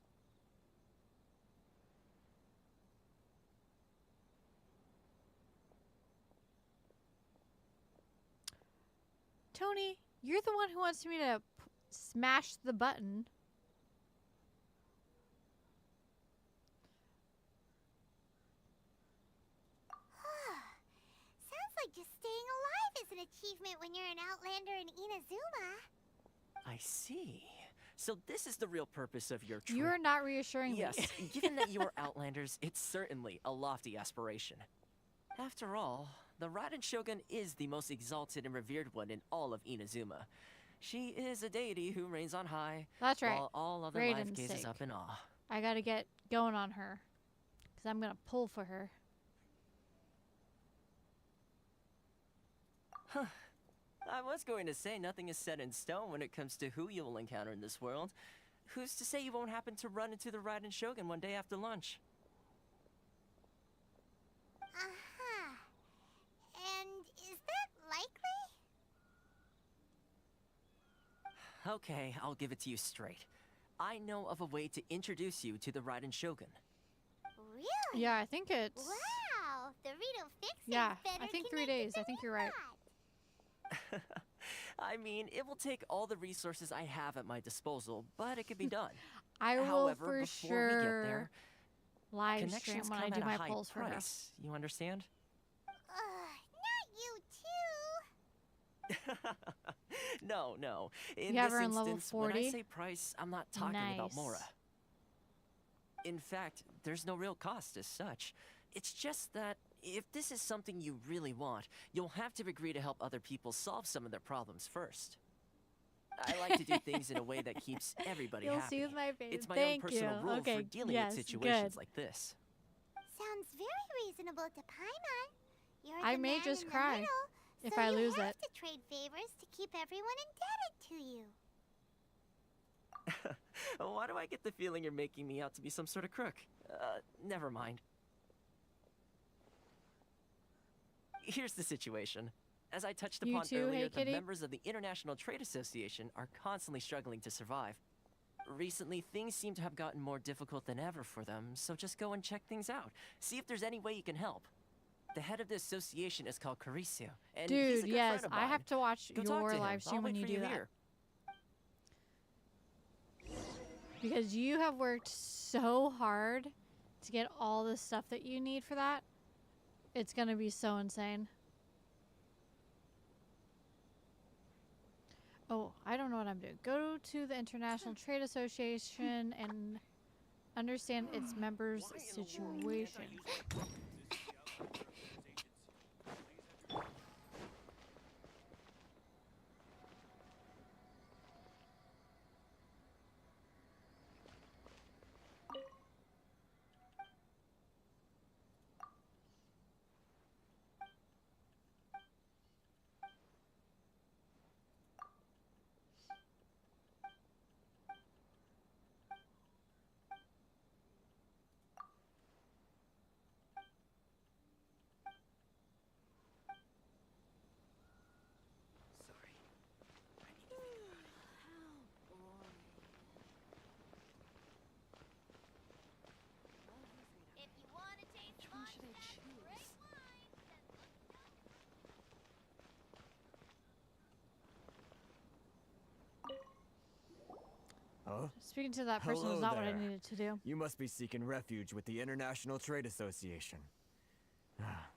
Tony, you're the one who wants me to smash the button. Sounds like just staying alive is an achievement when you're an Outlander in Inazuma. I see. So this is the real purpose of your trip. You're not reassuring Yes, me. given that you are Outlanders, it's certainly a lofty aspiration. After all, the Raiden Shogun is the most exalted and revered one in all of Inazuma. She is a deity who reigns on high, That's right. while all other life Raiden's gazes sake. up in awe. I gotta get going on her. Because I'm gonna pull for her. Huh. I was going to say nothing is set in stone when it comes to who you will encounter in this world. Who's to say you won't happen to run into the Raiden Shogun one day after lunch? Uh-huh. And is that likely? Okay, I'll give it to you straight. I know of a way to introduce you to the Raiden Shogun. Really? Yeah, I think it's... Wow, the Rito Fixer's Yeah, better I think 3 connected days. I think you're right. I mean, it will take all the resources I have at my disposal, but it can be done. I will However, for before we get sure there, live stream connections when come I do at my a high polls for her. price. You understand? Not you too. No. In You have this her in level instance, when I 40? say price, I'm not talking about Nice. Mora. In fact, there's no real cost as such. It's just that if this is something you really want, you'll have to agree to help other people solve some of their problems first. I like to do things in a way that keeps everybody You'll happy. soothe my pain. It's my Thank own personal you. rule Okay, for dealing yes, with situations good. like this. Sounds very reasonable to Paimon. You're I the may man just in the cry middle, if so I you lose have it. to trade favors to keep everyone indebted to you. Why do I get the feeling you're making me out to be some sort of crook? Never mind. Here's the situation. As I touched You upon too, earlier, Hey the Kitty? members of the International Trade Association are constantly struggling to survive. Recently, things seem to have gotten more difficult than ever for them, so just go and check things out. See if there's any way you can help. The head of the association is called Caricio, and he's a Dude, good yes, friend of I mine. have to watch Go talk your to him. live stream I'll when wait you for do you that. here. Because you have worked so hard to get all the stuff that you need for that. It's gonna be so insane. Oh, I don't know what I'm doing. Go to the International Trade Association and understand its members' situation. Speaking to that person was Hello not what I there. needed to do. You must be seeking refuge with the International Trade Association.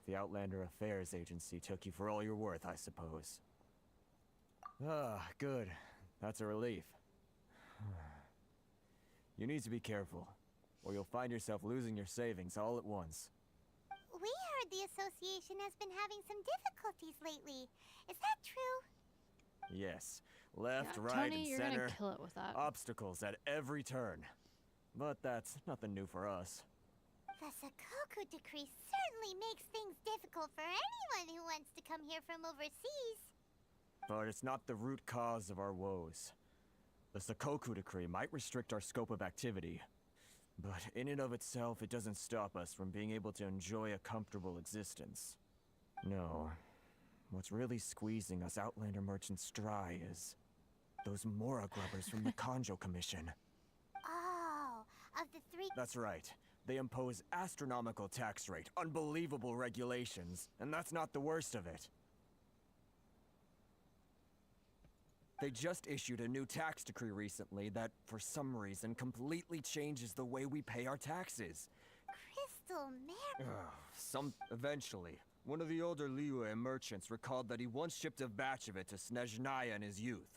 The Outlander Affairs Agency took you for all you're worth, I suppose. Good. That's a relief. You need to be careful, or you'll find yourself losing your savings all at once. We heard the association has been having some difficulties lately. Is that true? Yes. Left, Yeah, right, Tony, and you're center. gonna kill it with that. Obstacles at every turn. But that's nothing new for us. The Sakoku decree certainly makes things difficult for anyone who wants to come here from overseas. But it's not the root cause of our woes. The Sakoku decree might restrict our scope of activity, but in and of itself, it doesn't stop us from being able to enjoy a comfortable existence. No. What's really squeezing us Outlander merchants dry is those Mora grubbers from the Kanjo Commission. Oh, of the three... That's right. They impose astronomical tax rate, unbelievable regulations, and that's not the worst of it. They just issued a new tax decree recently that, for some reason, completely changes the way we pay our taxes. Crystal Mary... Eventually, one of the older Liyue merchants recalled that he once shipped a batch of it to Snezhnaya in his youth.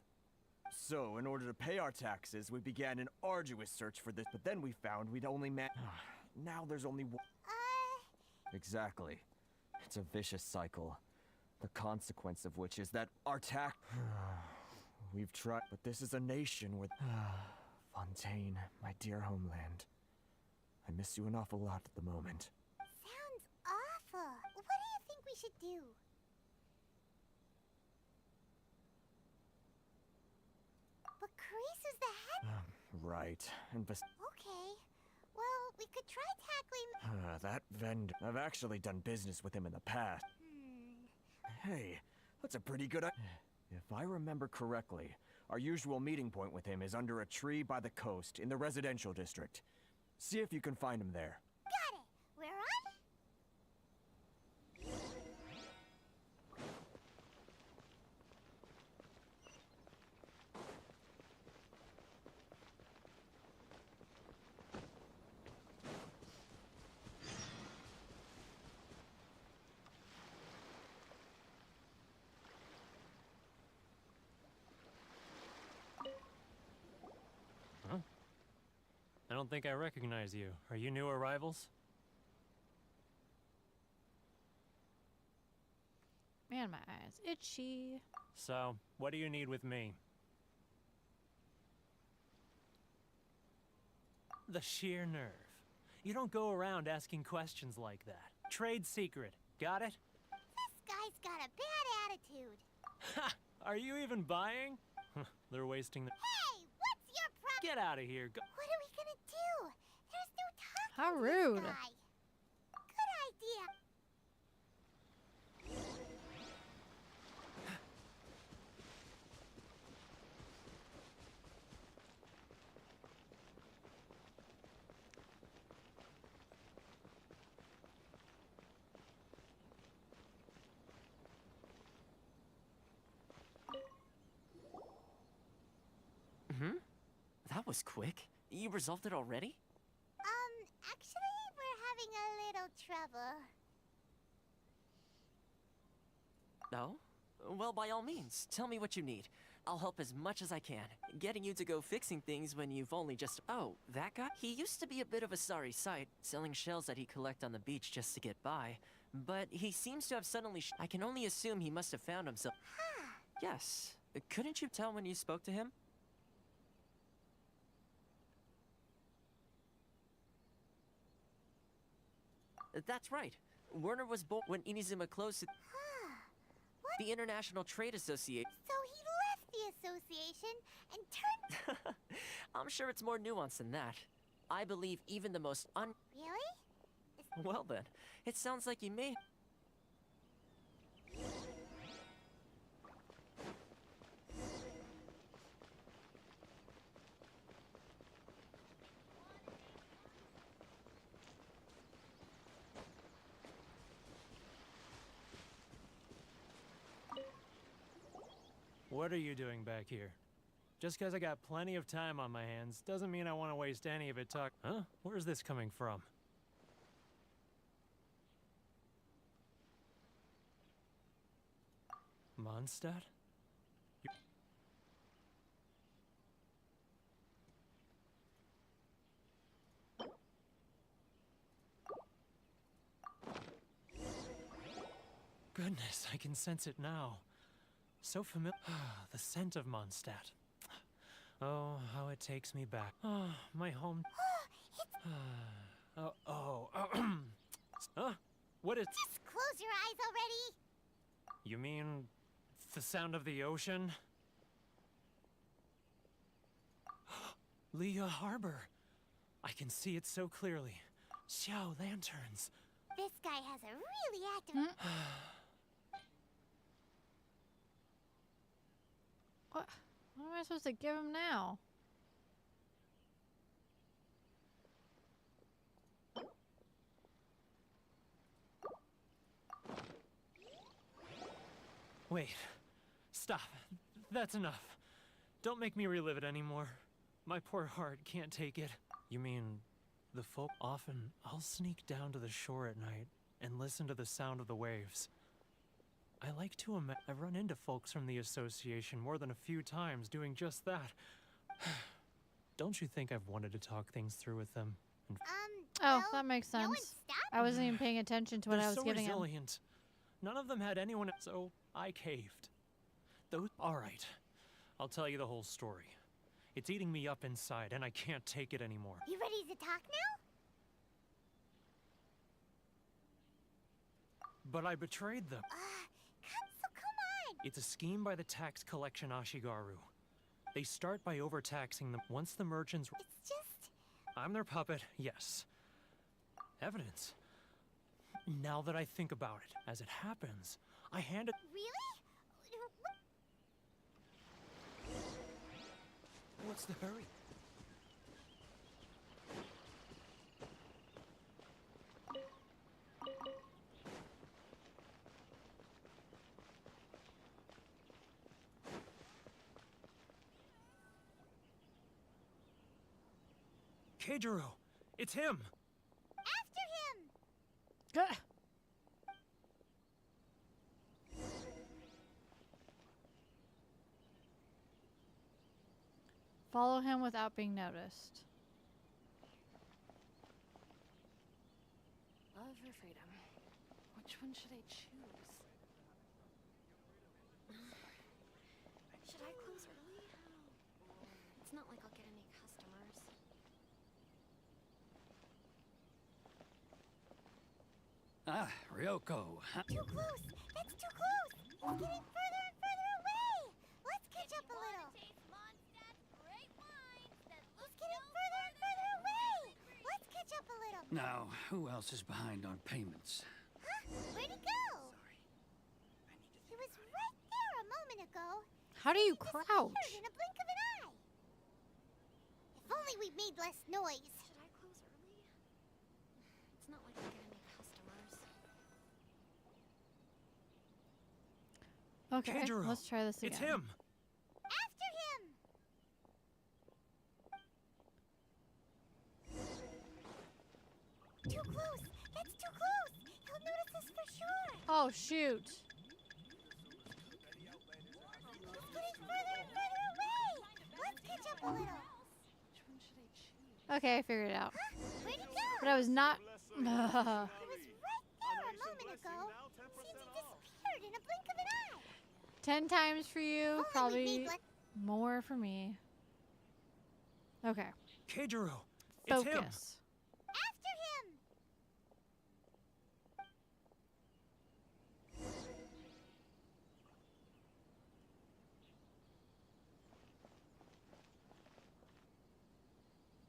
So, in order to pay our taxes, we began an arduous search for this, but then we found we'd only now there's only one... Exactly. It's a vicious cycle. The consequence of which is that our tax... We've tried, but this is a nation with... Fontaine, my dear homeland. I miss you an awful lot at the moment. Sounds awful. What do you think we should do? But Carice is the head... Right. And Okay. Well, we could try tackling... that vendor... I've actually done business with him in the past. Hey, that's a pretty good idea. If I remember correctly, our usual meeting point with him is under a tree by the coast in the residential district. See if you can find him there. Got it. We're on... I don't think I recognize you. Are you new arrivals? Man, my eyes itchy. So, what do you need with me? The sheer nerve. You don't go around asking questions like that. Trade secret. Got it? This guy's got a bad attitude. Ha! Are you even buying? They're wasting the... Hey, what's your problem? Get out of here. Go What are we gonna do? There's no talking How to rude. this guy. Good idea. That was quick. You resolved it already? Actually, we're having a little trouble. No? Well, by all means, tell me what you need. I'll help as much as I can. Getting you to go fixing things when you've only just... Oh, that guy? He used to be a bit of a sorry sight, selling shells that he'd collect on the beach just to get by. But he seems to have suddenly... I can only assume he must have found himself... Yes. Couldn't you tell when you spoke to him? That's right. Werner was born when Inazuma closed the International Trade Association. So he left the association and turned... I'm sure it's more nuanced than that. I believe even the most Really? Well then, it sounds like you may... What are you doing back here? Just because I got plenty of time on my hands doesn't mean I want to waste any of it talk. Huh? Where's this coming from? Mondstadt? Goodness, I can sense it now. So familiar. The scent of Mondstadt. Oh, how it takes me back. Oh, my home. Huh? What is... Just close your eyes already! You mean the sound of the ocean? Leah Harbor. I can see it so clearly. Xiao lanterns. This guy has a really active... What am I supposed to give him now? Wait. Stop. That's enough. Don't make me relive it anymore. My poor heart can't take it. You mean the folk? Often, I'll sneak down to the shore at night and listen to the sound of the waves. I like to imagine I've run into folks from the association more than a few times doing just that. Don't you think I've wanted to talk things through with them? Oh, that makes sense. I wasn't even paying attention to what I was so giving him. resilient. None of them had anyone, so I caved. All right, I'll tell you the whole story. It's eating me up inside, and I can't take it anymore. You ready to talk now? But I betrayed them. Come on! It's a scheme by the tax collection Ashigaru. They start by overtaxing them. Once the merchants... It's just... I'm their puppet, yes. Evidence. Now that I think about it, as it happens, I handed... Really? What's the hurry? Keijiro! It's him! After him! Follow him without being noticed. Love or freedom? Which one should I choose? Should I close early? It's not like I'll get any customers. Ah, Ryoko. Too close! That's too close! It's getting further and further away! Let's catch up a little! It's getting further and further away! Let's catch up a little! Now, who else is behind on payments? Huh? Where'd he go? He was right there a moment ago. How do you He crouch? disappeared in a blink of an eye. If only we made less noise. Should I close early? It's not like I'll get any customers. Okay, Keijiro, let's try this again. It's him! After him! Too close! That's too close! He'll notice us for sure! Oh, shoot. It's getting further and further away! Let's catch up a little! Which one should I choose? Okay, I figured it out. Huh? Where'd he go? But I was not... He was right there a moment ago. Seems he disappeared in a blink of an eye. 10 times for you, Only we probably made more for me. Okay. Keijiro! It's him! Focus. After him!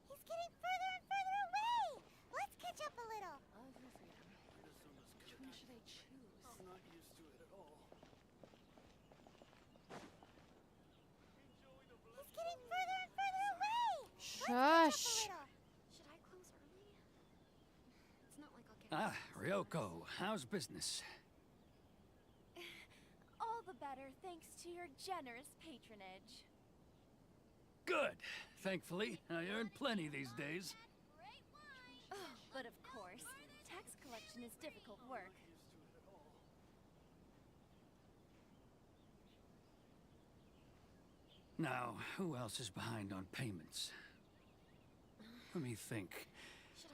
He's getting further and further away! Let's catch up a little! Love or freedom? Which one should I choose? I'm not used to it at all. He's getting further and further away! Shush. Let's catch up a little! Should I close early? It's not like I'll get Ah, Ryoko, how's business? all the better thanks to your generous patronage. Good. Thankfully, I earn plenty these days. Oh, but of course, tax collection is difficult work. Now, who else is behind on payments? Let me think.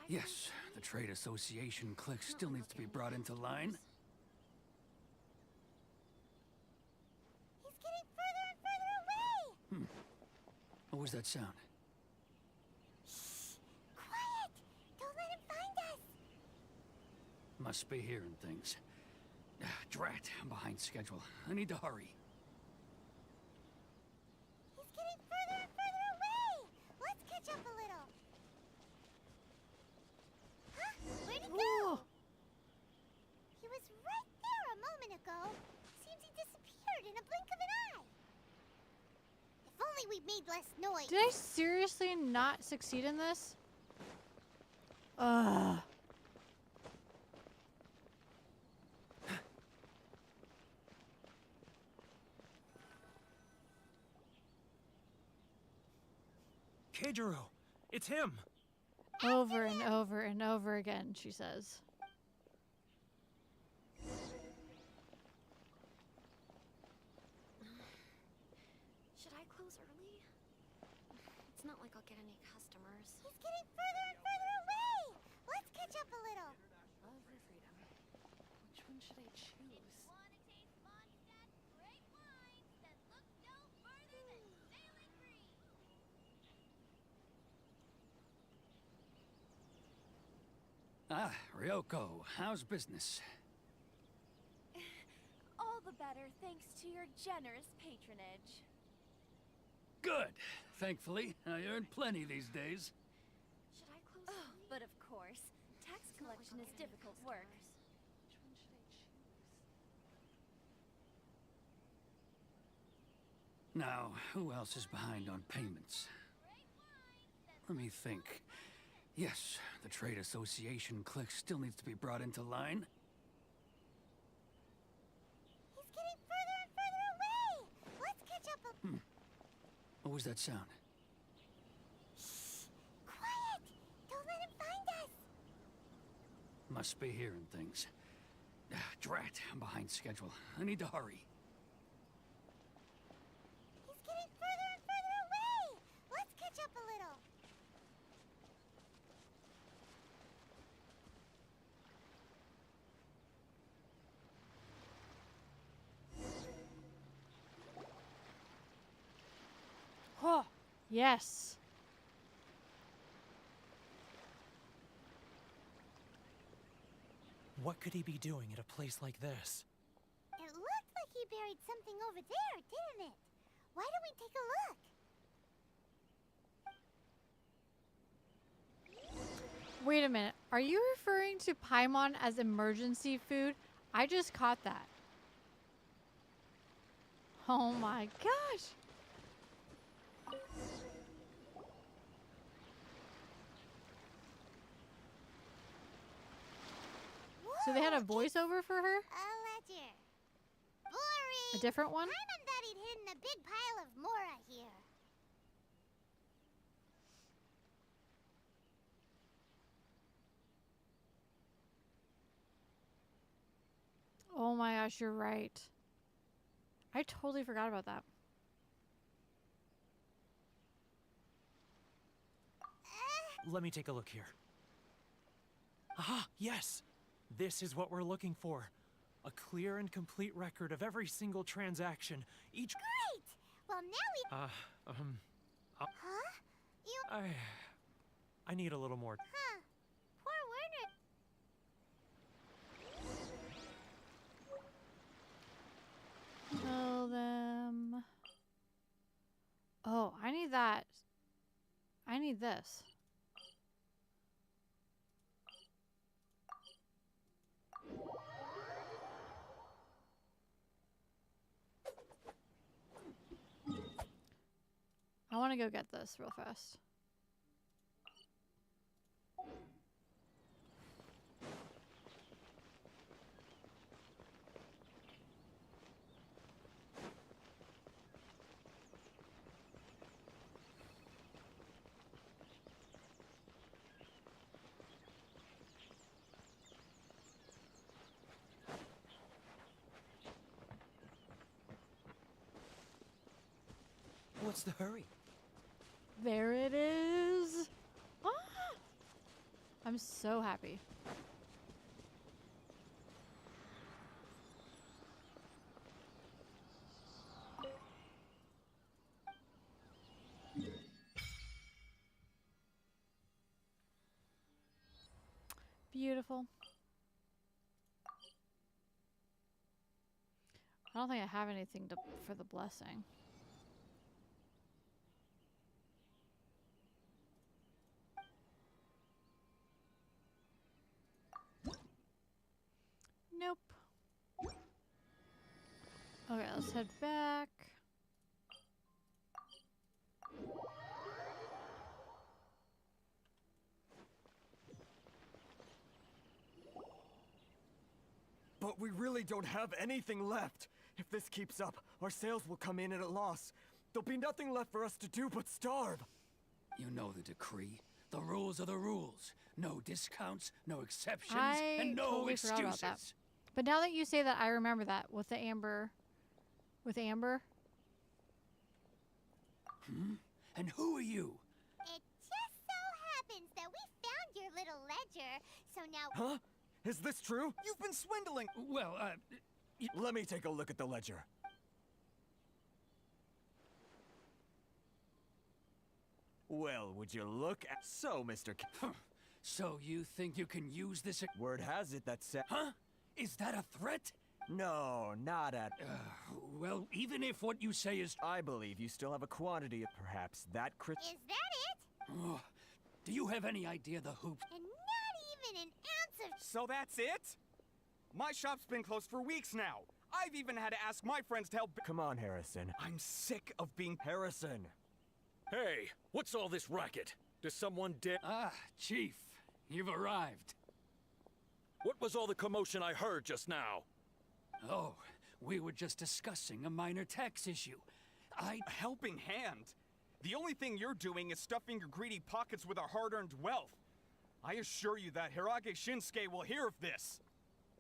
Yes, the Trade Association clique still needs to be brought into line. He's getting further and further away! What was that sound? Shh! Quiet! Don't let him find us! Must be hearing things. Drat, I'm behind schedule. I need to hurry. He's getting further and further away! Let's catch up a little. Huh? Where'd he go? He was right there a moment ago. Seems he disappeared in a blink of an eye. If only we made less noise. Did I seriously not succeed in this? Ugh. Keijiro, it's him! Over and over and over again, she says. Should I close early? It's not like I'll get any customers. He's getting further and further away! Let's catch up a little. Love your freedom. Which one should I choose? Ah, Ryoko, how's business? All the better thanks to your generous patronage. Good. Thankfully, I earn plenty these days. Should I close? Oh, but of course, tax collection is difficult work. Which one should I choose? Now, who else is behind on payments? Let me think. Yes, the Trade Association clique still needs to be brought into line. He's getting further and further away! Let's catch up a... What was that sound? Shh! Quiet! Don't let him find us! Must be hearing things. Drat, I'm behind schedule. I need to hurry. He's getting further and further away! Let's catch up a little. Oh, yes. What could he be doing at a place like this? It looked like he buried something over there, didn't it? Why don't we take a look? Wait a minute. Are you referring to Paimon as emergency food? I just caught that. Oh my gosh. So they had a voiceover for her? A ledger. Boring! A different one? Paimon thought he'd hidden a big pile of Mora here. Oh my gosh, you're right. I totally forgot about that. Let me take a look here. Aha, yes! This is what we're looking for. A clear and complete record of every single transaction. Each... Great! Well, now we... Huh? You... I need a little more... Huh. Poor Werner. Tell them... Oh, I need that. I need this. I want to go get this real fast. What's the hurry? There it is. Ah! I'm so happy. Beautiful. I don't think I have anything for the blessing. Nope. Okay, let's head back. But we really don't have anything left. If this keeps up, our sales will come in at a loss. There'll be nothing left for us to do but starve. You know the decree. The rules are the rules. No discounts, no exceptions, I and no totally forgot excuses. about that. But now that you say that, I remember that with the Amber. With Amber. Hmm? And who are you? It just so happens that we found your little ledger, so now... Huh? Is this true? You've been swindling! Well, let me take a look at the ledger. Well, would you look at... So, Mr. So you think you can use this... Word has it that said... Huh? Is that a threat? No, not at... Well, even if what you say is... I believe you still have a quantity of perhaps that crit... Is that it? Oh, do you have any idea the hoops... And not even an ounce of... So that's it? My shop's been closed for weeks now. I've even had to ask my friends to help... Come on, Harrison. I'm sick of being... Harrison! Hey, what's all this racket? Does someone dare... Ah, Chief, you've arrived. What was all the commotion I heard just now? Oh, we were just discussing a minor tax issue. A helping hand? The only thing you're doing is stuffing your greedy pockets with our hard-earned wealth. I assure you that Hirage Shinsuke will hear of this.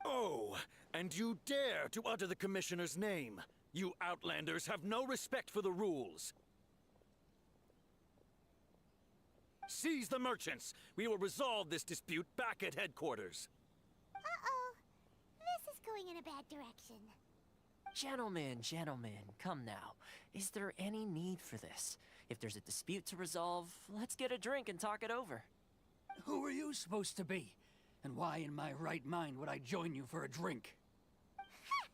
Oh, and you dare to utter the Commissioner's name. You Outlanders have no respect for the rules. Seize the merchants. We will resolve this dispute back at headquarters. Uh-oh. This is going in a bad direction. Gentlemen, come now. Is there any need for this? If there's a dispute to resolve, let's get a drink and talk it over. Who are you supposed to be? And why in my right mind would I join you for a drink? Ha!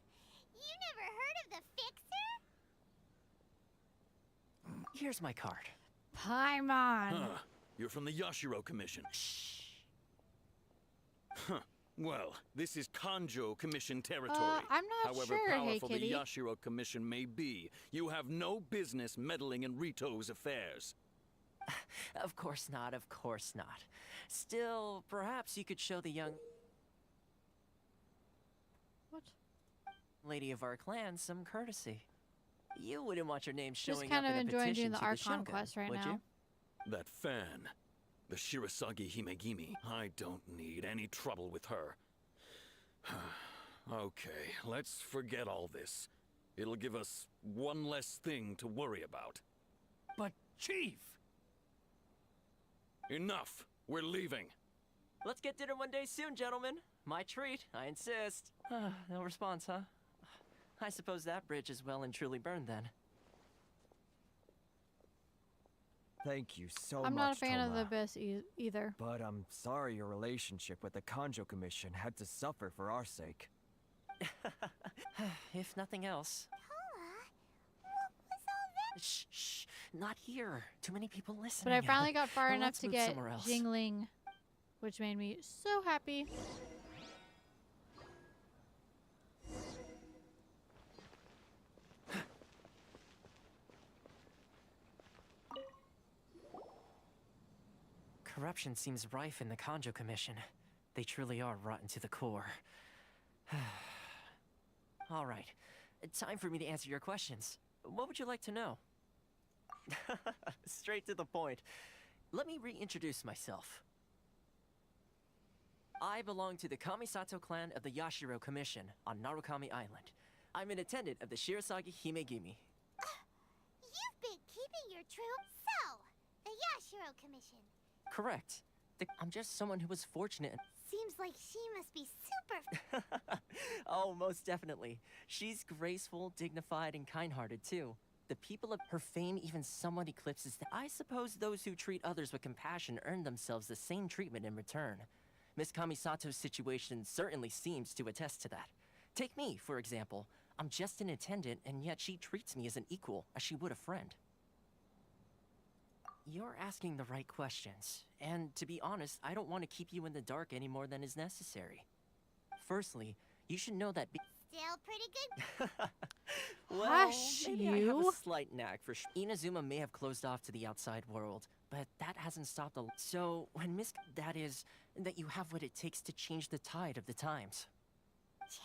You never heard of the Fixer? Here's my card. Paimon! Huh. You're from the Yashiro Commission. Shh. Huh. Well, this is Kanjo Commission territory. I'm not However sure, hey powerful kitty. the Yashiro Commission may be, you have no business meddling in Rito's affairs. Of course not, of course not. Still, perhaps you could show the young... What? Lady of our clan some courtesy. You wouldn't want your name showing Just kind up of in a enjoying petition doing the to Archon Shogun, quest right would now. you? That fan, the Shirasagi Himegimi, I don't need any trouble with her. Okay, let's forget all this. It'll give us one less thing to worry about. But, Chief! Enough! We're leaving. Let's get dinner one day soon, gentlemen. My treat, I insist. No response, huh? I suppose that bridge is well and truly burned then. Thank you so much, I'm not a fan of the Toma. Abyss either. But I'm sorry your relationship with the Kanjo Commission had to suffer for our sake. If nothing else. Tola, what was all that? Shh, shh, not here. Too many people listening. But I finally got far Well, enough let's to move get somewhere else. Jingling, which made me so happy. Corruption seems rife in the Kanjo Commission. They truly are rotten to the core. All right, time for me to answer your questions. What would you like to know? Straight to the point. Let me reintroduce myself. I belong to the Kamisato clan of the Yashiro Commission on Narukami Island. I'm an attendant of the Shirasagi Himegimi. You've been keeping true. So, the Yashiro Commission. Correct. I'm just someone who was fortunate. Seems like she must be super. Oh, most definitely. She's graceful, dignified, and kind-hearted, too. The people of her fame even somewhat eclipses that. I suppose those who treat others with compassion earn themselves the same treatment in return. Miss Kamisato's situation certainly seems to attest to that. Take me, for example. I'm just an attendant, and yet she treats me as an equal, as she would a friend. You're asking the right questions, and to be honest, I don't want to keep you in the dark any more than is necessary. Firstly, you should know that Still pretty good. well, Hush, maybe I have you. a slight knack for Inazuma may have closed off to the outside world, but that hasn't stopped the. So, when that is, that you have what it takes to change the tide of the times.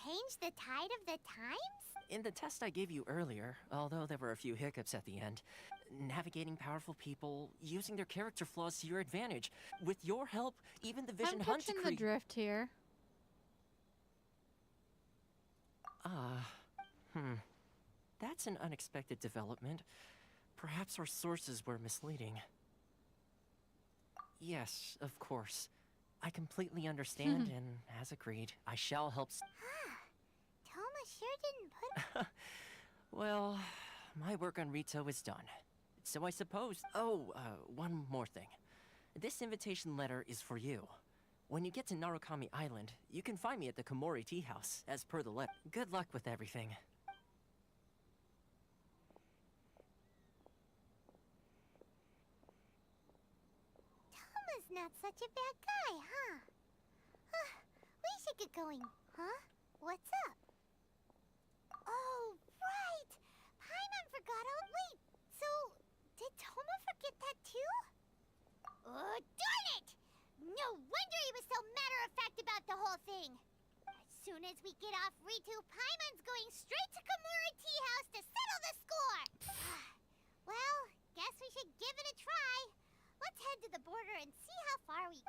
Change the tide of the times? In the test I gave you earlier, although there were a few hiccups at the end, navigating powerful people, using their character flaws to your advantage. With your help, even the Vision I'm Hunt catching decree. the drift here. That's an unexpected development. Perhaps our sources were misleading. Yes, of course. I completely understand, and as agreed, I shall help. Toma sure didn't put. Well, my work on Rito is done. So I suppose. Oh, one more thing. This invitation letter is for you. When you get to Narukami Island, you can find me at the Komori Tea House, as per the letter. Good luck with everything. Toma's not such a bad guy, huh? We should get going. Huh? What's up? Oh, right! Paimon forgot all. Wait, so did Toma forget that too? Oh, darn it! No wonder he was so matter-of-fact about the whole thing. As soon as we get off Ritu, Paimon's going straight to Komori Tea House to settle the score. Well, guess we should give it a try. Let's head to the border and see how far we.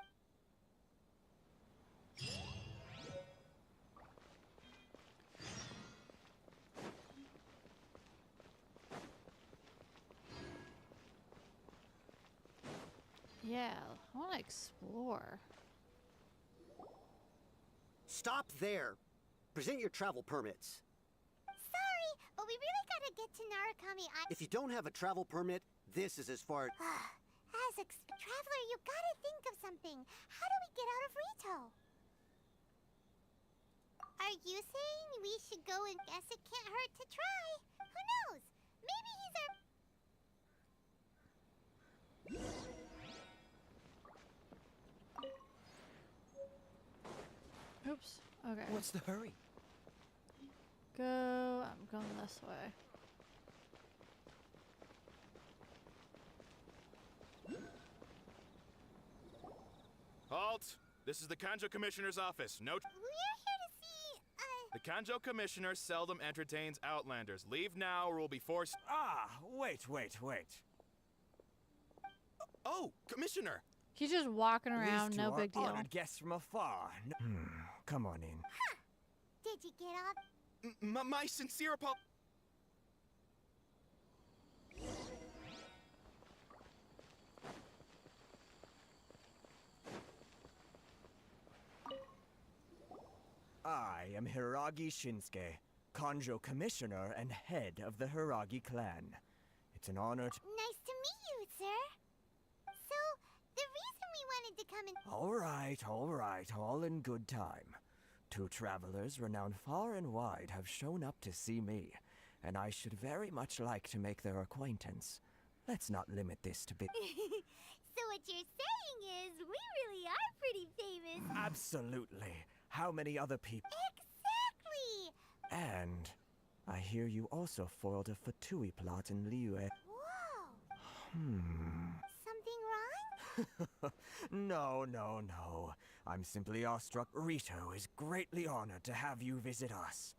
Yeah, I want to explore. Stop there. Present your travel permits. Sorry, but we really gotta get to Narukami Island. If you don't have a travel permit, this is as far. Traveler, you gotta think of something. How do we get out of Rito? Are you saying we should go and guess it can't hurt to try? Who knows? Maybe he's our. Oops. Okay. What's the hurry? Go. I'm going this way. Halt! This is the Kanjo Commissioner's office. No. We're here to see. The Kanjo Commissioner seldom entertains outlanders. Leave now or we'll be forced. Ah, wait. Oh, Commissioner! He's just walking around, These no two big are deal. honored guests from afar. Come on in. Did you get off? My sincere apologies. I am Hiragi Shinsuke, Kanjo Commissioner and head of the Hiragi clan. It's an honor to— Nice to meet you, sir. So, the reason we wanted to come in. All right, all in good time. Two travelers renowned far and wide have shown up to see me, and I should very much like to make their acquaintance. Let's not limit this to So what you're saying is, we really are pretty famous. Absolutely. How many other people? Exactly! And I hear you also foiled a Fatui plot in Liyue. Whoa! Something wrong? No. I'm simply awestruck. Rito is greatly honored to have you visit us.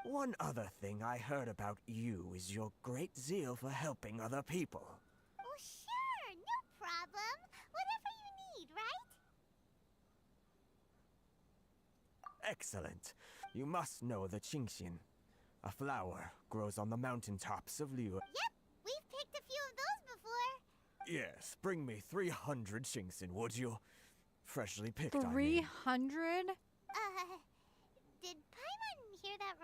One other thing I heard about you is your great zeal for helping other people. Oh, sure, no problem. Whatever you need, right? Excellent. You must know the Qingxin. A flower grows on the mountaintops of Liyue. Yep, we've picked a few of those before. Yes, bring me 300 Shinxin, would you? Freshly picked, I mean. 300? Did Paimon hear that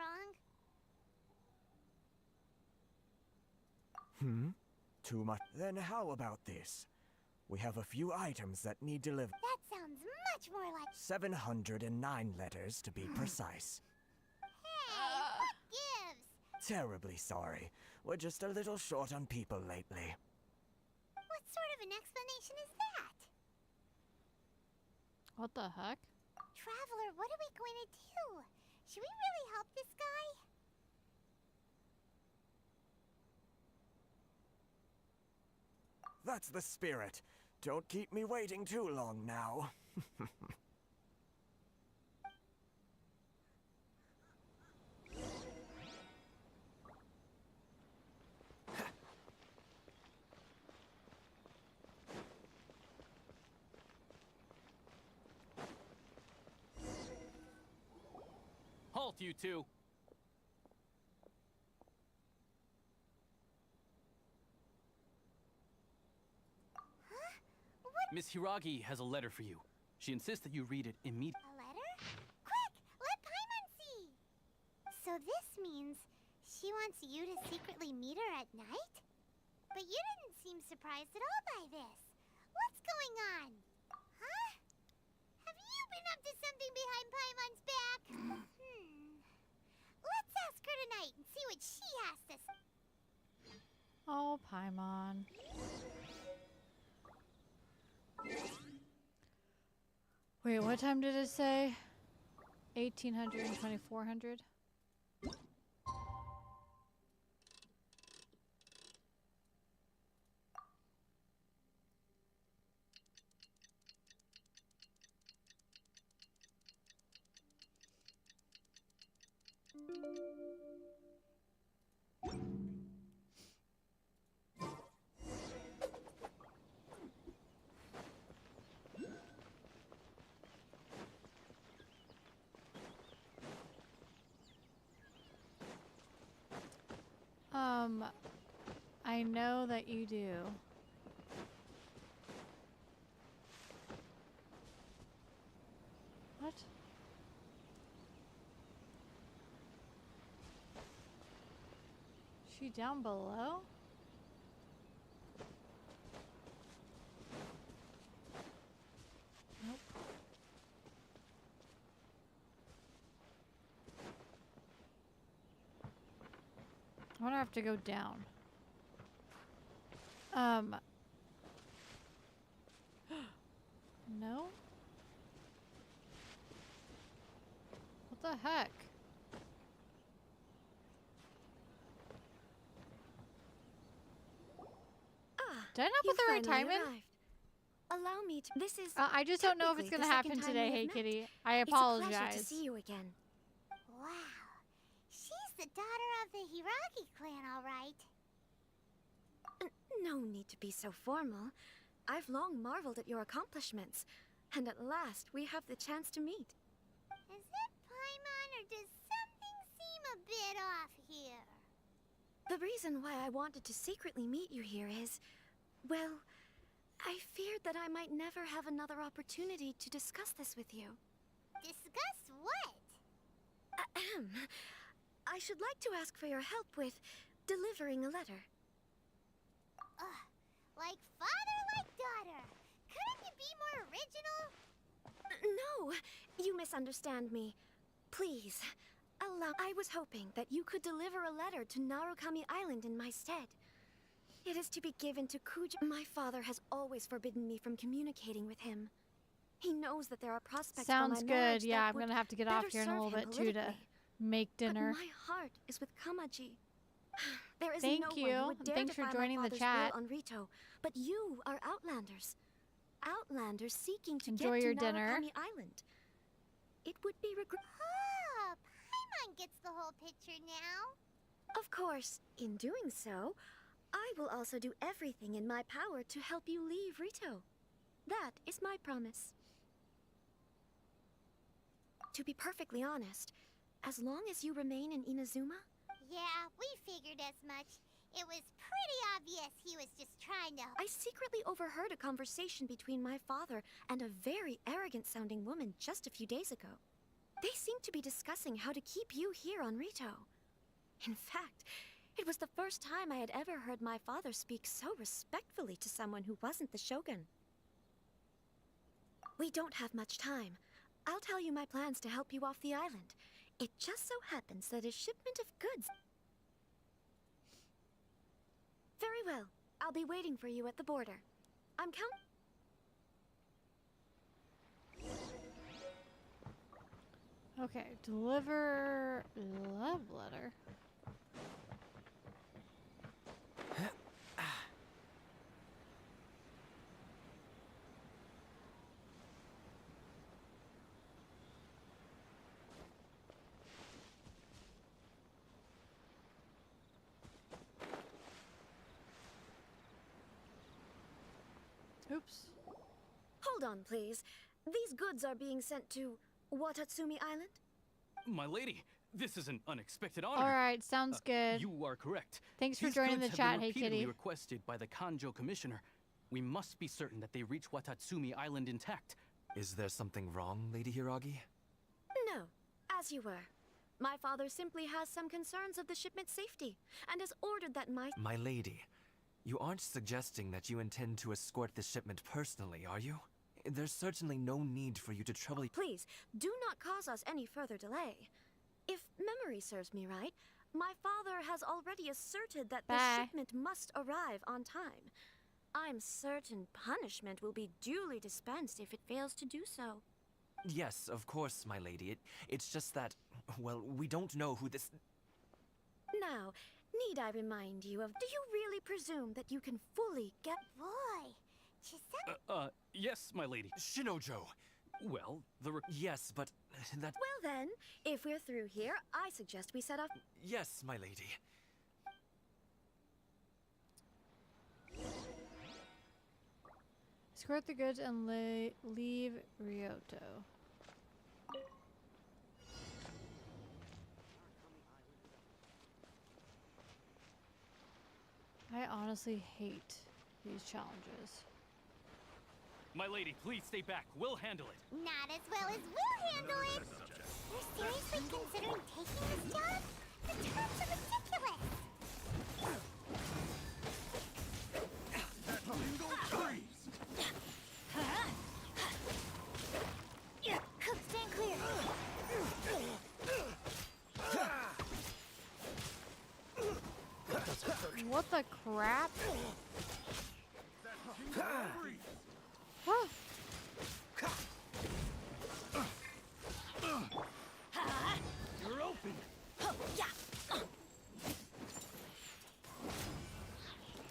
wrong? Too much. Then how about this? We have a few items that need delivered. That sounds much more like... 709 letters, to be precise. Hey, what gives? Terribly sorry. We're just a little short on people lately. What sort of an explanation is that? What the heck? Traveler, what are we going to do? Should we really help this guy? That's the spirit. Don't keep me waiting too long now. Halt, you two! Miss Hiragi has a letter for you. She insists that you read it immediately. A letter? Quick! Let Paimon see! So this means she wants you to secretly meet her at night? But you didn't seem surprised at all by this. What's going on? Huh? Have you been up to something behind Paimon's back? Let's ask her tonight and see what she has to say. Oh, Paimon. Wait, what time did it say? 1800 and 2400? I know that you do. What? She down below? Nope. I'm gonna have to go down. No? What the heck? Did I not put the right time in? Allow me to. This is. I just don't know if it's gonna happen today. Hey, Kitty. I apologize. It's a pleasure to see you again. Wow. She's the daughter of the Hiragi clan, all right. No need to be so formal. I've long marveled at your accomplishments, and at last we have the chance to meet. Is it Paimon, or does something seem a bit off here? The reason why I wanted to secretly meet you here is, well, I feared that I might never have another opportunity to discuss this with you. Discuss what? Ahem. I should like to ask for your help with delivering a letter. Like father, like daughter. Couldn't you be more original? No, you misunderstand me. Please, allow. I was hoping that you could deliver a letter to Narukami Island in my stead. It is to be given to Kuja. My father has always forbidden me from communicating with him. He knows that there are prospects Sounds for my good. marriage Yeah, that I'm would gonna have to get off better here in a serve little him bit too to politically. make dinner. But my heart is with Kamaji. There is Thank no you. one who would dare Thanks for defy joining my the father's chat. will on Rito, but you are Outlanders. Outlanders seeking to Enjoy get your to dinner. Narukami Island. It would be Oh, Paimon gets the whole picture now. Of course, in doing so, I will also do everything in my power to help you leave Rito. That is my promise. To be perfectly honest, as long as you remain in Inazuma, Yeah, we figured as much. It was pretty obvious he was just trying to... I secretly overheard a conversation between my father and a very arrogant-sounding woman just a few days ago. They seemed to be discussing how to keep you here on Rito. In fact, it was the first time I had ever heard my father speak so respectfully to someone who wasn't the Shogun. We don't have much time. I'll tell you my plans to help you off the island. It just so happens that a shipment of goods... Very well. I'll be waiting for you at the border. I'm Okay, deliver love letter. Oops. Hold on, please. These goods are being sent to Watatsumi Island? My lady, this is an unexpected honor. All right, sounds good. You are correct. Thanks for These joining the goods have chat, been hey repeatedly kitty. requested by the Kanjo Commissioner. We must be certain that they reach Watatsumi Island intact. Is there something wrong, Lady Hiragi? No, as you were. My father simply has some concerns of the shipment's safety, and has ordered that My lady, you aren't suggesting that you intend to escort this shipment personally, are you? There's certainly no need for you to trouble... Please, do not cause us any further delay. If memory serves me right, my father has already asserted that the shipment must arrive on time. I'm certain punishment will be duly dispensed if it fails to do so. Yes, of course, my lady. It's just that, well, we don't know who this... Now, need I remind you of... Do you really presume that you can fully get... Boy, Chisel... Yes, my lady. Shinojo! Well, Yes, but that... Well then, if we're through here, I suggest we set off... Yes, my lady. Escort the goods and leave Ryoto. I honestly hate these challenges. My lady, please stay back. We'll handle it. Not as well as we'll handle it! You're seriously considering taking this job? The terms are ridiculous! Stand clear! What the crap? Huh. You're open.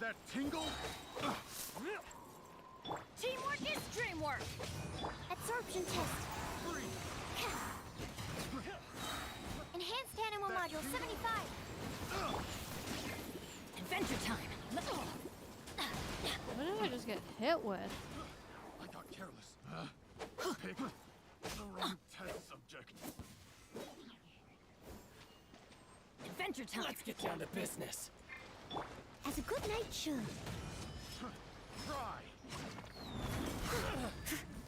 That tingle? Teamwork is dreamwork! Absorption test. Enhanced animal module 75. Adventure time! What did I just get hit with? I got careless. Picked the wrong test subject. Adventure time! Let's get down to business. As a good knight should. Try.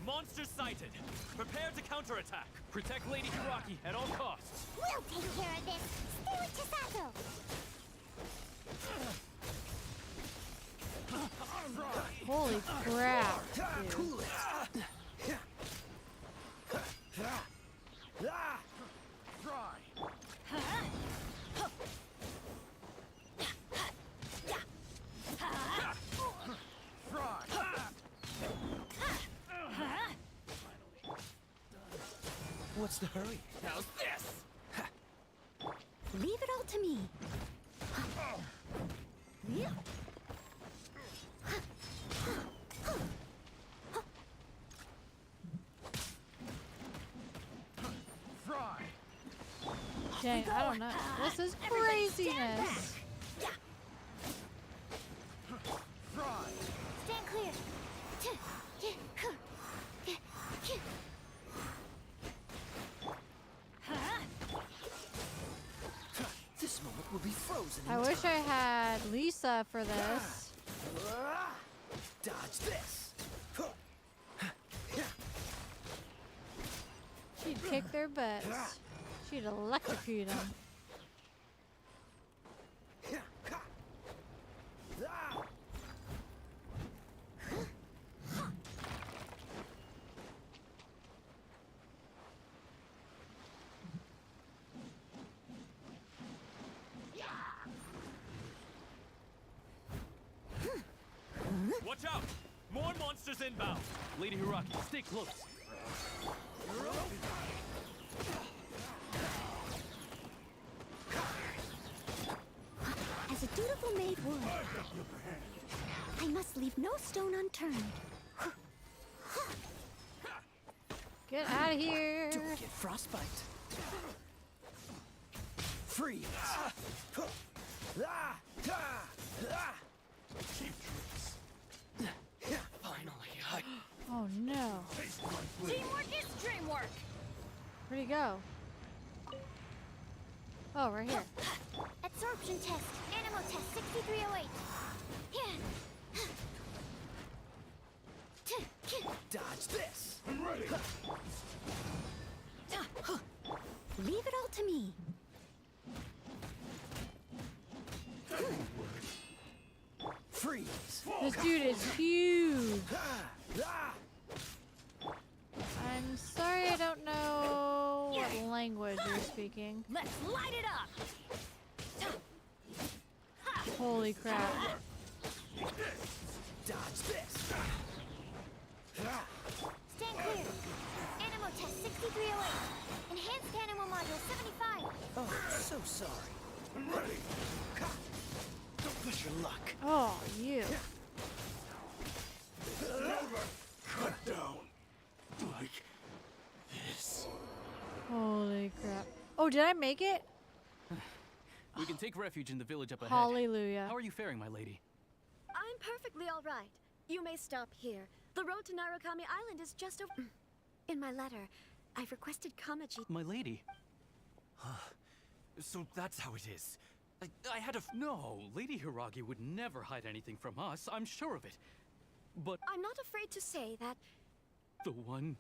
Monster sighted. Prepare to counterattack. Protect Lady Hiragi at all costs. We'll take care of this. Stay with Chisato. Holy crap, dude. What's the hurry? How's this? Leave it all to me. Dang, I don't know. This is craziness. Stand clear. This moment will be frozen in I wish I time. had Lisa for this. Dodge this. She'd kick their butts. She'd electrocute them. Watch out! More monsters inbound! Lady Hiraki, stay close. As a dutiful maid would, I must leave no stone unturned. Get out of here! Don't get frostbite. Freeze. Finally, Oh no. Teamwork is dreamwork! Where'd he go? Oh, right here. Absorption test. Animal test 6308. dodge this. I'm ready. Leave it all to me. Freeze. This dude is huge. I'm sorry I don't know what language you're speaking. Let's light it up! Holy crap. Dodge this. Stand clear. Animal test 6308. Enhanced animal module 75. Oh, so sorry. I'm ready. Don't push your luck. Oh, you. Cut down. Like this. Holy crap. Oh, did I make it? We can take refuge in the village up ahead. Hallelujah. How are you faring, my lady? I'm perfectly all right. You may stop here. The road to Narukami Island is just over. In my letter, I've requested Kamaji. My lady. So that's how it is. I had a No, Lady Hiragi would never hide anything from us. I'm sure of it. But I'm not afraid to say that the one...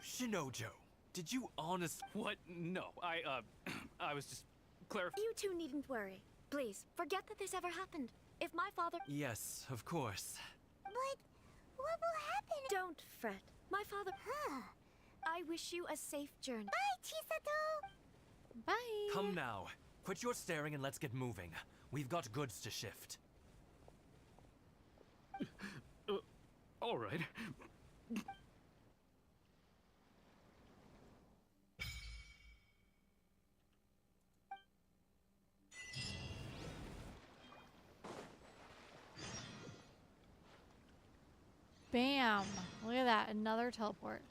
Shinojo, did you honest... What? No, I was just clarifying. you two needn't worry. Please, forget that this ever happened. If my father... Yes, of course. But what will happen? Don't fret. My father... Huh. I wish you a safe journey. Bye, Chisato. Bye. Come now. Quit your staring and let's get moving. We've got goods to shift. All right. Bam. Look at that. Another teleport.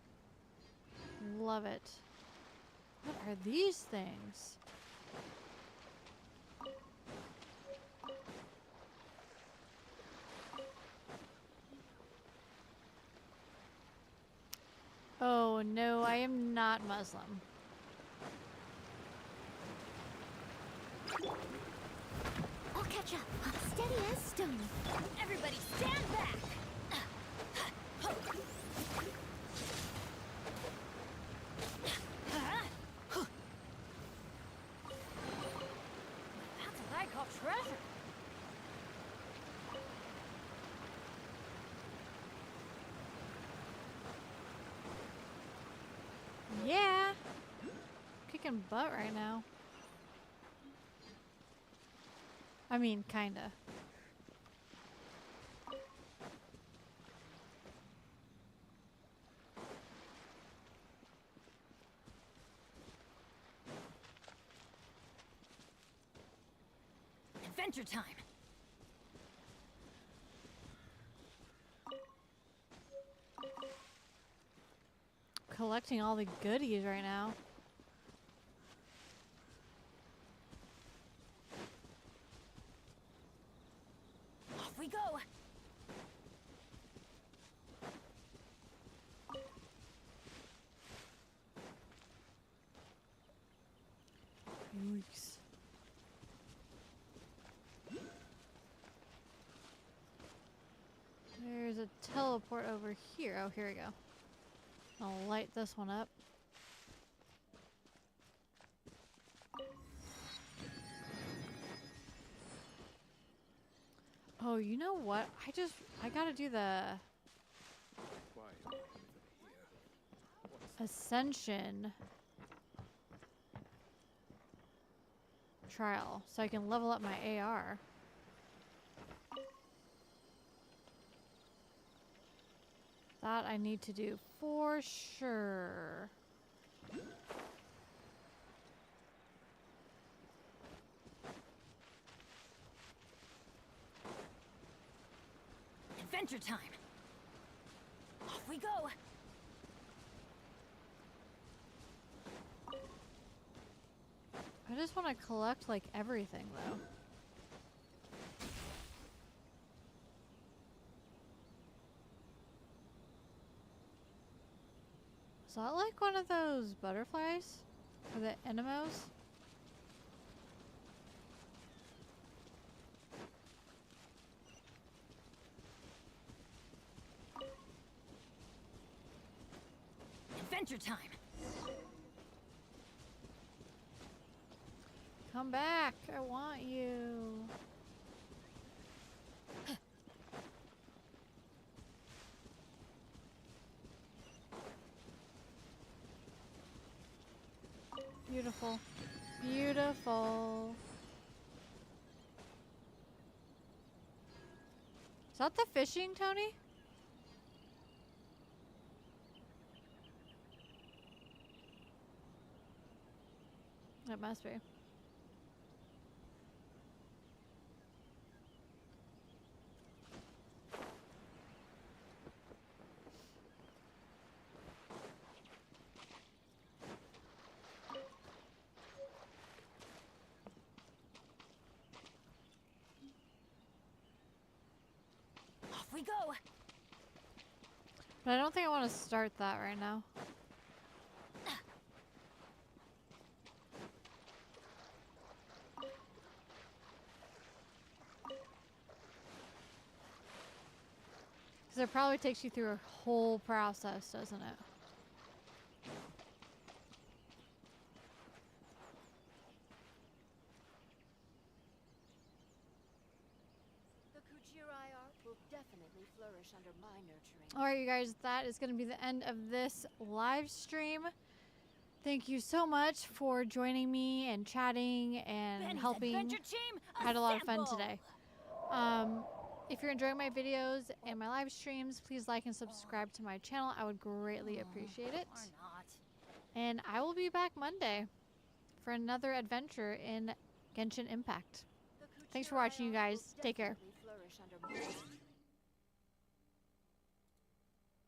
Love it. What are these things? Oh no, I am not Muslim. I'll catch up. Steady as stone. Everybody stand back! That's what I call treasure! Yeah. Kicking butt right now. I mean, kinda. Adventure time! Collecting all the goodies right now. Off we go! Yikes. teleport over here. Oh, here we go. I'll light this one up. Oh, you know what? I gotta do the Ascension trial so I can level up my AR. That I need to do for sure. Adventure time! Off we go! I just want to collect like everything though. Is that like one of those butterflies? Or the enemos? Adventure time! Come back! I want you. Beautiful. Beautiful. Is that the fishing, Tony? It must be. Off we go! But I don't think I want to start that right now. Because it probably takes you through a whole process, doesn't it? The Kuchirai art will definitely flourish under my nurturing. Alright, you guys, that is going to be the end of this live stream. Thank you so much for joining me and chatting and Benny's helping. Adventure Team, I had a lot of fun assemble! today. If you're enjoying my videos and my live streams, please like and subscribe to my channel. I would greatly appreciate it. Or not. And I will be back Monday for another adventure in Genshin Impact. Thanks for watching, you guys. Take care. Flourish under my